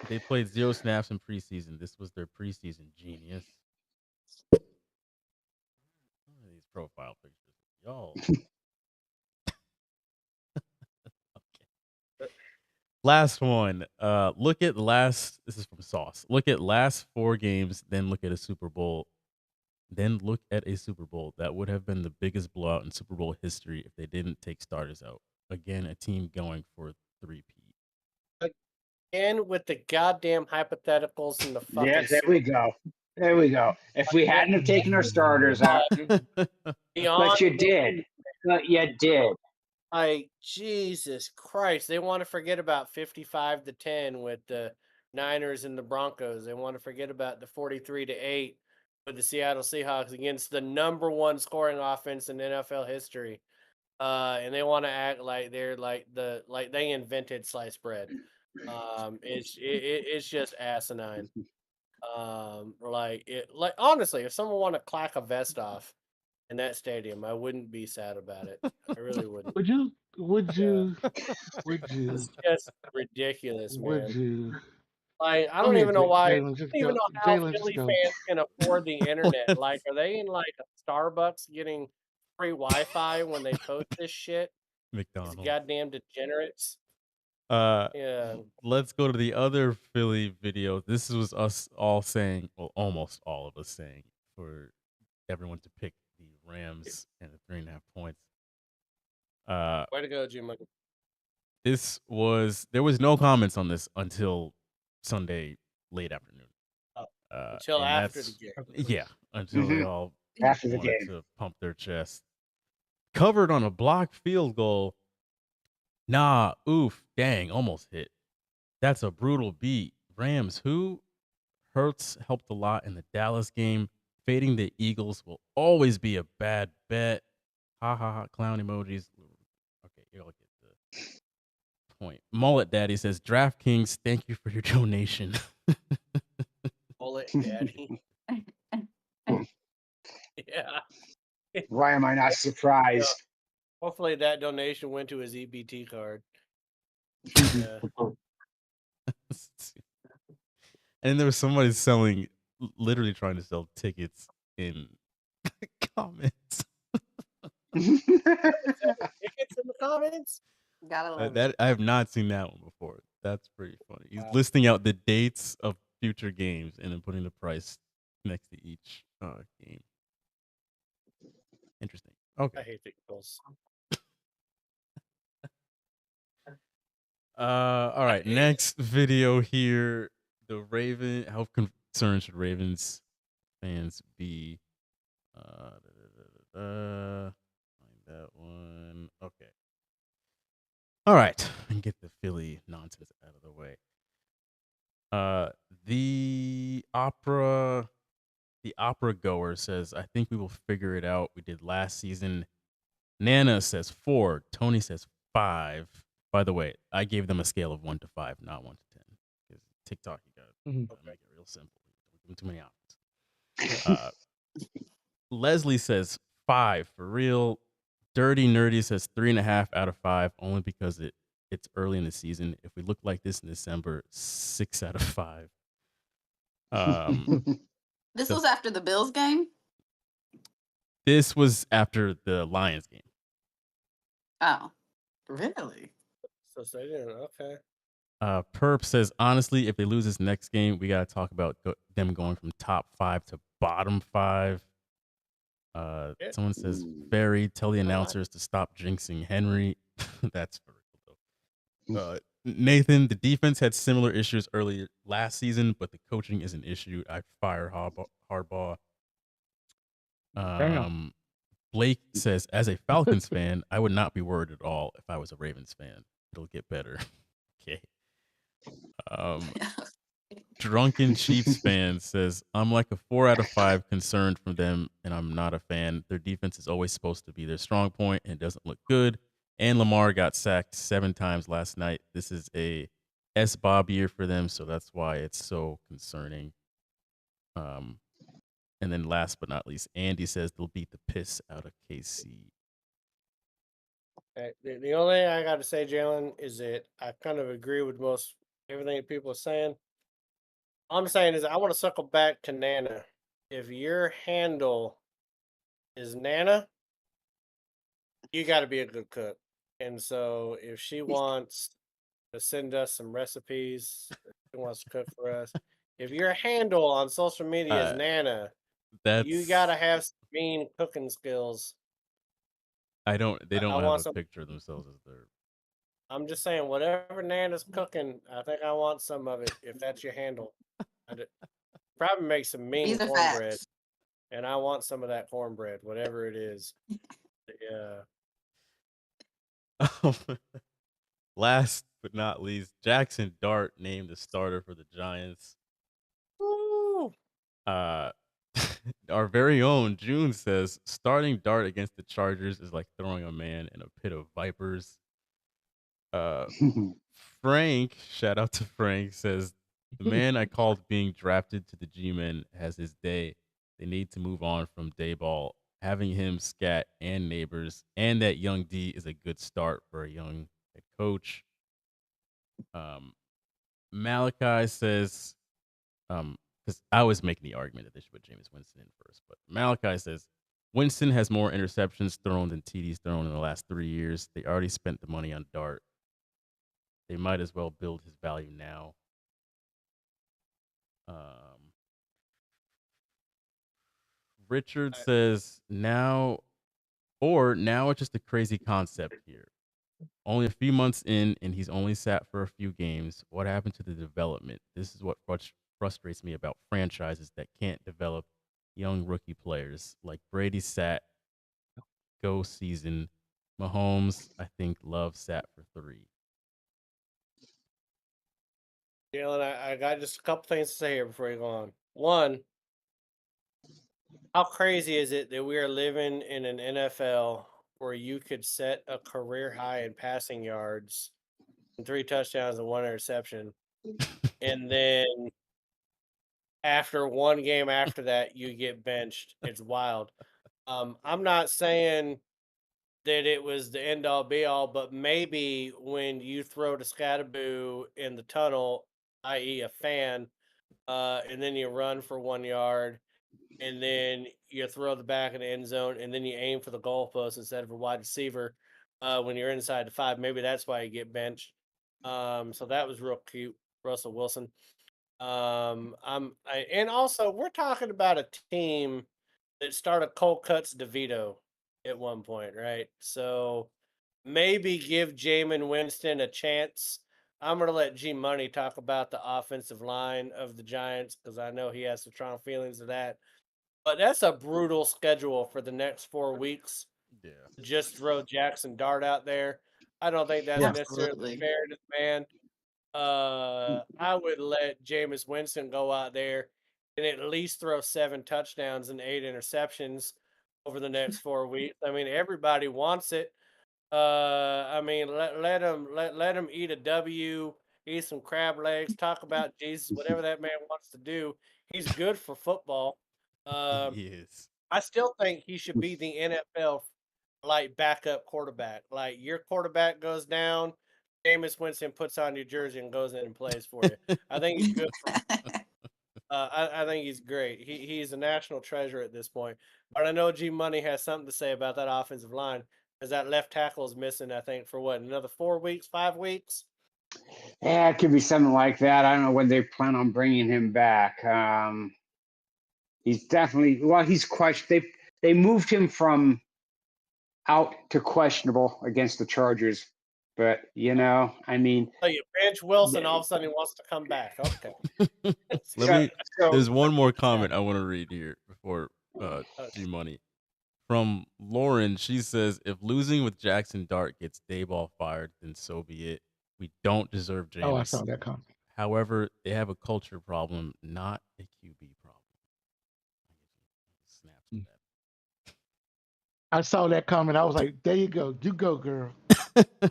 They played 0 snaps in preseason. This was their preseason, genius. What are these profile pictures? Y'all. Okay. Last one. Look at last. This is from Sauce. Look at last 4 games, then look at a Super Bowl. Then look at a Super Bowl. That would have been the biggest blowout in Super Bowl history if they didn't take starters out. Again, a team going for 3-peat. Again with the goddamn hypotheticals and the fucking. Yes, there we go. There we go. If we hadn't have taken our starters out, but you did. But you did. Like, Jesus Christ, they want to forget about 55-10 with the Niners and the Broncos. They want to forget about the 43-8 with the Seattle Seahawks against the number 1 scoring offense in NFL history. And they want to act like they're like they invented sliced bread. It's just asinine. Like honestly, if someone want to clack a vest off in that stadium, I wouldn't be sad about it. I really wouldn't. Would you? Would Yeah. you? Would you? It's just ridiculous, Would man. you? Like, I Go don't ahead, even know why. I Jalen. Just don't even go. know how Jalen, just Philly go. fans can afford the internet. Like, are they in like a Starbucks getting free Wi-Fi when they post this shit? These McDonald's. goddamn degenerates. Yeah. Let's go to the other Philly video. This was us all saying, well, almost all of us saying, for everyone to pick the Rams and the 3.5 points. Way to go, Jim. There was no comments on this until Sunday late afternoon. Until and after the that's- game. Yeah, until they all After the wanted game. to pump their chest. Covered on a blocked field goal. Nah, oof, dang, almost hit. That's a brutal beat. Rams, who? Hurts helped a lot in the Dallas game. Fading the Eagles will always be a bad bet. Ha ha ha, clown emojis. Okay, you'll get the point. Mullet Daddy says, DraftKings, thank you for your donation. Mullet Daddy. Yeah. Why am I not surprised? Hopefully that donation went to his EBT card. Yeah. And there was somebody literally trying to sell tickets in comments. Tickets in the comments? Gotta love it. That I have not seen that one before. That's pretty funny. He's Wow. listing out the dates of future games and then putting the price next to each game. Interesting. Okay. I hate the Eagles. All right. Next video here. How concerned should Ravens fans be? Find that one. Okay. All right. And get the Philly nonsense out of the way. The opera goer says, I think we will figure it out. We did last season. Nana says 4. Tony says 5. By the way, I gave them a scale of 1 to 5, not 1 to 10. Because TikTok, you gotta make it real simple. Don't give them too many options. Leslie says 5 for real. Dirty Nerdy says 3.5 out of 5, only because it's early in the season. If we look like this in December, 6 out of 5. This the- was after the Bills game. This was after the Lions game. Oh, really? So they didn't. Okay. Perp says, honestly, if they lose this next game, we got to talk about them going from top 5 to bottom 5. Someone says, Ferry, tell the announcers to stop jinxing Henry. That's vertical, though. Nathan, the defense had similar issues early last season, but the coaching is an issue. I fire Harbaugh. Blake says, as a Falcons fan, I would not be worried at all if I was a Ravens fan. It'll get better. Okay. Drunken Chiefs fan says, I'm like a 4 out of 5 concerned from them, and I'm not a fan. Their defense is always supposed to be their strong point, and it doesn't look good. And Lamar got sacked 7 times last night. This is a S-Bob year for them, so that's why it's so concerning. And then last but not least, Andy says they'll beat the piss out of KC. The only thing I got to say, Jalen, is that I kind of agree with most everything that people are saying. All I'm saying is I want to circle back to Nana. If your handle is Nana, you got to be a good cook. And so if she wants to send us some recipes, if she wants to cook for us, if your handle on social media is Nana, you got to have some mean cooking skills. They don't have a picture of themselves as their. I'm just saying, whatever Nana's cooking, I think I want some of it. If that's your handle, probably make some mean cornbread, and I want some of that cornbread, whatever it is. Yeah. Last but not least, Jackson Dart named the starter for the Giants. Woo! Our very own June says starting Dart against the Chargers is like throwing a man in a pit of vipers. Frank, shout out to Frank, says the man I called being drafted to the G-Men has his day. They need to move on from Dayball. Having him, Scat, and Neighbors, and that young D is a good start for a young head coach. Malachi says, because I was making the argument that they should put Jameis Winston in first, but Malachi says Winston has more interceptions thrown than TDs thrown in the last 3 years. They already spent the money on Dart. They might as well build his value now. Richard says now it's just a crazy concept here. Only a few months in, and he's only sat for a few games. What happened to the development? This is what frustrates me about franchises that can't develop young rookie players. Like Brady sat go season. Mahomes, I think Love sat for 3. Jalen, I got just a couple things to say here before you go on. One, how crazy is it that we are living in an NFL where you could set a career high in passing yards and 3 touchdowns and 1 interception, and then after one game after that, you get benched? It's wild. I'm not saying that it was the end all be all, but maybe when you throw to Scatterboo in the tunnel, i.e., a fan, and then you run for 1 yard, and then you throw the back in the end zone, and then you aim for the goalpost instead of a wide receiver when you're inside the 5. Maybe that's why you get benched. So that was real cute, Russell Wilson. And also we're talking about a team that started Cold Cuts DeVito at one point, right? So maybe give Jameis Winston a chance I'm gonna let G Money talk about the offensive line of the Giants because I know he has some strong feelings of that. But that's a brutal schedule for the next 4 weeks. Yeah. Just throw Jackson Dart out there. I don't think that's Yeah. necessarily Absolutely. fair to the man. I would let Jameis Winston go out there and at least throw 7 touchdowns and 8 interceptions over the next 4 weeks. I mean, everybody wants it. I mean, let him eat a W, eat some crab legs, talk about Jesus, whatever that man wants to do. He's good for football. Um, He is. I still think he should be the NFL like backup quarterback. Like your quarterback goes down, Jameis Winston puts on your jersey and goes in and plays for you. I think he's good for. I think he's great. He's a national treasure at this point. But I know G Money has something to say about that offensive line because that left tackle is missing. I think for what, another 4 weeks, 5 weeks. Yeah, it could be something like that. I don't know when they plan on bringing him back. He's definitely he's questioned. They moved him from out to questionable against the Chargers, but I mean, So you bench Wilson, all of a sudden he wants to come back. Okay. There's one more comment I want to read here before G Money. From Lauren, she says, if losing with Jackson Dart gets Dayball fired, then so be it. We don't deserve Jameis. Oh, I saw that comment. However, they have a culture problem, not a QB problem. Snaps for that. I saw that comment. I was like, there you go. You go, girl.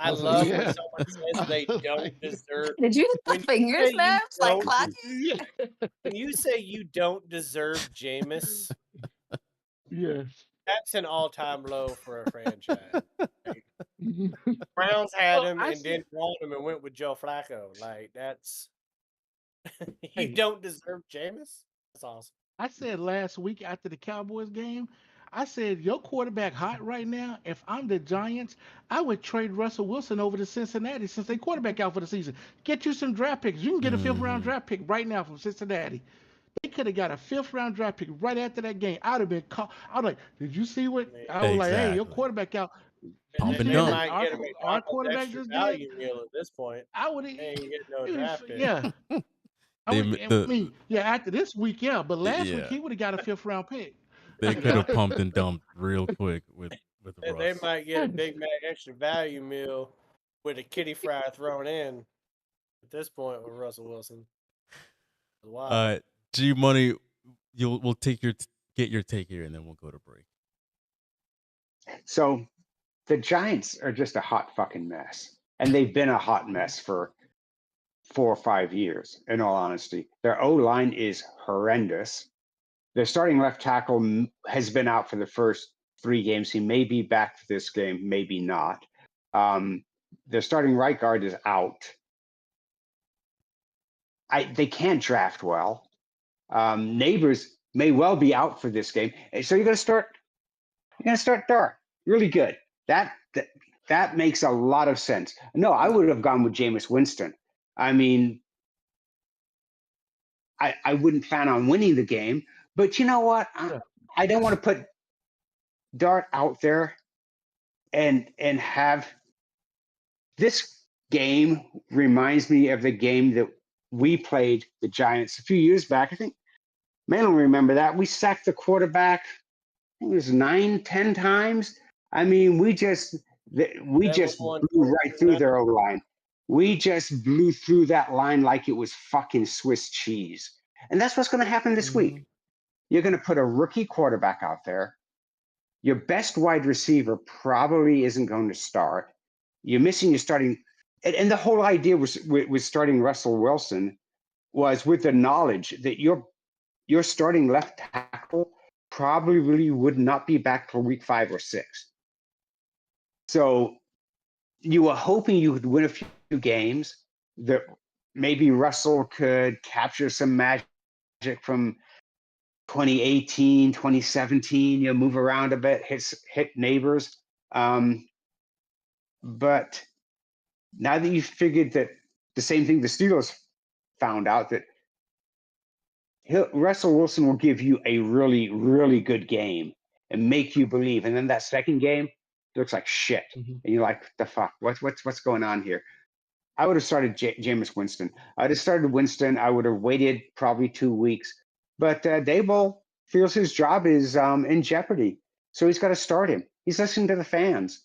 I was love like, when yeah. someone says they don't deserve. Did you When do finger say you snaps like don't clapping? Yeah. When you say you don't deserve Jameis, Yes. that's an all-time low for a franchise. Like, Browns had Well, him I and said, didn't want him and went with Joe Flacco. Like that's you hey, don't deserve Jameis. That's awesome. I said last week after the Cowboys game, I said your quarterback hot right now. If I'm the Giants, I would trade Russell Wilson over to Cincinnati since they quarterback out for the season. Get you some draft picks. You can get a 5th-round draft pick right now from Cincinnati. They could have got a 5th-round draft pick right after that game. I'd have been called. I was like, did you see what? I was like, hey, your Exactly. quarterback out. Pump You and see They what dump. might get a our McDonald's quarterback extra just did? value meal at this point. I would They ain't getting no have. draft pick. Yeah. I mean, yeah, after this week, yeah, but last week he would have got a 5th-round pick. They could have pumped and dumped real quick with They Russ. might get a Big Mac extra value meal with a kitty fry thrown in at this point with Russell Wilson. Wow. G Money, we'll get your take here, and then we'll go to break. So the Giants are just a hot fucking mess, and they've been a hot mess for 4 or 5 years. In all honesty, their O line is horrendous. Their starting left tackle has been out for the first 3 games. He may be back for this game, maybe not. Their starting right guard is out. They can't draft well. Neighbors may well be out for this game. So you're going to start Dart. Really good. That makes a lot of sense. No, I would have gone with Jameis Winston. I mean, I wouldn't plan on winning the game, but you know what? I don't want to put Dart out there and have this game reminds me of the game that we played the Giants a few years back. I think man will remember that. We sacked the quarterback, I think it was 9, 10 times. I mean, we just blew right through their O line. We just blew through that line like it was fucking Swiss cheese. And that's what's going to happen this week. You're going to put a rookie quarterback out there. Your best wide receiver probably isn't going to start. You're missing your starting. And the whole idea was starting Russell Wilson was with the knowledge that your starting left tackle probably would not be back for week 5 or 6. So you were hoping you could win a few games, that maybe Russell could capture some magic from 2018, 2017, move around a bit, hit neighbors. But now that you've figured that the same thing the Steelers found out, that Russell Wilson will give you a really, really good game and make you believe. And then that second game looks like shit. And you're like, the fuck, what's going on here? I would have started Jameis Winston. I'd have started Winston. I would have waited probably 2 weeks. But Dable feels his job is in jeopardy, so he's got to start him. He's listening to the fans,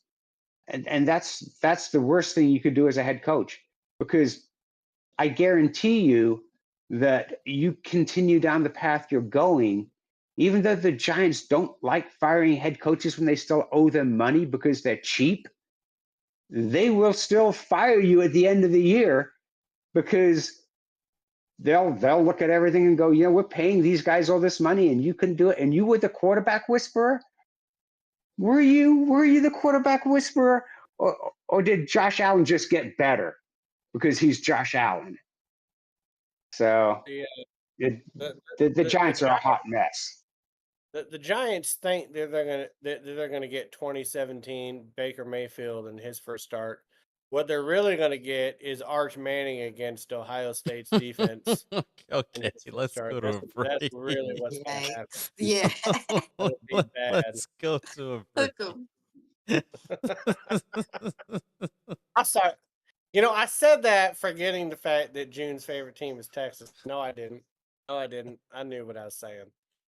and that's the worst thing you could do as a head coach, because I guarantee you that you continue down the path you're going, even though the Giants don't like firing head coaches when they still owe them money because they're cheap, they will still fire you at the end of the year, because they'll look at everything and go, we're paying these guys all this money and you couldn't do it. And you were the quarterback whisperer? Were you the quarterback whisperer? Or did Josh Allen just get better because he's Josh Allen? So the Giants are a hot mess. The Giants think they're gonna get 2017 Baker Mayfield in his first start. What they're really gonna get is Arch Manning against Ohio State's defense. Okay, let's go to a break. That's really what's gonna happen. Yeah. It'll be bad. Let's go to a break. Hook 'em. I saw. I said that forgetting the fact that June's favorite team is Texas. No, I didn't. I knew what I was saying.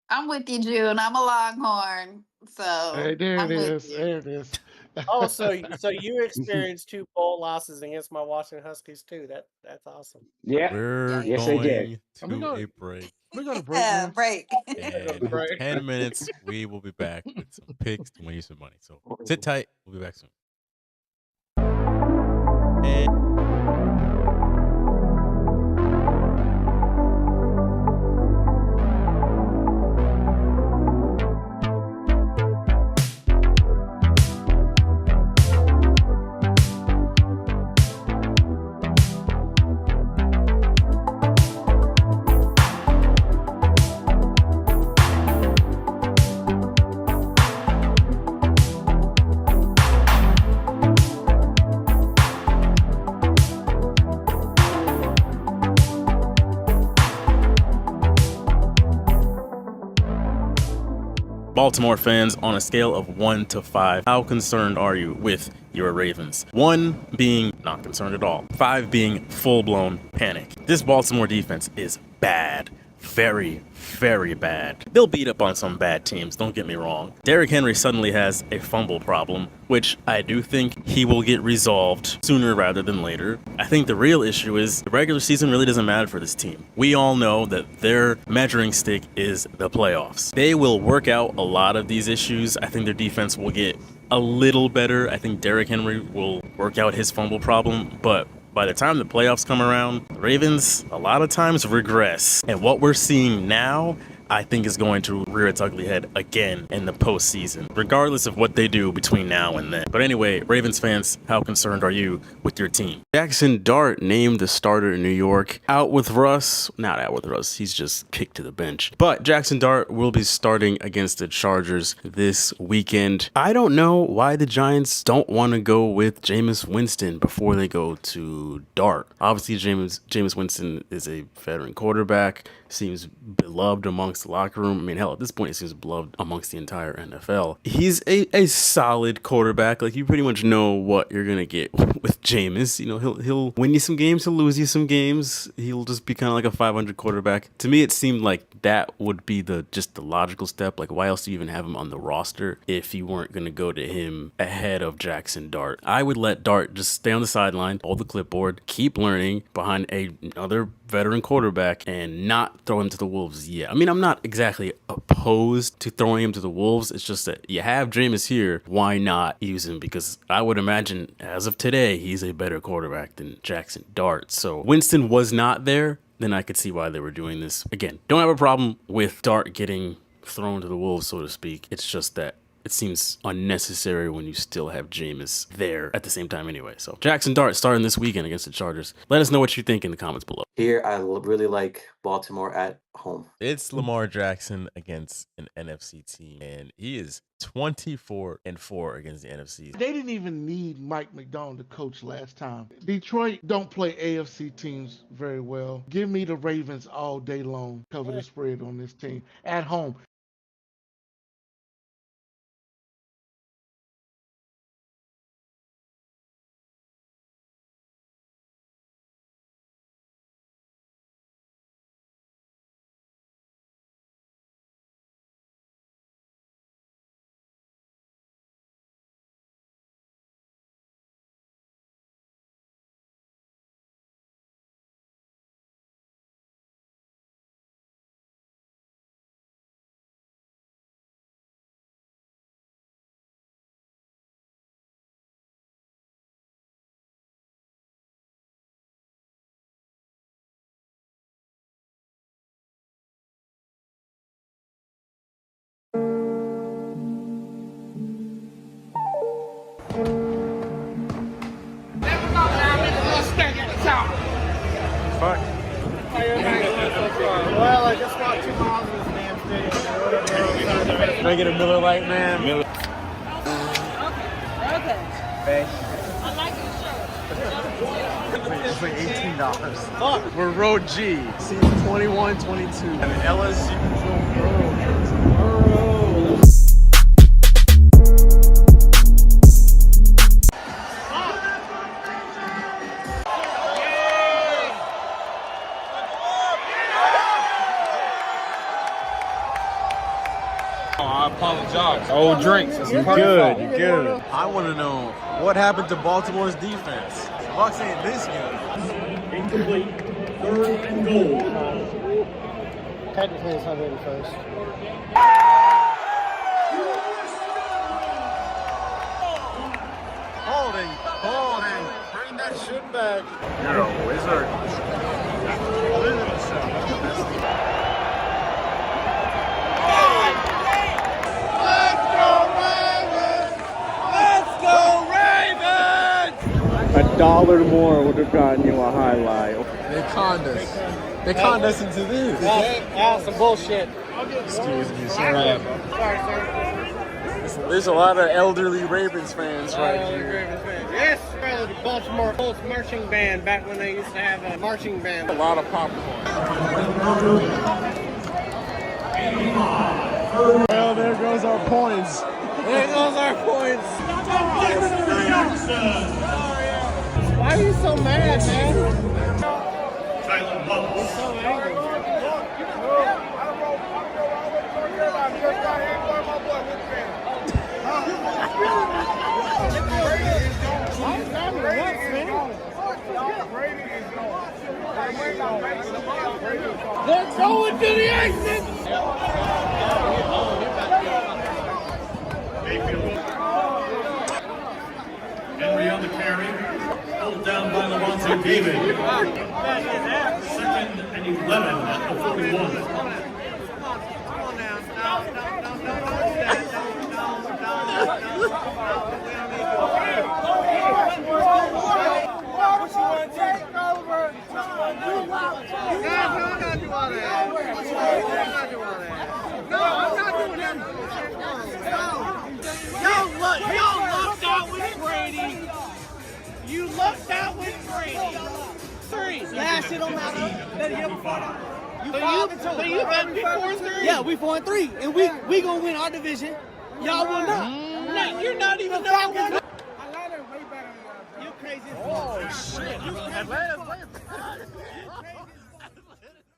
I'm with you, June. I'm a Longhorn. So Hey, there I'm it with is. you. There it is. Oh, so you experienced 2 bowl losses against my Washington Huskies too. That's awesome. Yeah. We're Yes, they did. going to a break. We're gonna break. Yeah, Man. break. And in 10 minutes, we will be back with some picks to win you some money. So sit tight. We'll be back soon. Baltimore fans, on a scale of 1 to 5, how concerned are you with your Ravens? 1 being not concerned at all, 5 being full-blown panic. This Baltimore defense is bad. Very, very bad. They'll beat up on some bad teams, don't get me wrong. Derrick Henry suddenly has a fumble problem, which I do think he will get resolved sooner rather than later. I think the real issue is the regular season really doesn't matter for this team. We all know that their measuring stick is the playoffs. They will work out a lot of these issues. I think their defense will get a little better. I think Derrick Henry will work out his fumble problem, but by the time the playoffs come around, the Ravens a lot of times regress. And what we're seeing now, I think, is going to rear its ugly head again in the postseason, regardless of what they do between now and then. But anyway, Ravens fans, how concerned are you with your team? Jackson Dart named the starter in New York. Out with Russ. Not out with Russ. He's just kicked to the bench. But Jackson Dart will be starting against the Chargers this weekend. I don't know why the Giants don't want to go with Jameis Winston before they go to Dart. Obviously, Jameis Winston is a veteran quarterback. Seems beloved amongst the locker room. I mean, hell, at this point, he seems beloved amongst the entire NFL. He's a solid quarterback. Like, you pretty much know what you're gonna get with Jameis. He'll win you some games, he'll lose you some games. He'll just be kind of like a 500 quarterback. To me, it seemed like that would be just the logical step. Like, why else do you even have him on the roster if you weren't gonna go to him ahead of Jackson Dart? I would let Dart just stay on the sideline, hold the clipboard, keep learning behind another veteran quarterback, and not throw him to the Wolves yet. I mean, I'm not exactly opposed to throwing him to the Wolves. It's just that you have Jameis here. Why not use him? Because I would imagine as of today, he's a better quarterback than Jackson Dart. So Winston was not there. Then I could see why they were doing this. Again, don't have a problem with Dart getting thrown to the Wolves, so to speak. It's just that it seems unnecessary when you still have Jameis there at the same time anyway. So Jackson Dart starting this weekend against the Chargers. Let us know what you think in the comments below. Here, I really like Baltimore at home. It's Lamar Jackson against an NFC team, and he is 24-4 against the NFC. They didn't even need Mike McDonald to coach last time. Detroit don't play AFC teams very well. Give me the Ravens all day long. Cover the spread on this team at home. Fuck. Well, I just walked 2 miles in this damn stadium. Can I get a Miller Lite, man? Miller. Okay. It's like $18. Fuck. We're Road G, season 21, 22. And LSU. I apologize. Old drinks. You're good. You're good. I want to know what happened to Baltimore's defense. The Bucks ain't this good. Incomplete. 3rd and goal. Technically, it's 101st. Holding. Bring that shit back. You're a wizard. $1 more would have gotten you a highlight. They conned us. They conned us into this. That's some bullshit. Excuse me, sir. There's a lot of elderly Ravens fans right here. Yes, the Baltimore Colts marching band back when they used to have a marching band. A lot of popcorn. Well, there goes our points. There goes our points. Why are you so mad, man? Tyler Butler. He's so angry. They're going to the exit. Henry on the carry. Held down by Levante David. 2nd and 11 at the 41. You lucked out with Brady. 3. Yeah, shit don't matter. Better get before that. So you bet me 4-3? Yeah, we 4-3, and we gonna win our division. Y'all will not. No, you're not even number 1. Atlanta way better than y'all. You crazy as fuck. Oh, shit.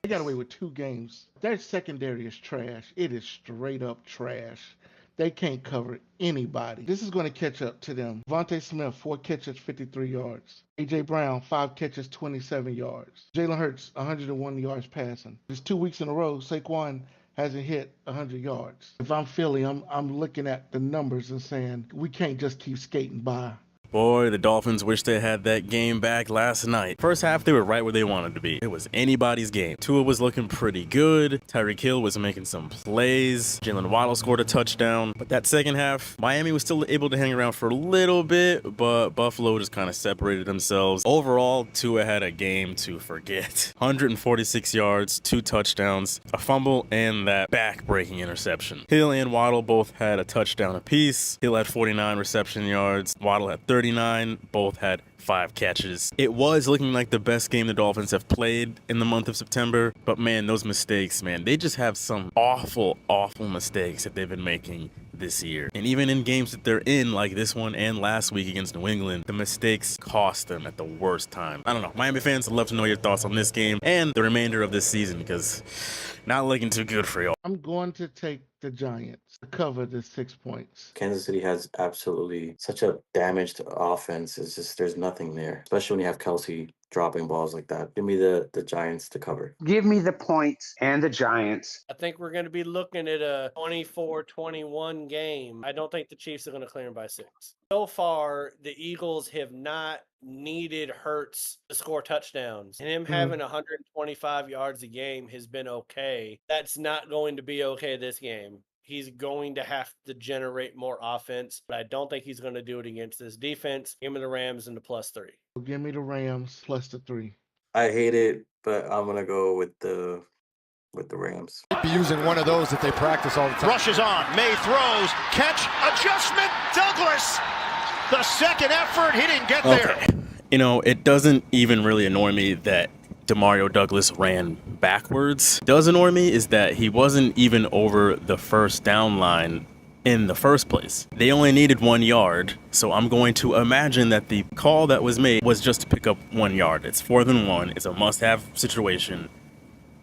They got away with 2 games. Their secondary is trash. It is straight up trash. They can't cover anybody. This is going to catch up to them. Vontae Smith, 4 catches, 53 yards. A.J. Brown, 5 catches, 27 yards. Jalen Hurts, 101 yards passing. It's 2 weeks in a row, Saquon hasn't hit 100 yards. If I'm Philly, I'm looking at the numbers and saying, we can't just keep skating by. Boy, the Dolphins wish they had that game back last night. First half, they were right where they wanted to be. It was anybody's game. Tua was looking pretty good. Tyreek Hill was making some plays. Jalen Waddle scored a touchdown. But that second half, Miami was still able to hang around for a little bit, but Buffalo just kind of separated themselves. Overall, Tua had a game to forget. 146 yards, 2 touchdowns, a fumble, and that back-breaking interception. Hill and Waddle both had a touchdown apiece. Hill had 49 reception yards. Waddle had 39. Both had 5 catches. It was looking like the best game the Dolphins have played in the month of September, but man, those mistakes, man, they just have some awful mistakes that they've been making this year. And even in games that they're in, like this one and last week against New England, the mistakes cost them at the worst time. I don't know. Miami fans, I'd love to know your thoughts on this game and the remainder of this season, because not looking too good for y'all. I'm going to take the Giants to cover the 6 points. Kansas City has absolutely such a damaged offense. It's just there's nothing there, especially when you have Kelsey dropping balls like that. Give me the Giants to cover. Give me the points and the Giants. I think we're going to be looking at a 24-21 game. I don't think the Chiefs are going to clear them by 6. So far, the Eagles have not needed Hurts to score touchdowns. And him having 125 yards a game has been okay. That's not going to be okay this game. he's going to have to generate more offense, but I don't think he's going to do it against this defense. Give me the Rams and the +3. Give me the Rams plus the 3. I hate it, but I'm gonna go with the Rams. Be using one of those that they practice all the time. Rushes on. May throws. Catch. Adjustment. Douglas. The second effort. He didn't get there. You know, it doesn't even really annoy me that Demario Douglas ran backwards. What does annoy me is that he wasn't even over the first down line in the first place. They only needed 1 yard, so I'm going to imagine that the call that was made was just to pick up 1 yard. It's 4th and 1. It's a must-have situation.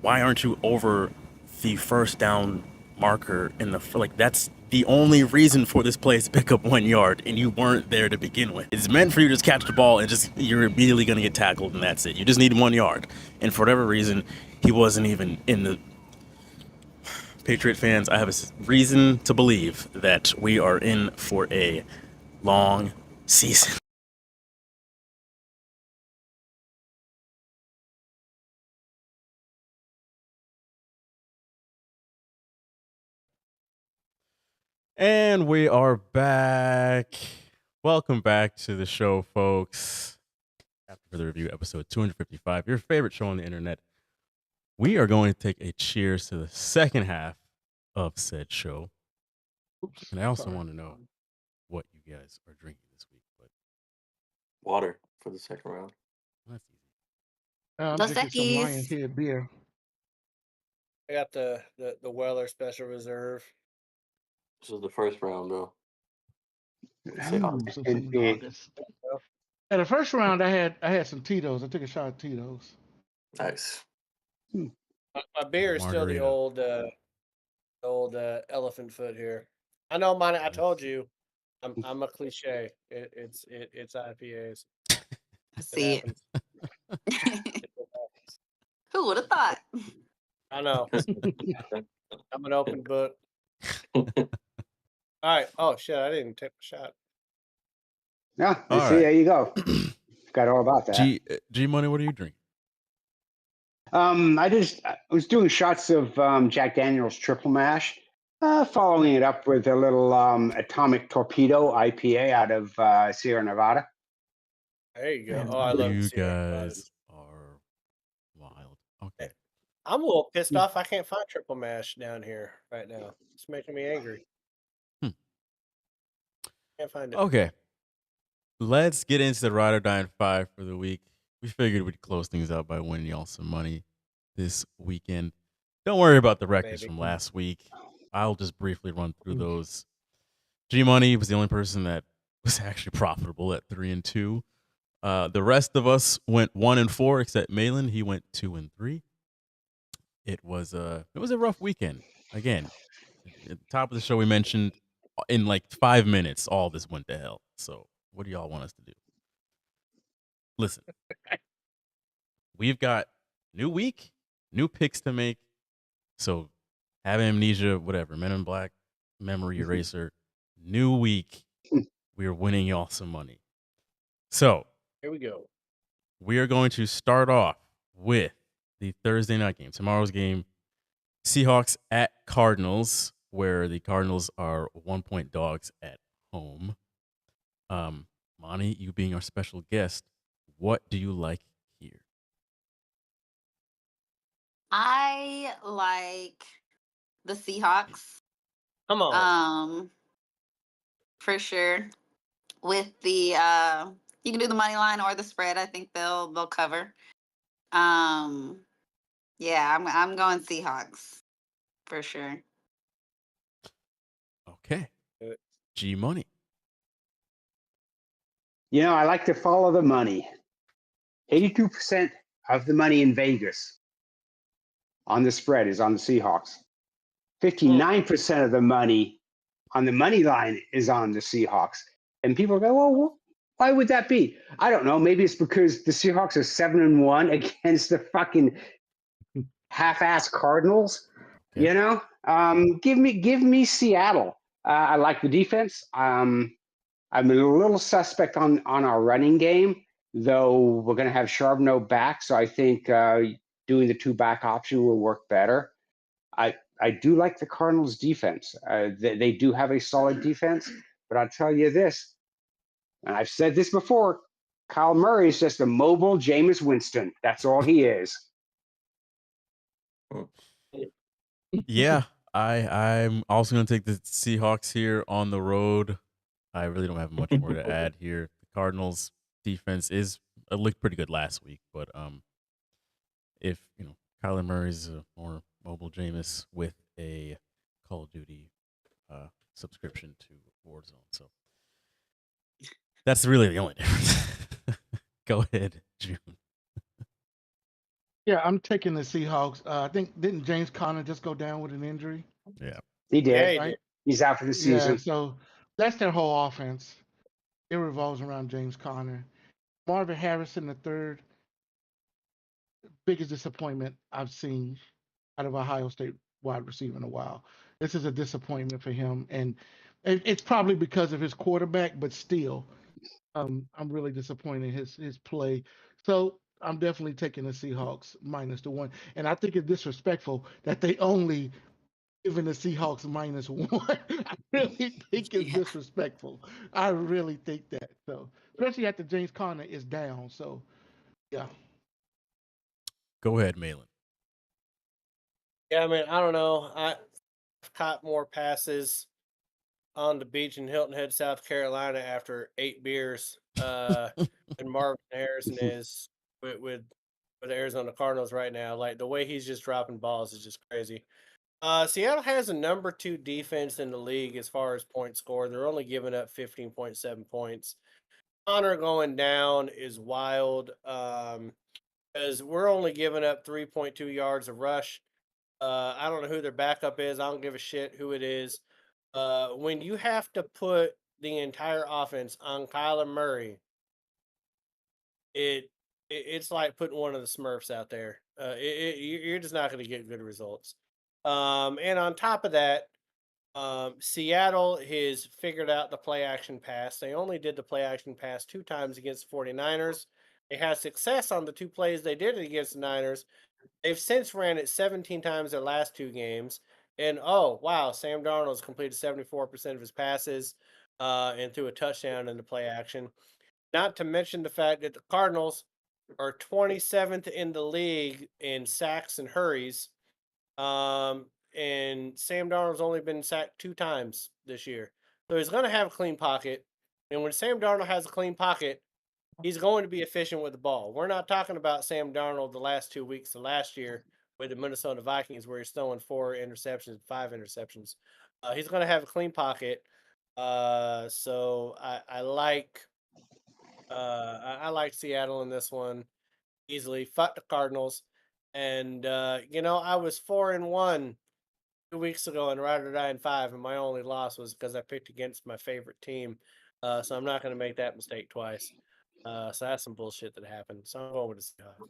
Why aren't you over the first down marker in the like? That's the only reason for this play is to pick up 1 yard, and you weren't there to begin with. It's meant for you to just catch the ball and just you're immediately going to get tackled, and that's it. You just need 1 yard, and for whatever reason, he wasn't even in the. Patriot fans, I have a reason to believe that we are in for a long season. And we are back. Welcome back to the show, folks. After the review, episode 255, your favorite show on the internet. We are going to take a cheers to the second half of said show. And I also want to know what you guys are drinking this week. But Water for the second round. that's I'm Dos drinking some Equis. Lion's Head beer. I got the Weller Special Reserve. This is the first round, though. Say Ooh, August. some August. Yeah, the first round I had some Tito's. I took a shot of Tito's. Nice. My beer is still the Margarita. old elephant foot here. I know, mine. I told you, I'm a cliche. It's IPAs. I see it. happens. Who would have thought? I know. I'm an open book. All right. Oh shit! I didn't take a shot. Yeah, All see, right. there you go. Forgot all about that. G Money, what are you drinking? I was doing shots of Jack Daniel's Triple Mash, following it up with a little Atomic Torpedo IPA out of Sierra Nevada. There you go. Man, Oh, I love you Sierra Nevada. guys are wild. Okay. I'm a little pissed off. I can't find triple mash down here right now. It's making me angry. Can't find it. Okay. Let's get into the Ride or Die in 5 for the week. We figured we'd close things out by winning y'all some money this weekend. Don't worry about the records from last week. I'll just briefly run through those. G Money was the only person that was actually profitable at 3-2. The rest of us went 1-4, except Malin. He went 2-3. It was a rough weekend. Again, at the top of the show, we mentioned in like 5 minutes, all this went to hell. So what do y'all want us to do? Listen, we've got new week, new picks to make. So have amnesia, whatever, Men in Black, memory eraser, new week. We are winning y'all some money. So here we go. We are going to start off with the Thursday night game. Tomorrow's game, Seahawks at Cardinals, where the Cardinals are 1-point dogs at home. Monty, you being our special guest, what do you like here? I like the Seahawks. Come on. For sure. With the you can do the money line or the spread. I think they'll cover. Yeah, I'm going Seahawks for sure. Okay. G Money. You know, I like to follow the money. 82% of the money in Vegas on the spread is on the Seahawks. 59% of the money on the money line is on the Seahawks. And people go, well, why would that be? I don't know. Maybe it's because the Seahawks are 7-1 against the fucking half-ass Cardinals. Okay. You know, give me Seattle. I like the defense. I'm a little suspect on our running game, though we're going to have Charbonneau back. So I think doing the 2-back option will work better. I do like the Cardinals' defense. They do have a solid defense, but I'll tell you this, and I've said this before, Kyle Murray is just a mobile Jameis Winston. That's all he is. Yeah, I'm also going to take the Seahawks here on the road. I really don't have much more to add here. The Cardinals' defense looked pretty good last week, but if Kyler Murray's a more mobile Jameis with a Call of Duty subscription to Warzone, so that's really the only difference. Go ahead, June. Yeah, I'm taking the Seahawks. I think didn't James Conner just go down with an injury? Yeah, he did. Yeah, he Right? did. He's out for the season. Yeah, so that's their whole offense. It revolves around James Conner. Marvin Harrison the third, biggest disappointment I've seen out of Ohio State wide receiver in a while. This is a disappointment for him, and it's probably because of his quarterback, but still, I'm really disappointed in his play. So I'm definitely taking the Seahawks minus the one, and I think it's disrespectful that they only giving the Seahawks minus one. I really think it's disrespectful. I really think that. So especially after James Conner is down. So yeah. Go ahead, Malin. Yeah, I mean, I don't know. I've caught more passes on the beach in Hilton Head, South Carolina after 8 beers than Marvin Harrison is with the Arizona Cardinals right now. Like the way he's just dropping balls is just crazy. Seattle has a number 2 defense in the league as far as points scored. They're only giving up 15.7 points. Connor going down is wild because we're only giving up 3.2 yards of rush. I don't know who their backup is. I don't give a shit who it is. When you have to put the entire offense on Kyler Murray, it's like putting one of the Smurfs out there. You're just not going to get good results. And on top of that, Seattle has figured out the play action pass. They only did the play action pass 2 times against the 49ers. They had success on the 2 plays they did it against the Niners. They've since ran it 17 times their last 2 games. And oh, wow, Sam Darnold's completed 74% of his passes and threw a touchdown in the play action. Not to mention the fact that the Cardinals are 27th in the league in sacks and hurries. And Sam Darnold's only been sacked 2 times this year. So he's going to have a clean pocket. And when Sam Darnold has a clean pocket, he's going to be efficient with the ball. We're not talking about Sam Darnold the last 2 weeks of last year with the Minnesota Vikings where he's throwing 4 interceptions, 5 interceptions. He's going to have a clean pocket. So I like I like Seattle in this one easily. Fuck the Cardinals. And I was 4-1 2 weeks ago and Ride or Die in 5, and my only loss was because I picked against my favorite team. So I'm not going to make that mistake twice. So that's some bullshit that happened. So I'm going with the Seahawks.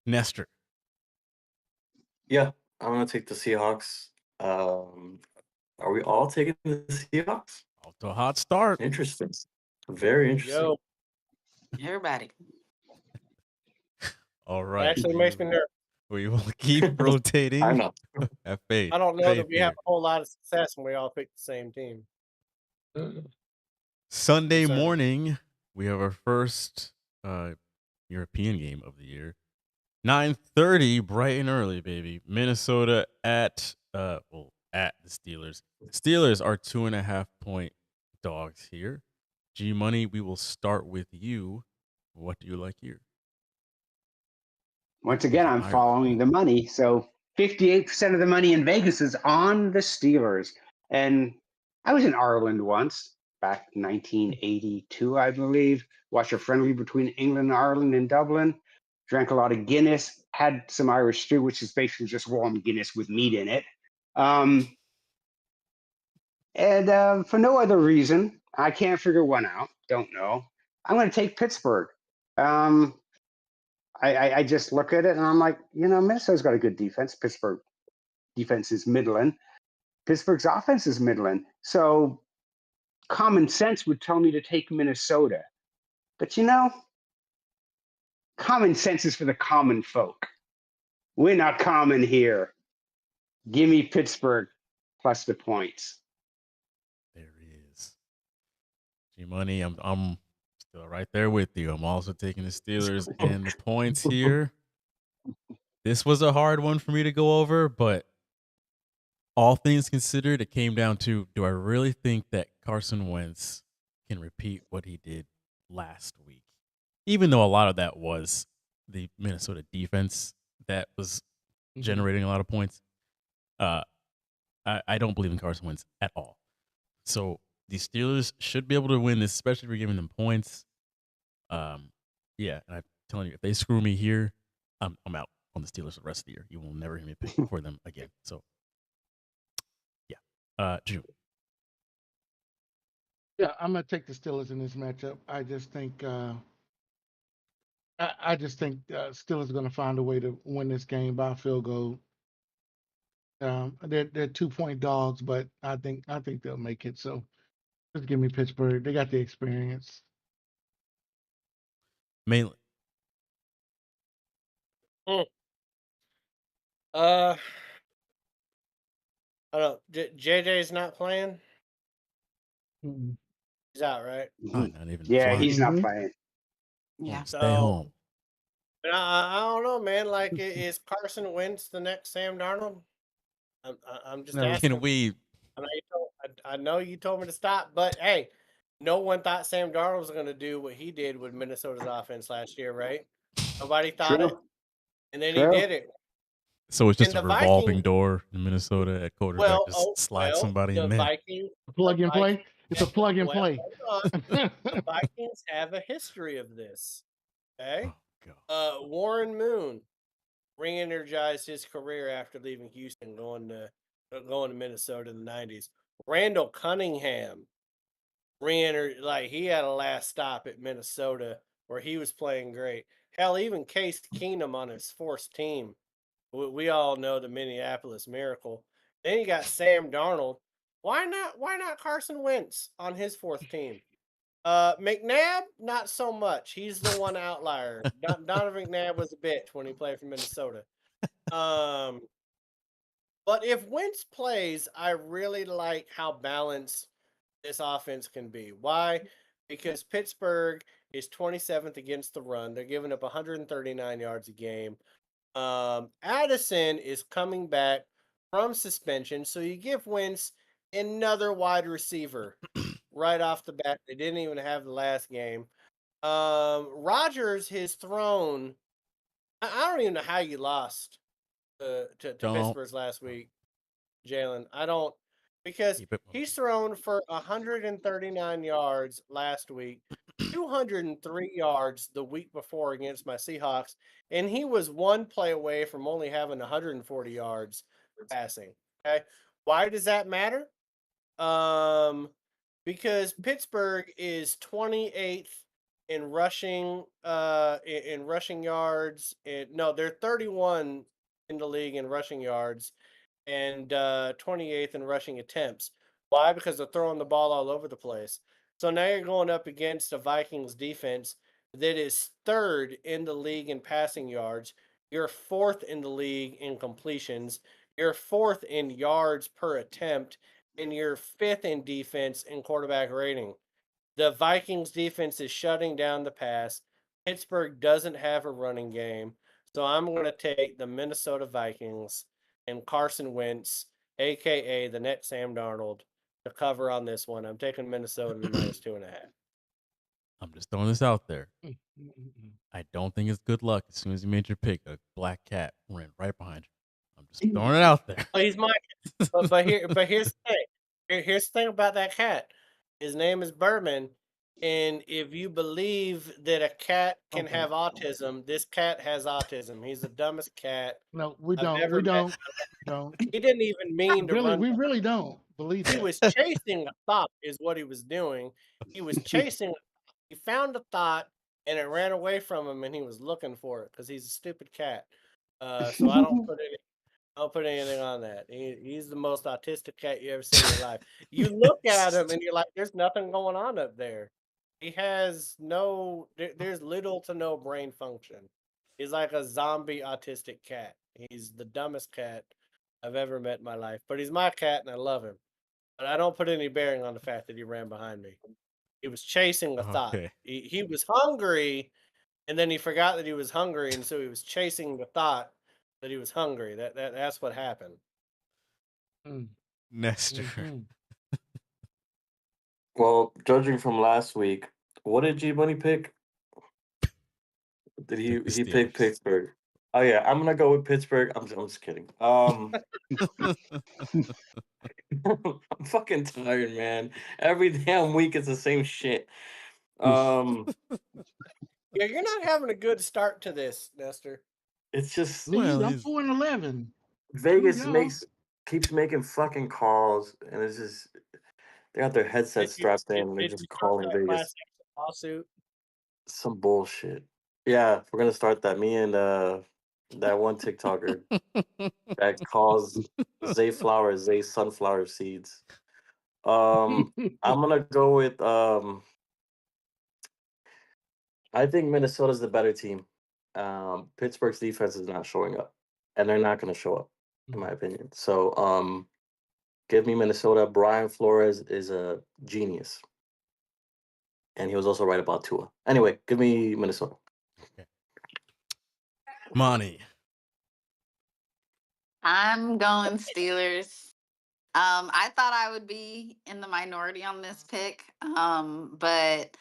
Nestor. Yeah, I'm gonna take the Seahawks. Are we all taking the Seahawks? Off to a hot start. Interesting. Very interesting. Yo, Everybody. All it right. actually makes me nervous. We will keep rotating. I know. Have faith. I don't know Faith that we have here. a whole lot of success when we all pick the same team. Sunday Sorry. morning, we have our first European game of the year. 9:30, bright and early, baby. Minnesota at the Steelers. Steelers are 2.5-point dogs here. G Money, we will start with you. What do you like here? Once again, I'm following the money. So 58% of the money in Vegas is on the Steelers. And I was in Ireland once, back 1982, I believe. Watched a friendly between England and Ireland in Dublin. Drank a lot of Guinness. Had some Irish stew, which is basically just warm Guinness with meat in it. And for no other reason, I can't figure one out. Don't know. I'm going to take Pittsburgh. I just look at it and I'm like, Minnesota's got a good defense. Pittsburgh defense is middling. Pittsburgh's offense is middling. So common sense would tell me to take Minnesota. But common sense is for the common folk. We're not common here. Give me Pittsburgh plus the points. There he is. G Money, I'm still right there with you. I'm also taking the Steelers and the points here. This was a hard one for me to go over, but all things considered, it came down to, do I really think that Carson Wentz can repeat what he did last week? Even though a lot of that was the Minnesota defense that was generating a lot of points. I don't believe in Carson Wentz at all. So the Steelers should be able to win this, especially if you're giving them points. Yeah, and I'm telling you, if they screw me here, I'm out on the Steelers the rest of the year. You will never hear me pick for them again. So, yeah. June. Yeah, I'm gonna take the Steelers in this matchup. I just think Steelers are gonna find a way to win this game by a field goal. They're 2-point dogs, but I think they'll make it. So just give me Pittsburgh. They got the experience. Mainly. I don't know. JJ's not playing. He's out, right? Not even Yeah, flying. he's not playing. Yeah. Stay home. But I don't know, man. Like, is Carson Wentz the next Sam Darnold? I'm just asking. Can we? I know you told me to stop, but hey, no one thought Sam Darnold was going to do what he did with Minnesota's offense last year, right? Nobody thought it, and then he did it. So it's just And a the revolving Vikings- door in Minnesota at quarterback. Just slide somebody in there. Plug and play. It's a plug and Well, play. hold on. The Vikings have a history of this. Okay. Warren Moon re-energized his career after leaving Houston, going to Minnesota in the 90s. Randall Cunningham re-entered, like he had a last stop at Minnesota where he was playing great. Hell, even Case Keenum on his fourth team. We all know the Minneapolis Miracle. Then you got Sam Darnold. Why not Carson Wentz on his fourth team? McNabb, not so much. He's the one outlier. Donovan McNabb was a bitch when he played for Minnesota. But if Wentz plays, I really like how balanced this offense can be. Why? Because Pittsburgh is 27th against the run. They're giving up 139 yards a game. Addison is coming back from suspension, so you give Wentz another wide receiver right off the bat. They didn't even have the last game. Rodgers has thrown. I don't even know how you lost to Pittsburgh last week, Jalen. I don't, because he's thrown for 139 yards last week, 203 yards the week before against my Seahawks, and he was one play away from only having 140 yards passing. Okay, why does that matter? Because Pittsburgh is 28th in rushing in rushing yards. No, they're 31 in the league in rushing yards and 28th in rushing attempts. Why? Because they're throwing the ball all over the place. So now you're going up against a Vikings defense that is third in the league in passing yards. You're fourth in the league in completions. You're fourth in yards per attempt, and you're fifth in defense in quarterback rating. The Vikings defense is shutting down the pass. Pittsburgh doesn't have a running game. So I'm going to take the Minnesota Vikings and Carson Wentz, a.k.a. the next Sam Darnold, to cover on this one. I'm taking Minnesota to -2.5. I'm just throwing this out there. I don't think it's good luck. As soon as you made your pick, a black cat ran right behind you. I'm just throwing it out there. Oh, he's mine. But here's the thing. Here's the thing about that cat. His name is Birdman, and if you believe that a cat can have autism, this cat has autism. He's the dumbest cat. No, we I've don't. ever We met. don't. He didn't even mean to Really, run. we really don't believe He that. was chasing a thought, is what he was doing. He was chasing. He found a thought, and it ran away from him, and he was looking for it because he's a stupid cat. So I don't put anything on that. He's the most autistic cat you ever seen in your life. You look at him and you're like, there's nothing going on up there. He has there's little to no brain function. He's like a zombie autistic cat. He's the dumbest cat I've ever met in my life. But he's my cat and I love him. But I don't put any bearing on the fact that he ran behind me. He was chasing a thought. Okay. He was hungry, and then he forgot that he was hungry, and so he was chasing the thought that he was hungry. That's what happened. Nestor. Mhm. Well, judging from last week, what did G Bunny pick? Did Pick the he pick Steelers. Pittsburgh? Oh yeah, I'm gonna go with Pittsburgh. I'm just kidding. I'm fucking tired, man. Every damn week it's the same shit. Um, Yeah, you're not having a good start to this, Nestor. it's just Me Well, either. I'm he's 4-11. Vegas y'all. keeps making fucking calls, and it's just they got their headsets strapped in, and they're Did just you start calling that class Vegas. action lawsuit? Some bullshit. Yeah, we're gonna start that. Me and that one TikToker that calls Zay flowers, Zay sunflower seeds. I'm gonna go with I think Minnesota's the better team. Pittsburgh's defense is not showing up, and they're not gonna show up, in my opinion. So give me Minnesota. Brian Flores is a genius. And he was also right about Tua. Anyway, give me Minnesota. Money. I'm going Steelers. I thought I would be in the minority on this pick. But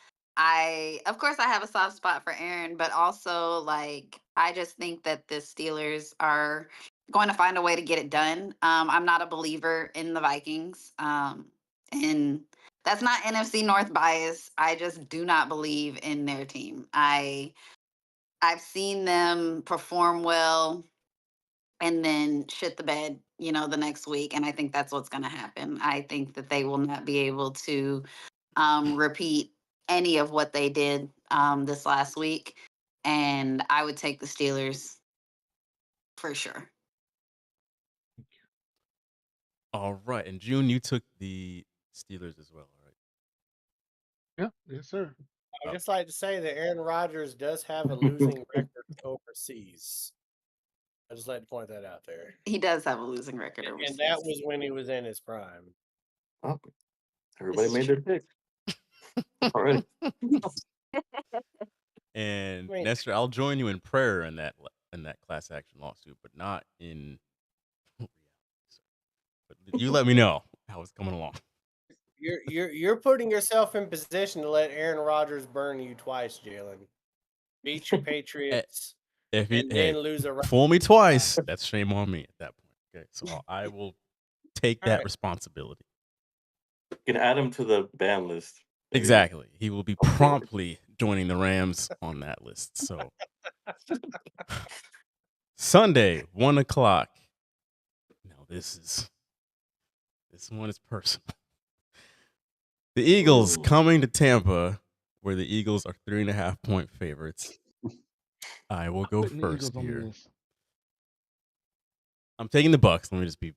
of course, I have a soft spot for Aaron, but also, like, I just think that the Steelers are going to find a way to get it done. I'm not a believer in the Vikings. And that's not NFC North bias. I just do not believe in their team. I've seen them perform well and then shit the bed, the next week. And I think that's what's going to happen. I think that they will not be able to repeat any of what they did this last week. And I would take the Steelers for sure. All right. In June, you took the Steelers as well, right? Yep. Yes, sir. I would just like to say that Aaron Rodgers does have a losing record overseas. I just like to point that out there. He does have a losing record And overseas. that was when he was in his prime. Oh, everybody made their pick. All right. And Wait. Nestor, I'll join you in prayer in that class action lawsuit, but not in But you let me know how it's coming along. You're putting yourself in position to let Aaron Rodgers burn you twice, Jalen. Beat your Patriots If and hey, then lose a fool me twice, that's shame on me at that point. Okay, so I will take All that right. responsibility. You can add him to the ban list. There you go. Exactly. He will be promptly joining the Rams on that list. So Sunday, 1:00. Now this one is personal. The Eagles coming to Tampa, where the Eagles are 3.5-point favorites. I will go Putting the first Eagles on the here. list. I'm taking the Bucks. Let me just be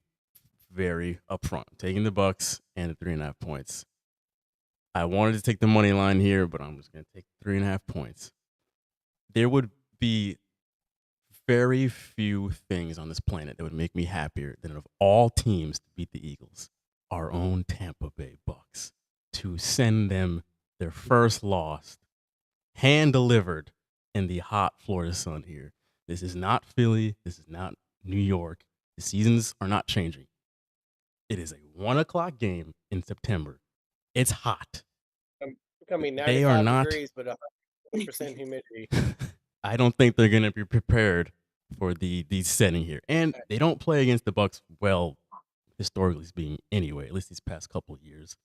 very upfront. I'm taking the Bucks and the 3.5 points. I wanted to take the money line here, but I'm just going to take 3.5 points. There would be very few things on this planet that would make me happier than of all teams to beat the Eagles, our own Tampa Bay Bucks, to send them their first loss, hand delivered in the hot Florida sun here. This is not Philly. This is not New York. The seasons are not changing. It is a 1:00 game in September. It's hot. Becoming They are 95 not. degrees, but 100% humidity. I don't think they're going to be prepared for the setting here, and they don't play against the Bucks well, historically speaking. Anyway, at least these past couple of years.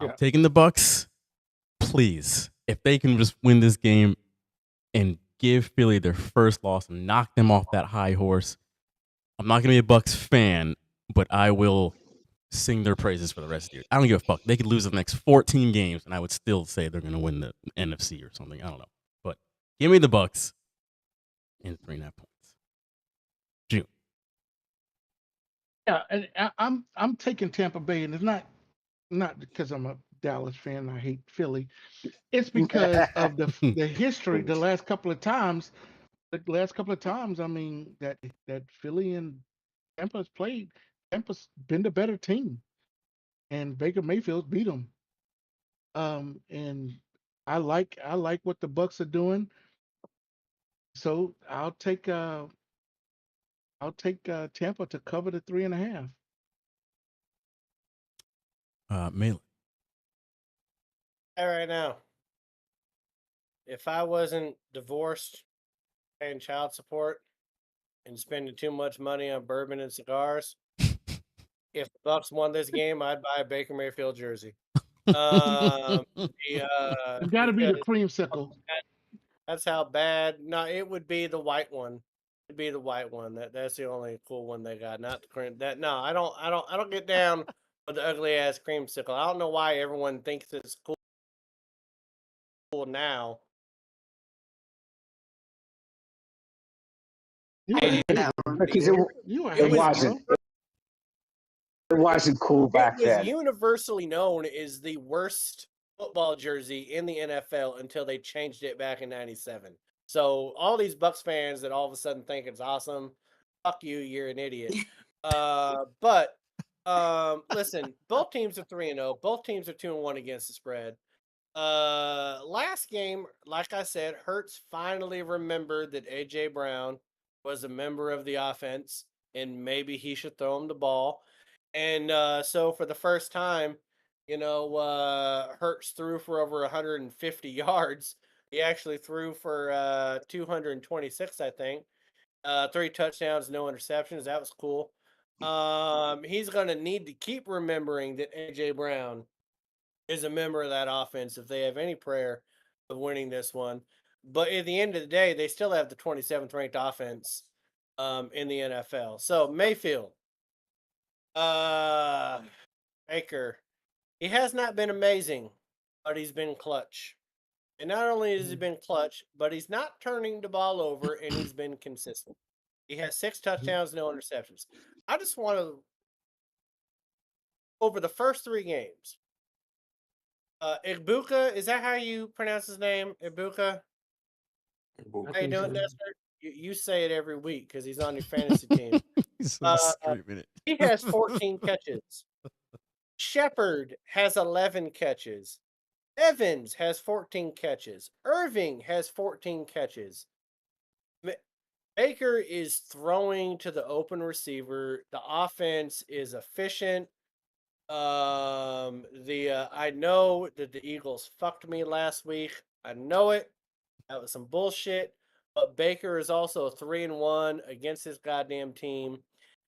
Yeah. I'm taking the Bucks. Please, if they can just win this game and give Philly their first loss and knock them off that high horse. I'm not going to be a Bucks fan, but I will sing their praises for the rest of the year. I don't give a fuck. They could lose the next 14 games, and I would still say they're going to win the NFC or something. I don't know. But give me the Bucks and 3.5 points. June. Yeah, and I'm taking Tampa Bay, and it's not because I'm a Dallas fan. I hate Philly. It's because of the history. The last couple of times, I mean that Philly and Tampa's played. Tampa's been the better team, and Baker Mayfield beat them. And I like what the Bucks are doing. So I'll take Tampa to cover the 3.5. Malin. Hey, right now, if I wasn't divorced, paying child support, and spending too much money on bourbon and cigars, if the Bucks won this game, I'd buy a Baker Mayfield jersey. The, It's got to be the because creamsicle. that's how bad. No, it would be the white one. It'd be the white one. That's the only cool one they got. Not the cream. That no, I don't get down with the ugly ass creamsicle. I don't know why everyone thinks it's cool now. Because it was wasn't. It wasn't cool back It was then. universally known as the worst football jersey in the NFL until they changed it back in '97. So all these Bucks fans that all of a sudden think it's awesome, fuck you, you're an idiot. But listen, both teams are 3-0. Both teams are 2-1 against the spread. Last game, like I said, Hurts finally remembered that AJ Brown was a member of the offense and maybe he should throw him the ball. And so for the first time, Hurts threw for over 150 yards. He actually threw for 226, I think. 3 touchdowns, no interceptions. That was cool. He's going to need to keep remembering that AJ Brown is a member of that offense if they have any prayer of winning this one. But at the end of the day, they still have the 27th ranked offense in the NFL. So Mayfield, Baker, he has not been amazing, but he's been clutch. And not only has he been clutch, but he's not turning the ball over and he's been consistent. He has 6 touchdowns, no interceptions. I just want to, over the first 3 games, Ibuka, is that how you pronounce his name? Ibuka? How you doing, Nestor? You say it every week because he's on your fantasy team. He has 14 catches. Shepard has 11 catches. Evans has 14 catches. Irving has 14 catches. Baker is throwing to the open receiver. The offense is efficient. I know that the Eagles fucked me last week. I know it. That was some bullshit. But Baker is also 3-1 against his goddamn team.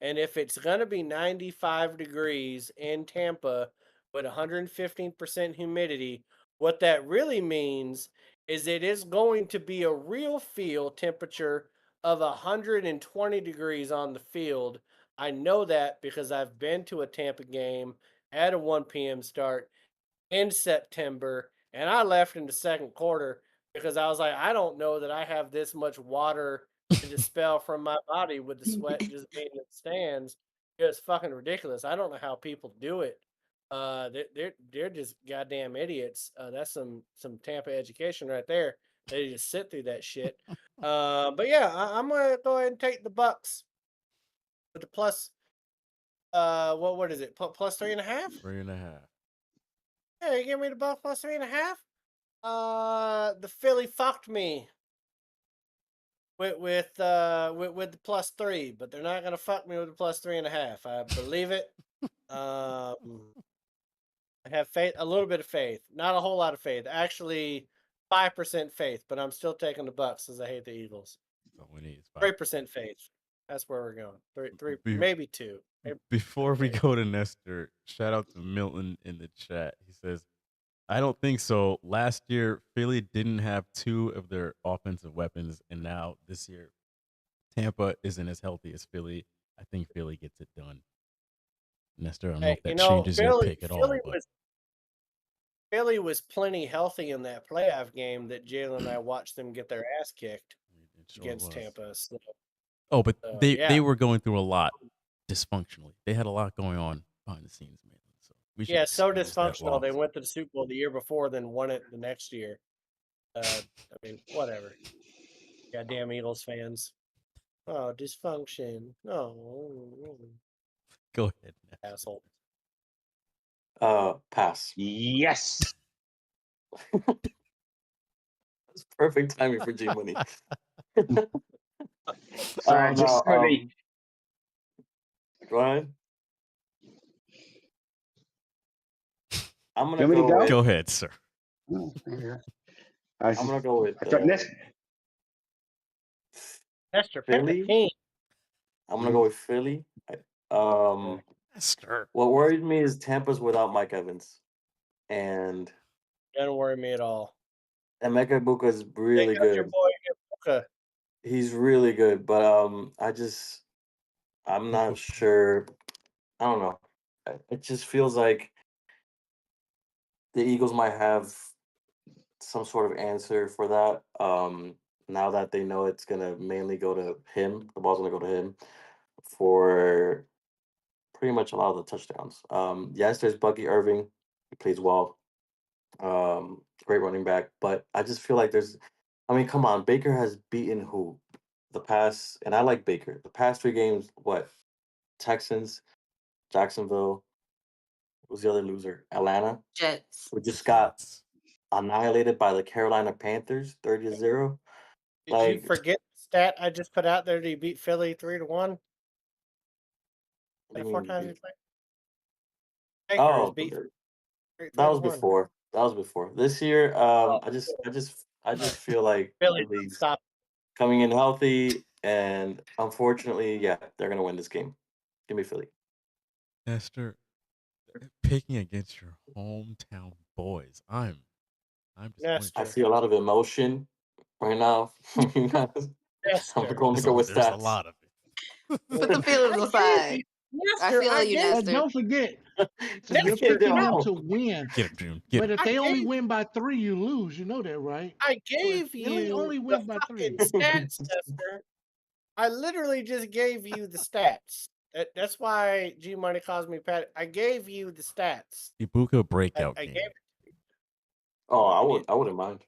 And if it's gonna be 95 degrees in Tampa with 115% humidity, what that really means is it is going to be a real field temperature of 120 degrees on the field. I know that because I've been to a Tampa game at a 1 p.m. start in September, and I left in the second quarter because I was like, I don't know that I have this much water to dispel from my body with the sweat just being in the stands. It's fucking ridiculous. I don't know how people do it. They're just goddamn idiots. That's some Tampa education right there. They just sit through that shit. But yeah, I'm gonna go ahead and take the Bucks with the plus. What is it? Plus 3.5? 3.5. Yeah, you give me the Bucks plus 3.5. The Philly fucked me with the plus 3, but they're not gonna fuck me with the plus 3.5. I believe it. I have faith, a little bit of faith, not a whole lot of faith. Actually, 5% faith, but I'm still taking the Bucks because I hate the Eagles. 3% faith. That's where we're going. Three, maybe 2. Before we go to Nestor, shout out to Milton in the chat. He says, I don't think so. Last year, Philly didn't have 2 of their offensive weapons, and now this year, Tampa isn't as healthy as Philly. I think Philly gets it done. Nestor, I don't know if that changes your pick at all. But Philly was plenty healthy in that playoff game that Jalen and I watched them get their ass kicked against Tampa. So, but they were going through a lot dysfunctionally. They had a lot going on behind the scenes, man. So so dysfunctional. They went to the Super Bowl the year before, then won it the next year. I mean, whatever. Goddamn Eagles fans. Oh, dysfunction. Oh, Go ahead. asshole. Pass. Yes. That's perfect timing for G Money. Sorry, just for the Go ahead. I'm You gonna want me to go go? with. Go ahead, sir. Oh, there you go. I'm gonna go with I thought this. Esther Philly. Pepperpink. I'm gonna go with Philly. Um, Esther. what worries me is Tampa's without Mike Evans, and Doesn't worry me at all. Emeka Ibuka is They really got your good. boy Ibuka. He's really good, but I'm not sure. I don't know. It just feels like the Eagles might have some sort of answer for that. Now that they know it's gonna mainly go to him, the ball's gonna go to him for pretty much a lot of the touchdowns. Yes, there's Bucky Irving. He plays well. Great running back, but I just feel like I mean, come on, Baker has beaten who? And I like Baker. The past 3 games, what? Texans, Jacksonville. Who's the other loser? Atlanta. Jets. We just got Jets. annihilated by the Carolina Panthers, 30-0. Did you Like, forget the stat I just put out there? Did he beat Philly 3-1? what do The you four mean? times he played. Baker has Oh, beat that 3-1. was before. That was before. This year, Oh, I just feel like Philly Philly's stop. coming in healthy, and unfortunately, yeah, they're gonna win this game. Give me Philly. Esther, picking against your hometown boys. I'm disappointed. I Nestor. see a lot of emotion right now from you guys. I'm Nestor. going to go with There's a stats. lot of it. Put the feelings aside. I Nestor, feel you, gave Nestor. Don't forget, Just you're kidding. picking them No. to win. Get him, June. Get But him. if I they only gave win by 3, you lose. You know that, right? I So if gave Philly you only the wins by fucking 3. stats, Nestor. I literally just gave you the stats. That's why G Money calls me Pat. I gave you the stats. Ibuka breakout I game. gave it. Oh, I wouldn't mind.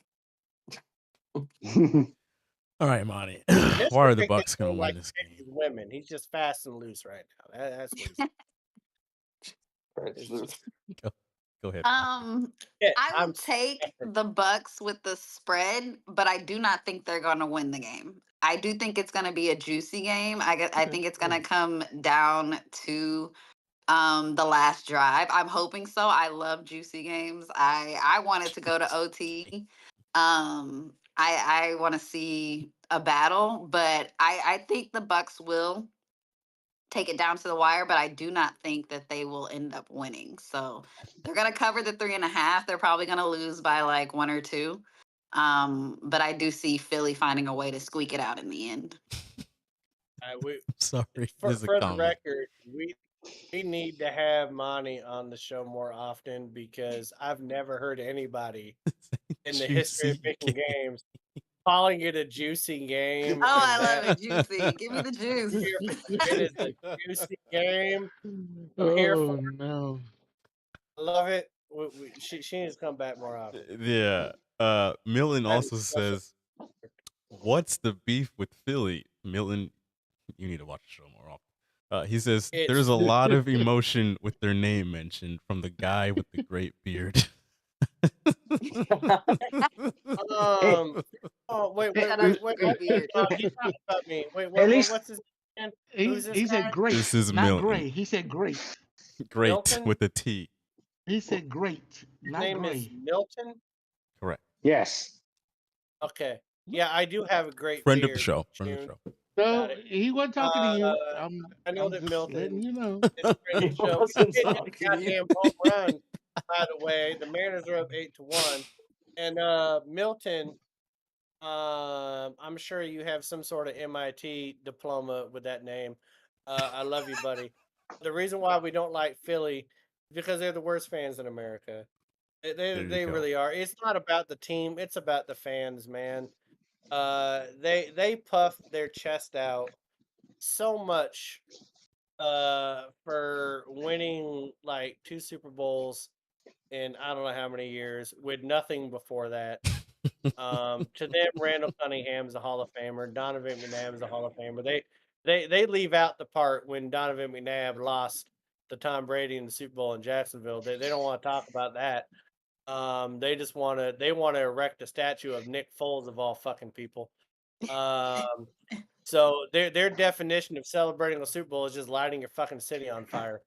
All right, Monty. Nestor Why are the picked Bucks it going to win like this he game? picks women. He's just fast and loose right now. That's what he's. It's just- Go ahead. Yeah, I I'm would take the Bucks with the spread, but I do not think they're going to win the game. I do think it's going to be a juicy game. I think it's going to come down to the last drive. I'm hoping so. I love juicy games. I want it to go to OT. I want to see a battle, but I think the Bucks will take it down to the wire, but I do not think that they will end up winning. So they're gonna cover the 3.5. They're probably gonna lose by like 1 or 2. But I do see Philly finding a way to squeak it out in the end. Sorry, for there's a the comment. record, we need to have Monty on the show more often because I've never heard anybody in the history of Juicy picking games calling it a juicy game. Oh, I and love that it, juicy. Give me the juice. it is a juicy game. I'm here for Oh, it. no. I love it. She needs to come back more often. Yeah. Milton That is also special. says, "What's the beef with Philly?" Milton, you need to watch the show more often. He says It's- there's a lot of emotion with their name mentioned from the guy with the great beard. Oh wait. Shout out to Great Beard. He's talking about me. Wait, At least- what's his name? He, Who's this he said guy? great, This is not Milton. gray. He said great. Great Milton? with a T. He said great, His not name is gray. Milton. Correct. Yes. Okay. Yeah, I do have a great Friend of the beard, show. Friend of the June. show. No, Got it. he wasn't talking to you. I know I'm that just Milton letting you know. is a friend of the show. He wasn't did hit talking a to you. goddamn home run, by the way. The Mariners are up 8-1. And Milton, I'm sure you have some sort of MIT diploma with that name. I love you, buddy. The reason why we don't like Philly is because they're the worst fans in America. They go. really are. It's not about the team, it's about the fans, man. They puff their chest out so much for winning like 2 Super Bowls in I don't know how many years with nothing before that. To them, Randall Cunningham's a Hall of Famer. Donovan McNabb's a Hall of Famer. They leave out the part when Donovan McNabb lost to Tom Brady in the Super Bowl in Jacksonville. They don't want to talk about that. They just want to erect a statue of Nick Foles of all fucking people. So their definition of celebrating a Super Bowl is just lighting your fucking city on fire.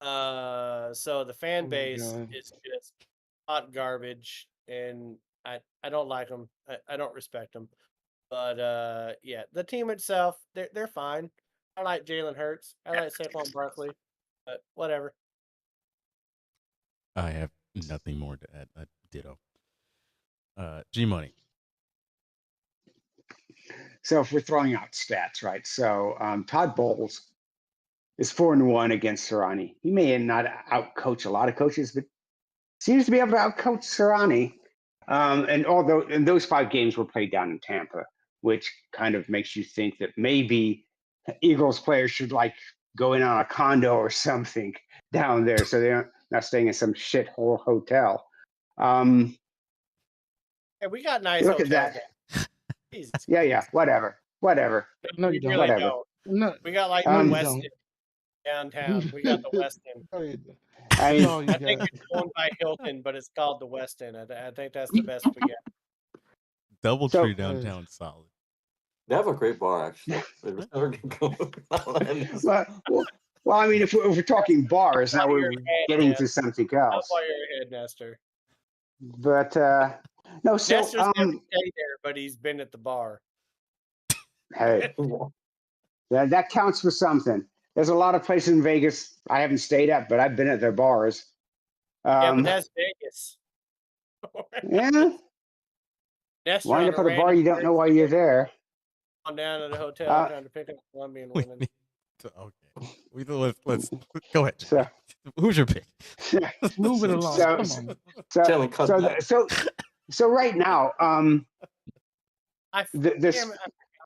So the fan base is just hot garbage, and I don't like them. I don't respect them. But yeah, the team itself, they're fine. I like Jalen Hurts. I like Saquon Barkley. But whatever. I have nothing more to add. Ditto. G Money. So if we're throwing out stats, right? So Todd Bowles is 4-1 against Sirianni. He may not outcoach a lot of coaches, but seems to be able to outcoach Sirianni. And those 5 games were played down in Tampa, which kind of makes you think that maybe Eagles players should like go in on a condo or something down there, so they're not staying in some shithole hotel. Hey, we got nice Look hotels. at that. Yeah, whatever. No, you don't. Really Whatever. don't. No, We got like no, the you West don't. End downtown. We got the West End. No, you don't. I mean, No, you I think got. it's owned by Hilton, but it's called the West End. I think that's the best we get. Doubletree downtown solid. They have a great bar, actually. They just never get going. well, I mean, if we're talking bars, now we're getting to something That's else. why you're ahead, Nestor. But no, so Nestor's never stayed there, but he's been at the bar. hey, that counts for something. There's a lot of places in Vegas I haven't stayed at, but I've been at their bars. Yeah, but that's Vegas. Yeah. Nestor Wind on up a at a bar random you don't know why you're there. on down to the hotel trying to pick up Colombian We women. need to- okay. Let's go ahead. So, Who's your pick? Move it along. So- Come on. Tell him, cut that. so right now,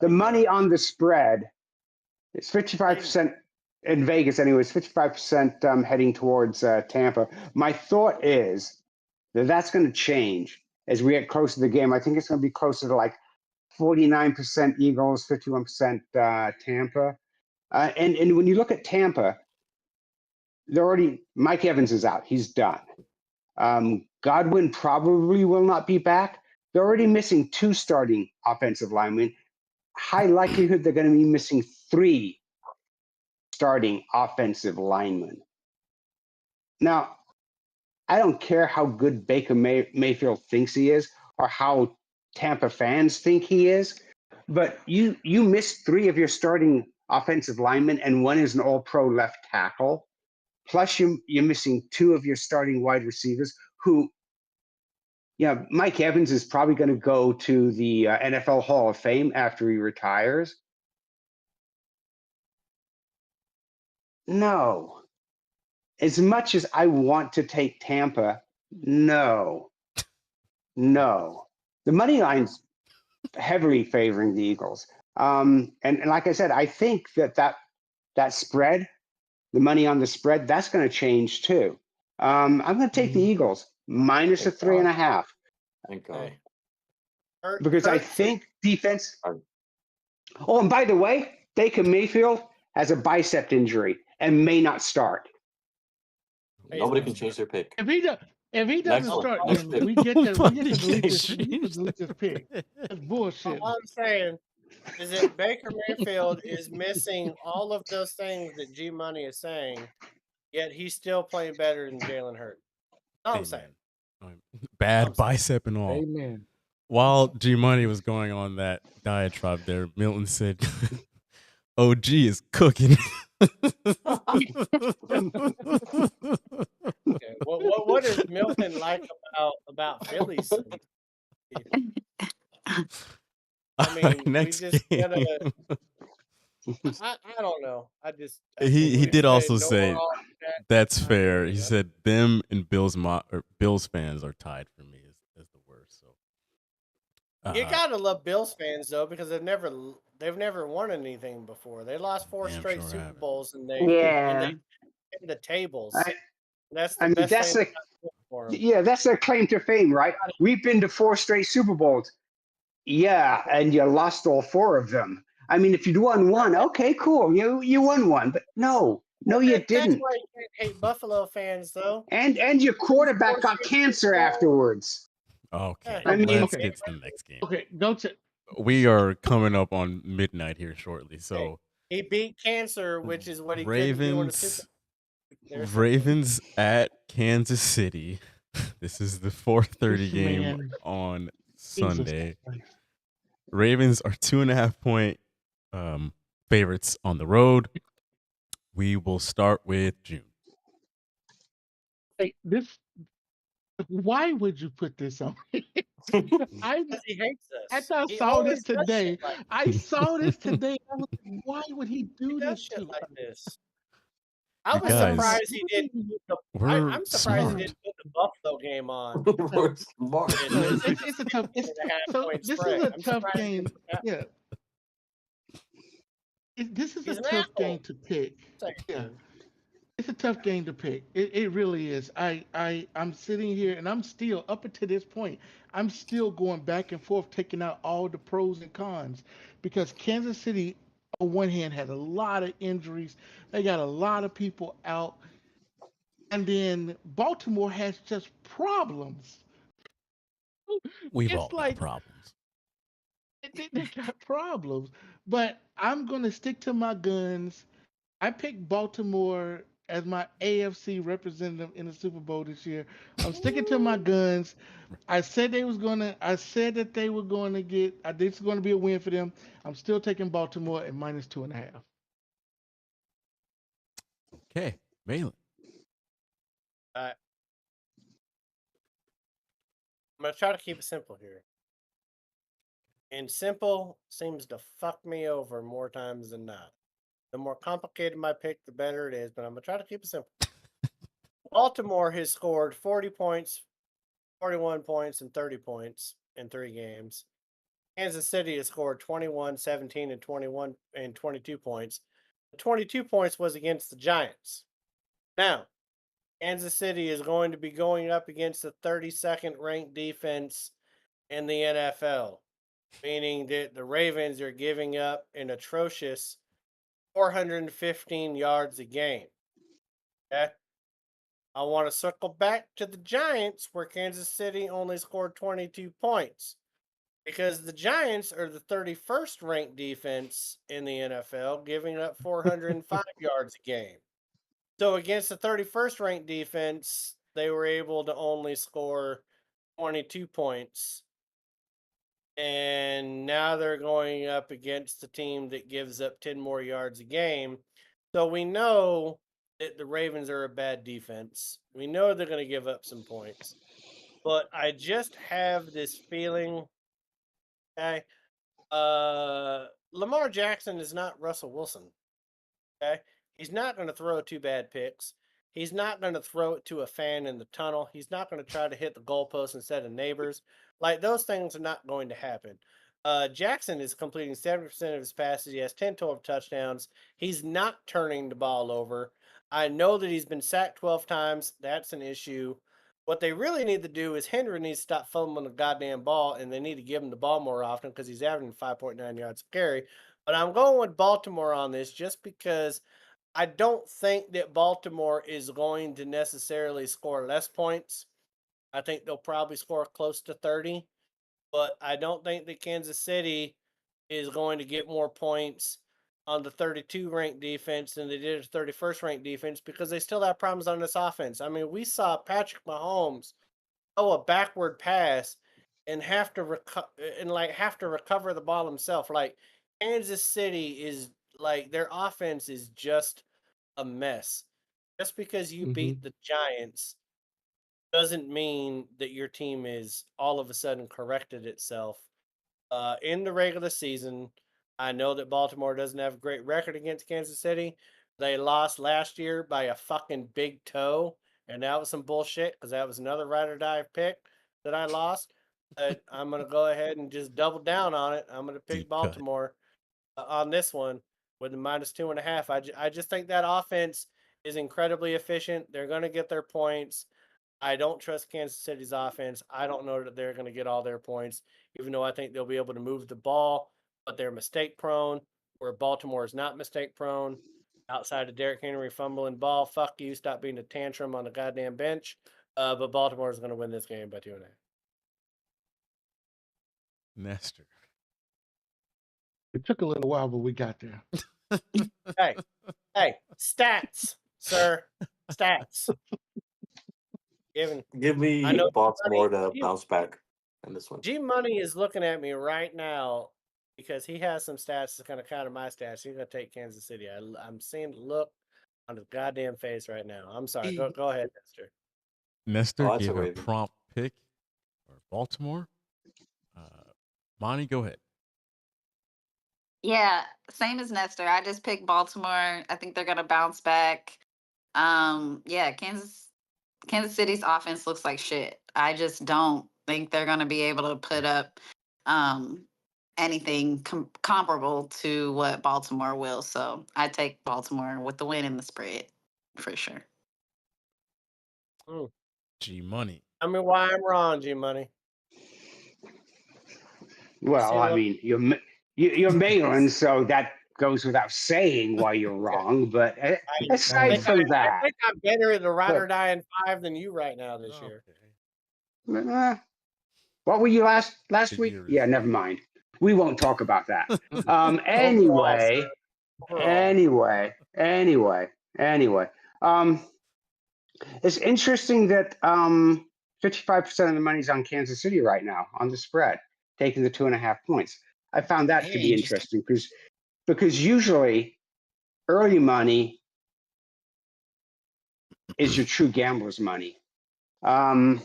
the money on the spread is 55% in Vegas anyway. It's 55% heading towards Tampa. My thought is that that's going to change as we get closer to the game. I think it's going to be closer to like 49% Eagles, 51% Tampa. And when you look at Tampa, Mike Evans is out. He's done. Godwin probably will not be back. They're already missing 2 starting offensive linemen. High likelihood they're going to be missing 3 starting offensive linemen. Now, I don't care how good Baker Mayfield thinks he is or how Tampa fans think he is, but you missed 3 of your starting offensive linemen, and 1 is an all-pro left tackle. Plus, you're missing 2 of your starting wide receivers who, Mike Evans is probably going to go to the NFL Hall of Fame after he retires. No. As much as I want to take Tampa, no. The money line's heavily favoring the Eagles. And like I said, I think that spread, the money on the spread, that's going to change too. I'm going to take the Eagles minus a 3.5. Thank God. Because I think defense. Oh, and by the way, Baker Mayfield has a bicep injury and may not start. Nobody can change their pick. If he doesn't start, Next then we get to delete this pick. That's bullshit. All I'm saying is that Baker Mayfield is missing all of those things that G Money is saying, yet he's still playing better than Jalen Hurts. All I'm saying. Bad bicep and all. Amen. While G Money was going on that diatribe there, Milton said, OG is cooking. Okay. What does Milton like about Phillies? I mean, Next we just game. gotta. I don't know. He did also no say more on that. that's fair. He said them and Bills fans are tied for me as the worst. So You gotta love Bills fans though, because they've never won anything before. They lost 4 straight Super Bowls, and they Yeah. in the tables. I That's the mean, best that's thing the for him. Yeah, that's their claim to fame, right? We've been to 4 straight Super Bowls. Yeah, and you lost all 4 of them. I mean, if you'd won one, okay, cool. You won one, but no, you That's didn't. why you can't hate Buffalo fans, though. And your quarterback got cancer afterwards. Okay, I mean- let's Okay. get to the next game. Okay, go to. We are coming up on midnight here shortly, so He beat cancer, which is what he couldn't do in the Super Ravens at Kansas City. This is the 4:30 game Man. on Jesus Sunday. Christ. Ravens are 2.5 point favorites on the road. We will start with June. Hey, this. Why would you put this on? I Because he hates us. after I He saw always this does today, shit like I saw this today. I was like, why would he He do does this shit to like us? this. I You was guys, surprised he didn't. we're I'm surprised smart. he didn't put the Buffalo game on. We're smart. It's a tough. It's, 2.5 so point this spread. is a I'm tough surprised he game. didn't put that. Yeah, this is He's a an tough asshole. game to pick. Second Yeah, team. it's a tough game to pick. It really is. I'm sitting here and I'm still up until this point. I'm still going back and forth, taking out all the pros and cons, because Kansas City, on one hand, had a lot of injuries. They got a lot of people out, and then Baltimore has just problems. We've all It's got like problems. they got problems. But I'm gonna stick to my guns. I picked Baltimore as my AFC representative in the Super Bowl this year. I'm sticking to my guns. I said they was gonna. I said that they were going to get. This is going to be a win for them. I'm still taking Baltimore at -2.5. Okay, Malin. I'm gonna try to keep it simple here. And simple seems to fuck me over more times than not. The more complicated my pick, the better it is, but I'm gonna try to keep it simple. Baltimore has scored 40 points, 41 points, and 30 points in 3 games. Kansas City has scored 21, 17, and 21 and 22 points. The 22 points was against the Giants. Now, Kansas City is going to be going up against the 32nd ranked defense in the NFL, meaning that the Ravens are giving up an atrocious 415 yards a game. Okay? I want to circle back to the Giants, where Kansas City only scored 22 points, because the Giants are the 31st ranked defense in the NFL, giving up 405 yards a game. So against the 31st ranked defense, they were able to only score 22 points. And now they're going up against the team that gives up 10 more yards a game. So we know that the Ravens are a bad defense. We know they're going to give up some points. But I just have this feeling, okay? Lamar Jackson is not Russell Wilson. Okay? He's not going to throw 2 bad picks. He's not going to throw it to a fan in the tunnel. He's not going to try to hit the goalpost instead of neighbors. Like, those things are not going to happen. Jackson is completing 70% of his passes. He has 10 total touchdowns. He's not turning the ball over. I know that he's been sacked 12 times. That's an issue. What they really need to do is Henry needs to stop fumbling the goddamn ball, and they need to give him the ball more often, because he's averaging 5.9 yards a carry. But I'm going with Baltimore on this just because I don't think that Baltimore is going to necessarily score less points. I think they'll probably score close to 30, but I don't think that Kansas City is going to get more points on the 32 ranked defense than they did the 31st ranked defense, because they still have problems on this offense. I mean, we saw Patrick Mahomes throw a backward pass and have to recover the ball himself. Like, Kansas City is like, their offense is just a mess. Just because you beat the Giants doesn't mean that your team is all of a sudden corrected itself. In the regular season, I know that Baltimore doesn't have a great record against Kansas City. They lost last year by a fucking big toe, and that was some bullshit, because that was another ride or die pick that I lost. But I'm going to go ahead and just double down on it. I'm going to pick Deep cut. Baltimore on this one with the -2.5. I just think that offense is incredibly efficient. They're going to get their points. I don't trust Kansas City's offense. I don't know that they're going to get all their points, even though I think they'll be able to move the ball, but they're mistake prone, where Baltimore is not mistake prone. Outside of Derrick Henry fumbling ball, fuck you, stop being a tantrum on the goddamn bench. But Baltimore is going to win this game by 2.5. Nestor. It took a little while, but we got there. Hey, stats, sir, stats. Give me I know Baltimore G-Money, to bounce back in this one. G-Money is looking at me right now because he has some stats that's going to counter my stats. He's going to take Kansas City. I'm seeing the look on his goddamn face right now. I'm sorry. Go ahead, Nestor. Nestor that's a gave a Raven. prompt pick for Baltimore. Monty, go ahead. Yeah, same as Nestor. I just picked Baltimore. I think they're gonna bounce back. Yeah, Kansas City's offense looks like shit. I just don't think they're gonna be able to put up anything comparable to what Baltimore will. So I take Baltimore with the win in the spread for sure. G-Money. I mean, why I'm wrong, G-Money. Well, I mean, you're Malin, so that goes without saying why you're wrong. But aside from that, I think I'm better at the ride or die in 5 than you right now this year. What were you last week? Yeah, never mind. We won't talk about that. Anyway. It's interesting that 55% of the money's on Kansas City right now on the spread, taking the 2.5 points. I found that to be interesting because usually early money is your true gambler's money. But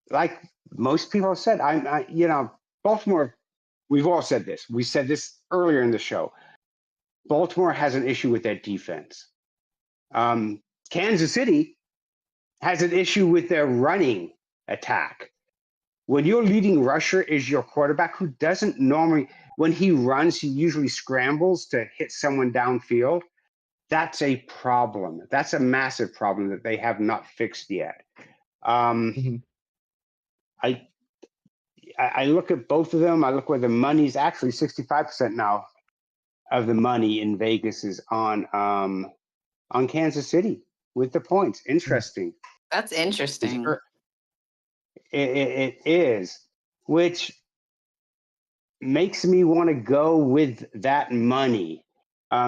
like most people have said, Baltimore, we've all said this. We said this earlier in the show. Baltimore has an issue with their defense. Kansas City has an issue with their running attack. When your leading rusher is your quarterback who doesn't normally, when he runs, he usually scrambles to hit someone downfield. That's a problem. That's a massive problem that they have not fixed yet. I look at both of them. I look where the money's actually 65% now of the money in Vegas is on Kansas City with the points. Interesting. That's interesting. It is, which makes me want to go with that money.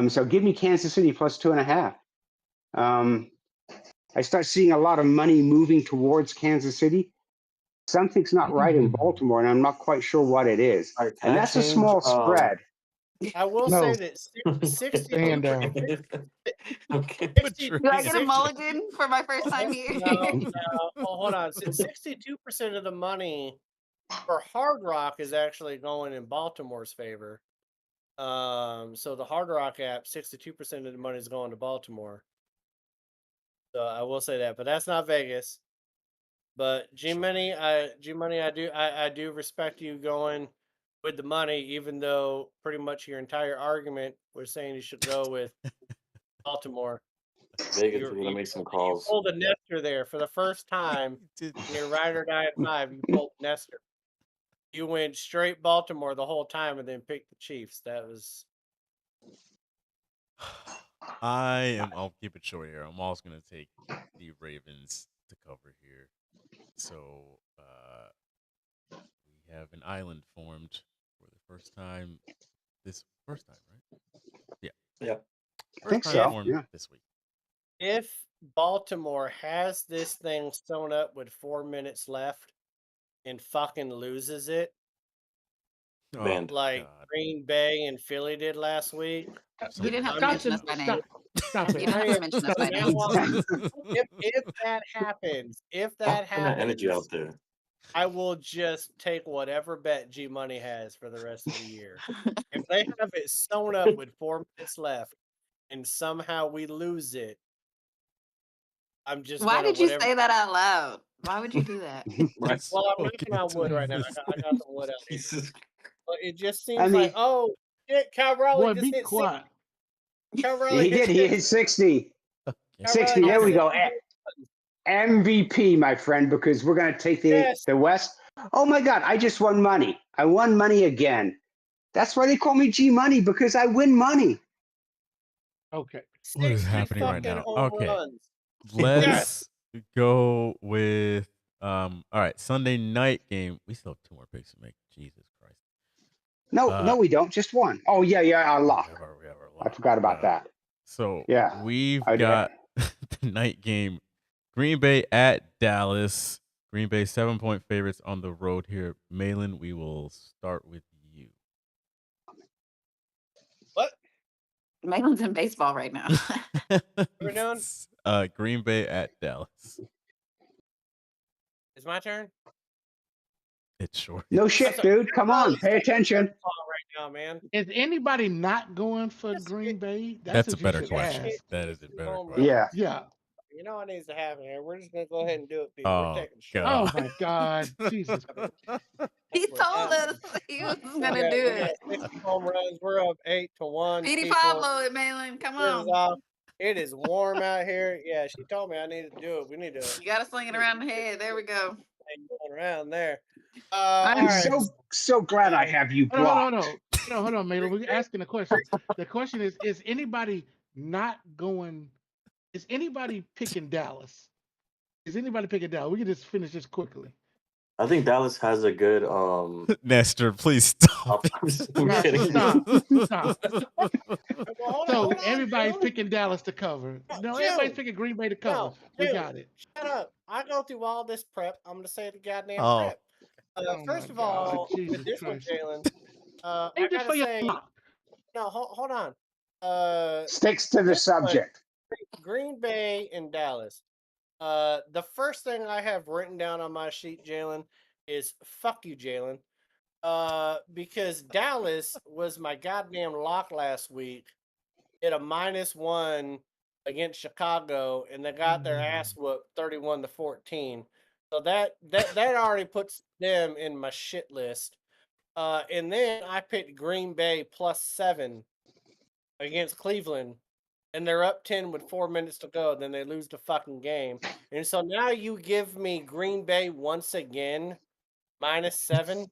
So give me Kansas City plus 2.5. I start seeing a lot of money moving towards Kansas City. Something's not right in Baltimore, and I'm not quite sure what it is. And that's a small spread. I will say that 60. Do I get a mulligan for my first time here? No. Well, hold on. 62% of the money for Hard Rock is actually going in Baltimore's favor. So the Hard Rock app, 62% of the money is going to Baltimore. So I will say that, but that's not Vegas. But G-Money, I do respect you going with the money, even though pretty much your entire argument was saying you should go with Baltimore. Vegas is gonna make some calls. You pulled a Nestor there for the first time in your ride or die at 5. You pulled Nestor. You went straight Baltimore the whole time and then picked the Chiefs. That was. I'll keep it short here. I'm also going to take the Ravens to cover here. So we have an island formed for the first time. First time, right? Yeah. Yeah. I think so. Formed this week. If Baltimore has this thing sewn up with 4 minutes left and fucking loses it, like Green Bay and Philly did last week. You didn't have to mention us by name. Stop it. You didn't have to mention us by name. If that happens, energy out there. I will just take whatever bet G-Money has for the rest of the year. If they have it sewn up with 4 minutes left and somehow we lose it, I'm just. Why did you say that out loud? Why would you do that? Well, I'm knocking on wood right now. I got the wood out here. But it just seems like, oh, shit, Cal Raleigh just hit 60. Cal Raleigh He did. He hit 60. 60. There we go. MVP, my friend, because we're going to take the West. Oh my God! I just won money. I won money again. That's why they call me G Money, because I win money. Okay. What is happening right fucking now? home Okay. runs. Let's go with all right, Sunday night game. We still have 2 more picks to make. Jesus Christ. No, we don't. Just one. Oh yeah, our lock. We have our I forgot about that. So Yeah, we've I did. got the night game. Green Bay at Dallas. Green Bay 7-point favorites on the road here. Malin, we will start with you. What? Malin's in baseball right now. We're doing? Green Bay at Dallas. It's my turn. It's short. No shit, dude. Come on, pay attention. Right now, man. Is anybody not going for Green Bay? That's a what you better should question. ask. That is a better Home question. runs. Yeah. You know what needs to happen here? We're just gonna go ahead and do it, people. Oh, We're taking a shot. Oh my God, Jesus! He told us he was gonna do it. 60 home runs. We're up 8-1. Petey people. Pablo it, Malin. Come This is on. off. It is warm out here. Yeah, she told me I needed to do it. We need to. You gotta sling it around the head. There we go. Going around there. I'm all right. so glad I have you blocked. Hold on, Malin. We're asking a question. The question is anybody not going? Is anybody picking Dallas? Is anybody picking Dallas? We can just finish this quickly. I think Dallas has a good Nestor, please stop. I'm kidding. Stop. So everybody's picking Dallas to cover. No, everybody's picking Green Bay to cover. We got it. Shut up. I go through all this prep. I'm going to say the goddamn Oh. prep. First of all, Jesus with this one, Christ. Jalen, I Hey, just gotta for your say, lock. no, hold on. Sticks to the this one, subject. Green Bay and Dallas. The first thing I have written down on my sheet, Jalen, is fuck you, Jalen. Because Dallas was my goddamn lock last week at a -1 against Chicago, and they got their ass whooped 31-14. So that already puts them in my shit list. And then I picked Green Bay +7 against Cleveland, and they're up 10 with 4 minutes to go. Then they lose the fucking game. And so now you give me Green Bay once again -7.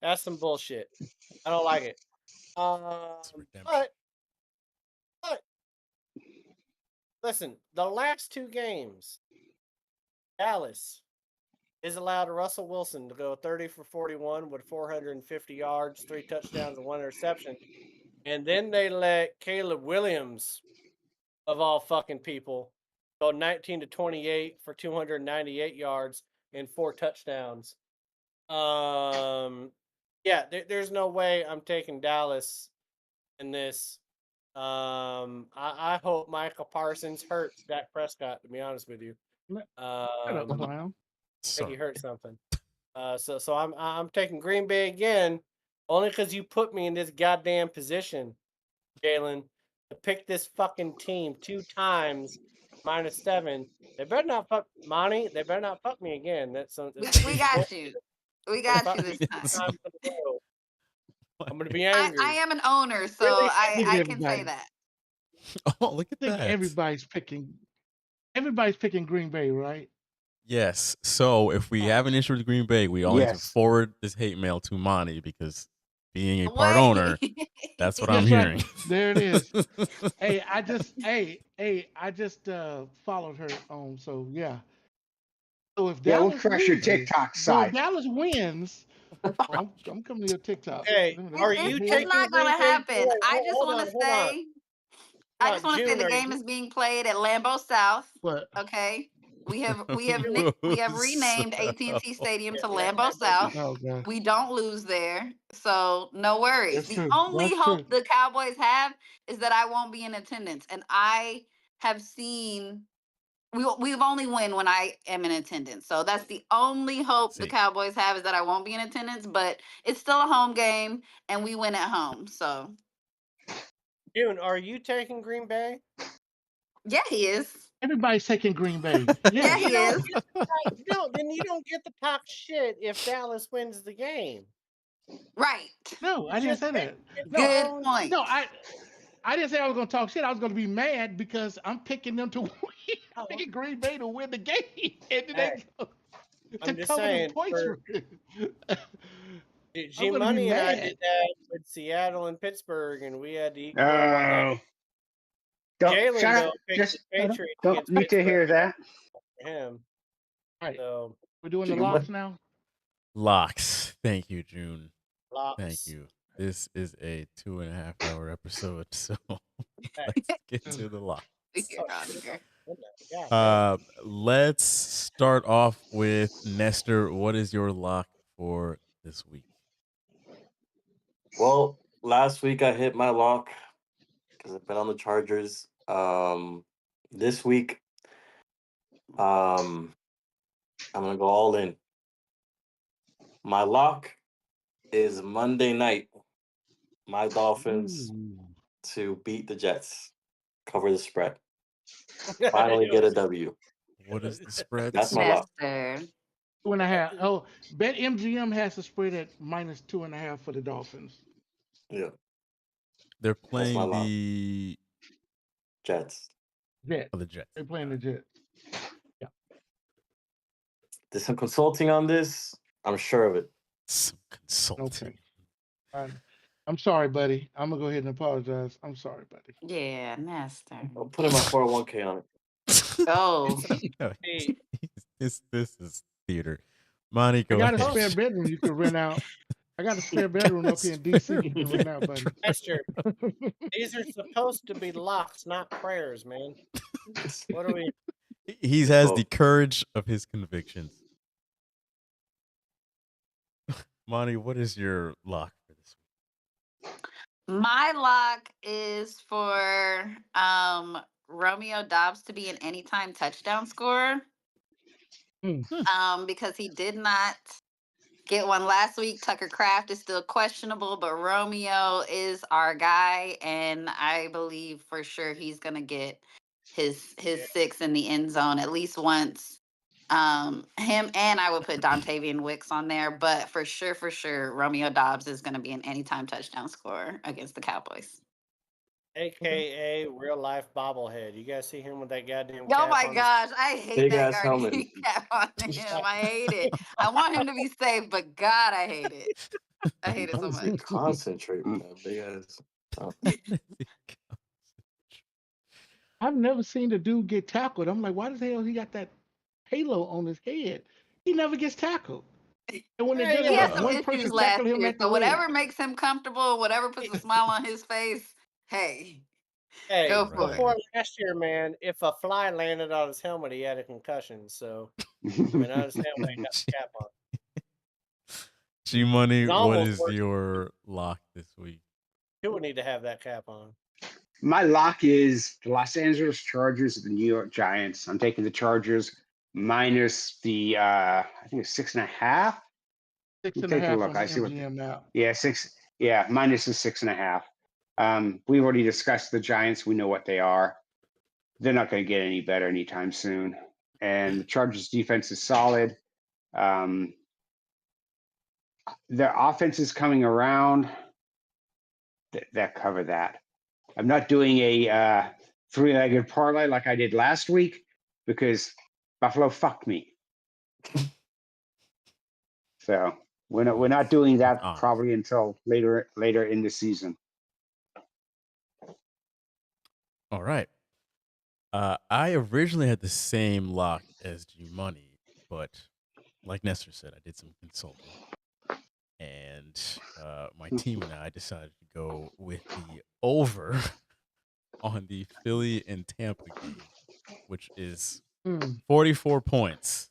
That's some bullshit. I don't like it. But listen, the last 2 games, Dallas is allowed Russell Wilson to go 30 for 41 with 450 yards, 3 touchdowns, and 1 interception. And then they let Caleb Williams, of all fucking people, go 19-28 for 298 yards and 4 touchdowns. Yeah, there's no way I'm taking Dallas in this. I hope Michael Parsons hurts Dak Prescott, to be honest with you. I think he hurt something. So I'm taking Green Bay again, only because you put me in this goddamn position, Jalen, to pick this fucking team 2 times -7. They better not fuck Monty. They better not fuck me again. We got you. We got you this time. I'm gonna be angry. I am an owner, so Really? I can say that. Oh, look at I think that. everybody's picking Green Bay, right? Yes. So if we have an issue with Green Bay, we all need to forward this hate mail to Monty, because being a part owner, that's what I'm hearing. There it is. Hey, I just followed her on, so yeah. So if Yeah, we'll Dallas crush your loses- TikTok so if site. Dallas wins, I'm coming to your TikTok. Hey, are you It's taking not gonna Green Bay? happen. Wait, I just hold want on, to hold on. say, I just want to say June, the are game you- is being played at Lambeau South. What? Okay, we have renamed AT&T Stadium to Lambeau South. Oh, God. We don't lose there, so no worries. That's The true. only That's hope true. the Cowboys have is that I won't be in attendance, and I have seen we've only win when I am in attendance, so that's the only hope the Cowboys have, is that I won't be in attendance. But it's still a home game, and we win at home. So June, are you taking Green Bay? yeah, he is. Everybody's taking Green Bay. Yeah, he is. Then you don't get to talk shit if Dallas wins the game. Right. No, I didn't say that. Good point. No, I didn't say I was going to talk shit. I was going to be mad because I'm picking them to win. I'm picking Green Bay to win the game. And then Hey, to I'm just cover the saying, points. G I'm going to be Money and I mad. did that with Seattle and Pittsburgh, and we had to equal them on that. Oh, don't Jalen shut up. though picked Just the shut up. Patriots Don't against need to hear Pittsburgh that. for him. All right. So We're doing the locks now? Locks. Thank you, June. locks. Thank you. This is a 2.5-hour episode, so Hey, let's get to the lock. Get out of here. God, Let's start off with Nestor. What is your lock for this week? Well, last week I hit my lock because I've been on the Chargers. This week, I'm gonna go all in. My lock is Monday night. My Dolphins to beat the Jets, cover the spread, finally get a W. What is the spread? That's my lock. Nestor. 2.5. Oh, BetMGM has a spread at -2.5 for the Dolphins. Yeah, They're that's my playing lock. the Jets. Jets. the Jets. They're playing the Jets. Did some consulting on this. I'm sure of it. Some consulting. Okay. I'm sorry, buddy. I'm gonna go ahead and apologize. I'm sorry, buddy. Yeah, Nestor. I'll put in my 401k on it. Oh. No, this is theater. Monty, I go got a ahead. spare bedroom you can rent out. I got a spare bedroom up here in DC you can rent out, buddy. Esther, these are supposed to be locks, not prayers, man. What are we? He has the courage of his convictions. Monty, what is your lock for this week? My lock is for Romeo Dobbs to be an anytime touchdown scorer. Because he did not get one last week. Tucker Kraft is still questionable, but Romeo is our guy, and I believe for sure he's gonna get his 6 in the end zone at least once. Him and I would put Dontavian Wicks on there, but for sure, Romeo Dobbs is gonna be an anytime touchdown scorer against the Cowboys. AKA real life bobblehead. You guys see him with that goddamn Oh cap my on gosh, I hate Big that ass helmet. Guardian cap on him. I hate it. I want him to be safe, but God, I hate it. I hate it How so does he much. concentrate with that big ass? Oh. I've never seen the dude get tackled. I'm like, why the hell he got that halo on his head? He never gets tackled. And when they do He had that, some one issues person last tackled him year, at the so leg. whatever makes him comfortable, whatever puts a smile on his face, hey, Hey, go for before it. last year, man, if a fly landed on his helmet, he had a concussion. So, I mean, I understand why he got the cap on. G Money, It's what almost is worse. your lock this week? He would need to have that cap on. My lock is the Los Angeles Chargers and the New York Giants. I'm taking the Chargers minus the I think it's 6.5. Six and a Take a half look. on I the see what. MGM now. Yeah, 6. Yeah, minus is 6.5. We've already discussed the Giants. We know what they are. They're not going to get any better anytime soon. And the Chargers defense is solid. Their offense is coming around. That cover that. I'm not doing a three-legged parlay like I did last week because Buffalo fucked me. So we're not doing that probably until later in the season. All right. I originally had the same lock as G Money, but like Nestor said, I did some consulting. And my team and I decided to go with the over on the Philly and Tampa game, which is 44 points.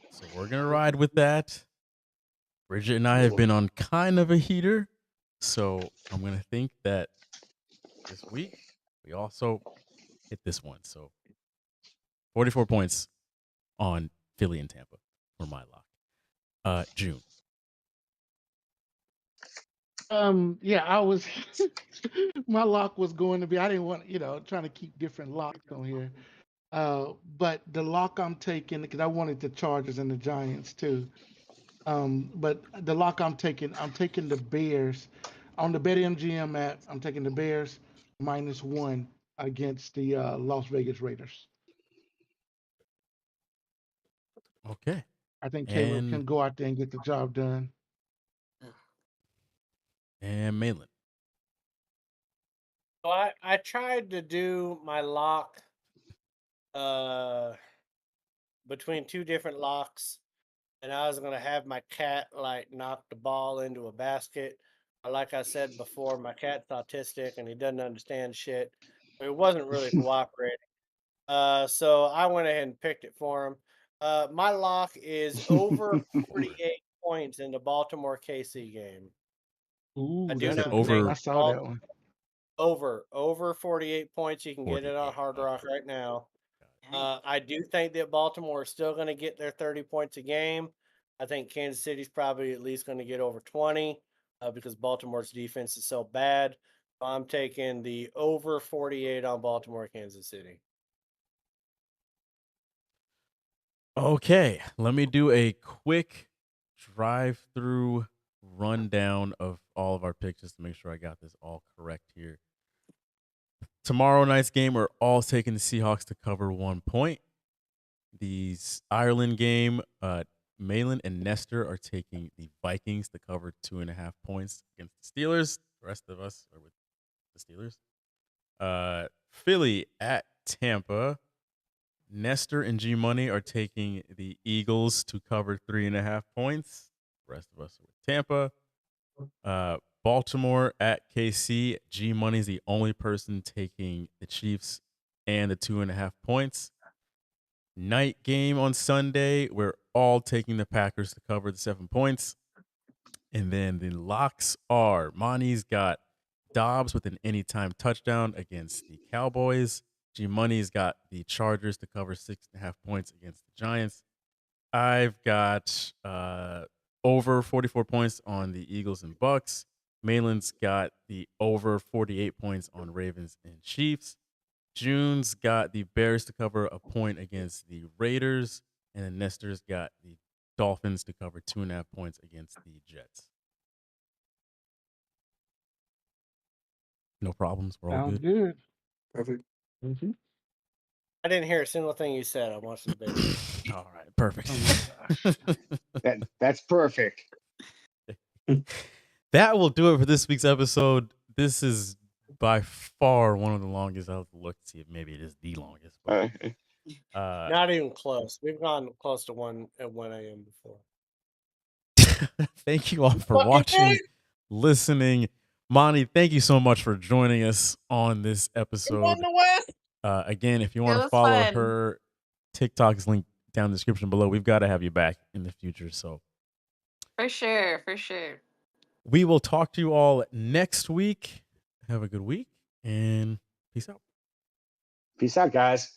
So we're going to ride with that. Bridget and I have been on kind of a heater. So I'm going to think that this week we also hit this one. So 44 points on Philly and Tampa for my lock. June. Yeah, I was my lock was going to be, I didn't want, trying to keep different locks on here. But the lock I'm taking, because I wanted the Chargers and the Giants too. But the lock I'm taking the Bears. On the BetMGM app, I'm taking the Bears -1 against the Las Vegas Raiders. Okay. I think Caleb And can go out there and get the job done. Malin. So I tried to do my lock between two different locks, and I was gonna have my cat like knock the ball into a basket. But like I said before, my cat's autistic and he doesn't understand shit. So it wasn't really cooperating. So I went ahead and picked it for him. My lock is over 48 points in the Baltimore KC game. I Ooh, do Is it not over? I think saw that one. over 48 points. You can get it on 48. Hard Rock right now. Dang. I do think that Baltimore is still going to get their 30 points a game. I think Kansas City's probably at least going to get over 20 because Baltimore's defense is so bad. So I'm taking the over 48 on Baltimore, Kansas City. Okay, let me do a quick drive-through rundown of all of our picks just to make sure I got this all correct here. Tomorrow night's game, we're all taking the Seahawks to cover 1 point. The Ireland game, Malin and Nestor are taking the Vikings to cover 2.5 points against the Steelers. The rest of us are with the Steelers. Philly at Tampa. Nestor and G Money are taking the Eagles to cover 3.5 points. The rest of us are with Tampa. Baltimore at KC. G Money's the only person taking the Chiefs and the 2.5 points. Night game on Sunday. We're all taking the Packers to cover the 7 points. And then the locks are Money's got Dobbs with an anytime touchdown against the Cowboys. G Money's got the Chargers to cover 6.5 points against the Giants. I've got over 44 points on the Eagles and Bucks. Malin's got the over 48 points on Ravens and Chiefs. June's got the Bears to cover a point against the Raiders. And then Nestor's got the Dolphins to cover 2.5 points against the Jets. No problems. We're all Sounds good. good. Perfect. Mm-hmm. I didn't hear a single thing you said. I watched the video. All right. Perfect. Oh my gosh. That's perfect. That will do it for this week's episode. This is by far one of the longest. I'll have to look to see if maybe it is the longest. But, Not even close. We've gone close to 1 at 1 a.m. before. thank you all for Fucking watching, right. listening. Monty, thank you so much for joining us on this You episode. won the West. Again, if you It want to was follow fun. her, TikTok's link down in the description below. We've got to have you back in the future. So For sure. For sure. we will talk to you all next week. Have a good week and peace out. Peace out, guys.